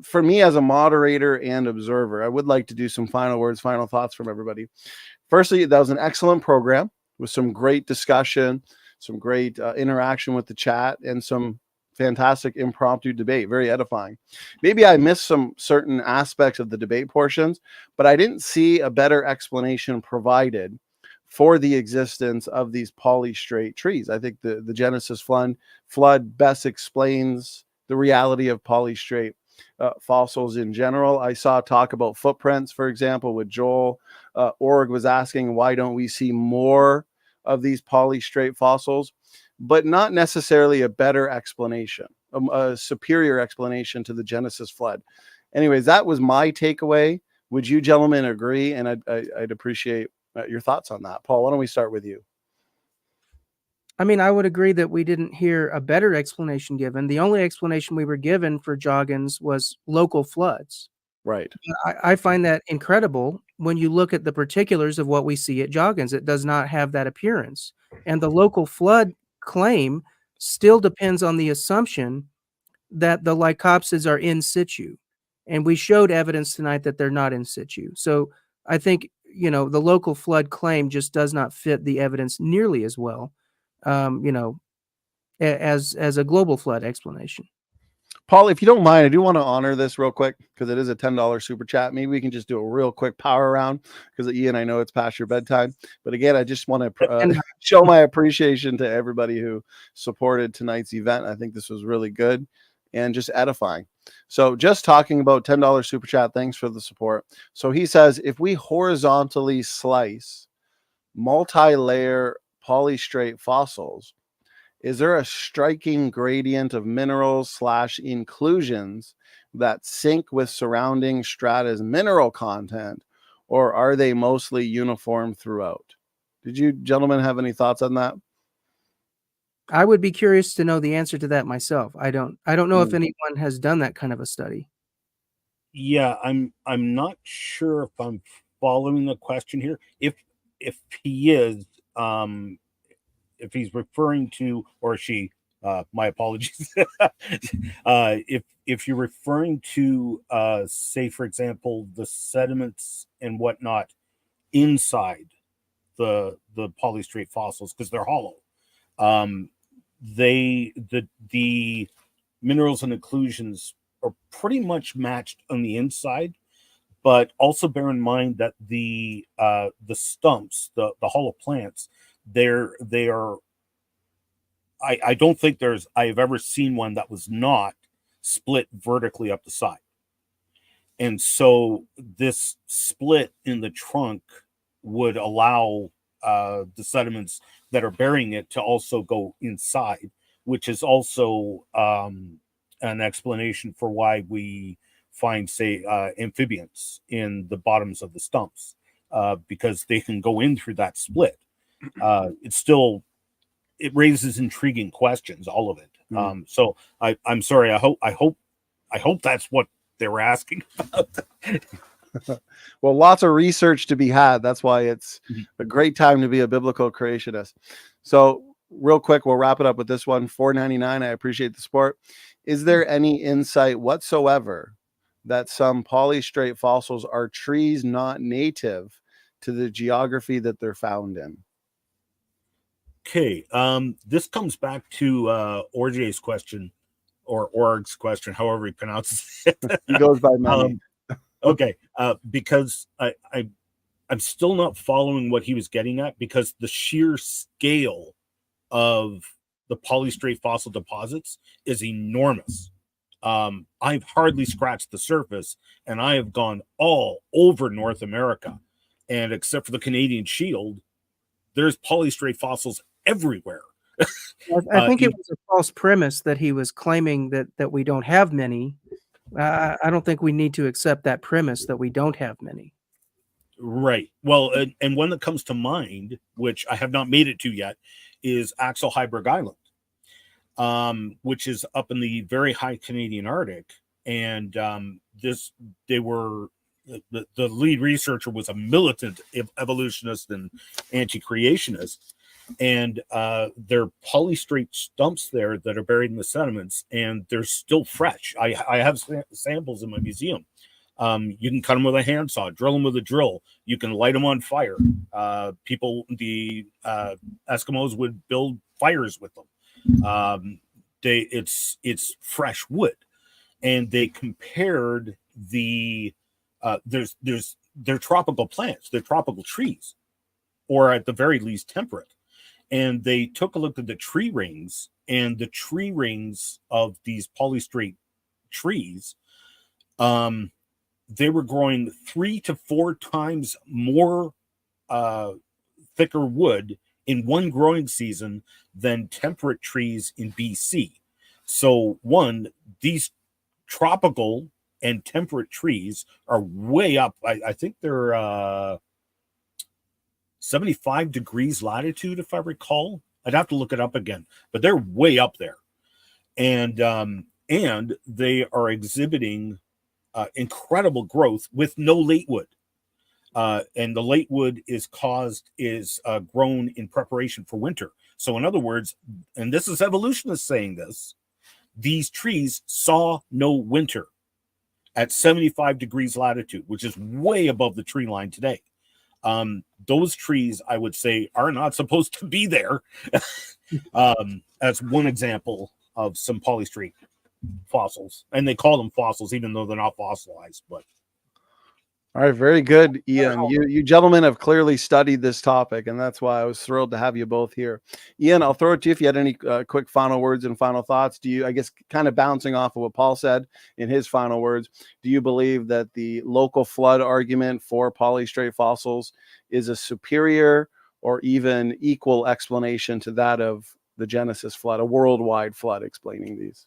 for me as a moderator and observer, I would like to do some final words, final thoughts from everybody. Firstly, that was an excellent program with some great discussion, some great interaction with the chat, and some fantastic impromptu debate, very edifying. Maybe I missed some certain aspects of the debate portions, but I didn't see a better explanation provided for the existence of these polystrate trees. I think the Genesis flood best explains the reality of polystrate fossils in general. I saw talk about footprints, for example, with Joel. Org was asking, why don't we see more of these polystrate fossils? But not necessarily a better explanation, a superior explanation to the Genesis flood. Anyways, that was my takeaway. Would you gentlemen agree? And I'd appreciate your thoughts on that. Paul, why don't we start with you? I mean, I would agree that we didn't hear a better explanation given. The only explanation we were given for Joggins was local floods. Right. I find that incredible when you look at the particulars of what we see at Joggins. It does not have that appearance. And the local flood claim still depends on the assumption that the lycopsids are in situ, and we showed evidence tonight that they're not in situ. So I think the local flood claim just does not fit the evidence nearly as well, as a global flood explanation. Paul, if you don't mind, I do want to honor this real quick because it is a $10 super chat. Maybe we can just do a real quick power round because Ian, I know it's past your bedtime. But again, I just want to show my appreciation to everybody who supported tonight's event. I think this was really good and just edifying. So just talking about $10 super chat. Thanks for the support. So he says, if we horizontally slice multi-layer polystrate fossils, is there a striking gradient of minerals / inclusions that sync with surrounding strata's mineral content, or are they mostly uniform throughout? Did you gentlemen have any thoughts on that? I would be curious to know the answer to that myself. I don't know if anyone has done that kind of a study. Yeah, I'm not sure if I'm following the question here. If he is, if he's referring to, or she, my apologies. If you're referring to, say, for example, the sediments and whatnot inside the polystrate fossils, because they're hollow, the minerals and inclusions are pretty much matched on the inside. But also bear in mind that the stumps, the hollow plants, they are. I don't think I have ever seen one that was not split vertically up the side. And so this split in the trunk would allow the sediments that are burying it to also go inside, which is also an explanation for why we find, say, amphibians in the bottoms of the stumps, because they can go in through that split. It raises intriguing questions, all of it. So I'm sorry. I hope that's what they were asking about. Well, lots of research to be had. That's why it's a great time to be a biblical creationist. So real quick, we'll wrap it up with this one. $4.99. I appreciate the support. Is there any insight whatsoever that some polystrate fossils are trees not native to the geography that they're found in? Okay, this comes back to Orj's question, or Org's question, however he pronounces it. He goes by many. Okay, because I'm still not following what he was getting at, because the sheer scale of the polystrate fossil deposits is enormous. I've hardly scratched the surface, and I have gone all over North America, and except for the Canadian Shield, there's polystrate fossils everywhere. I think it was a false premise that he was claiming that we don't have many. I don't think we need to accept that premise that we don't have many. Right. Well, and one that comes to mind, which I have not made it to yet, is Axel Heiberg Island, which is up in the very high Canadian Arctic. And the lead researcher was a militant evolutionist and anti-creationist. And there are polystrate stumps there that are buried in the sediments, and they're still fresh. I have samples in my museum. You can cut them with a handsaw, drill them with a drill. You can light them on fire. The Eskimos would build fires with them. It's fresh wood, and they compared they're tropical plants, they're tropical trees, or at the very least temperate. And they took a look at the tree rings, and the tree rings of these polystrate trees, they were growing 3 to 4 times more thicker wood in one growing season than temperate trees in BC. So these tropical and temperate trees are way up. I think they're 75 degrees latitude, if I recall. I'd have to look it up again, but they're way up there. And they are exhibiting incredible growth with no late wood. And the late wood is grown in preparation for winter. So in other words, and this is evolutionists saying this, these trees saw no winter at 75 degrees latitude, which is way above the tree line today. Those trees, I would say, are not supposed to be there. That's one example of some polystrate fossils, and they call them fossils even though they're not fossilized. But all right, very good, Ian. You gentlemen have clearly studied this topic, and that's why I was thrilled to have you both here. Ian, I'll throw it to you if you had any quick final words and final thoughts. Do you, I guess, kind of bouncing off of what Paul said in his final words, do you believe that the local flood argument for polystrate fossils is a superior or even equal explanation to that of the Genesis flood, a worldwide flood explaining these?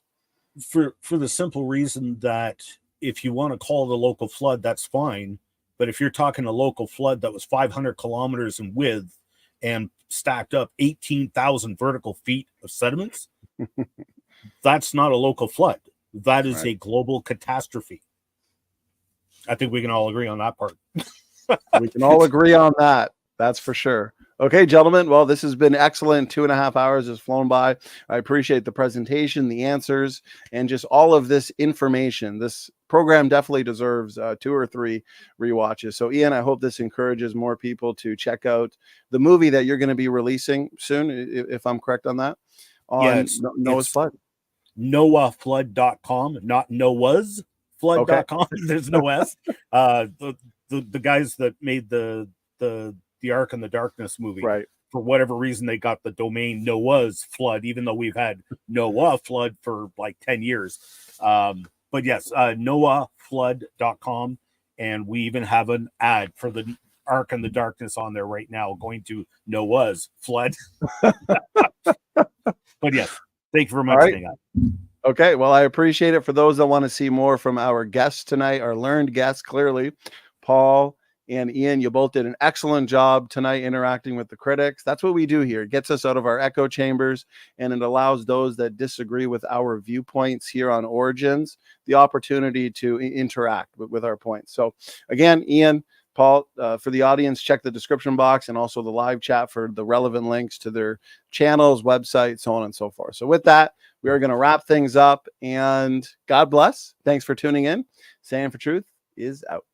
For the simple reason that if you want to call the local flood, that's fine. But if you're talking a local flood that was 500 kilometers in width and stacked up 18,000 vertical feet of sediments, that's not a local flood. That is a global catastrophe. I think we can all agree on that part. We can all agree on that. That's for sure. Okay, gentlemen. Well, this has been excellent. 2.5 hours has flown by. I appreciate the presentation, the answers, and just all of this information. This program definitely deserves 2 or 3 rewatches. So, Ian, I hope this encourages more people to check out the movie that you're going to be releasing soon, if I'm correct on that, on Noah's Flood. NoahFlood.com, not Noah's Flood.com. Okay. There's no S. The guys that made the Ark and the Darkness movie, right? For whatever reason, they got the domain Noah's Flood, even though we've had Noah Flood for like 10 years. But yes, NoahFlood.com, and we even have an ad for the Ark and the Darkness on there right now, going to Noah's Flood. But yes, thank you very much. Right. Okay, well, I appreciate it. For those that want to see more from our guests tonight, our learned guests, clearly, Paul and Ian, you both did an excellent job tonight interacting with the critics. That's what we do here. It gets us out of our echo chambers, and it allows those that disagree with our viewpoints here on Origins the opportunity to interact with our points. So again, Ian, Paul, for the audience, check the description box and also the live chat for the relevant links to their channels, websites, so on and so forth. So with that, we are going to wrap things up, and God bless. Thanks for tuning in. Stand for Truth is out.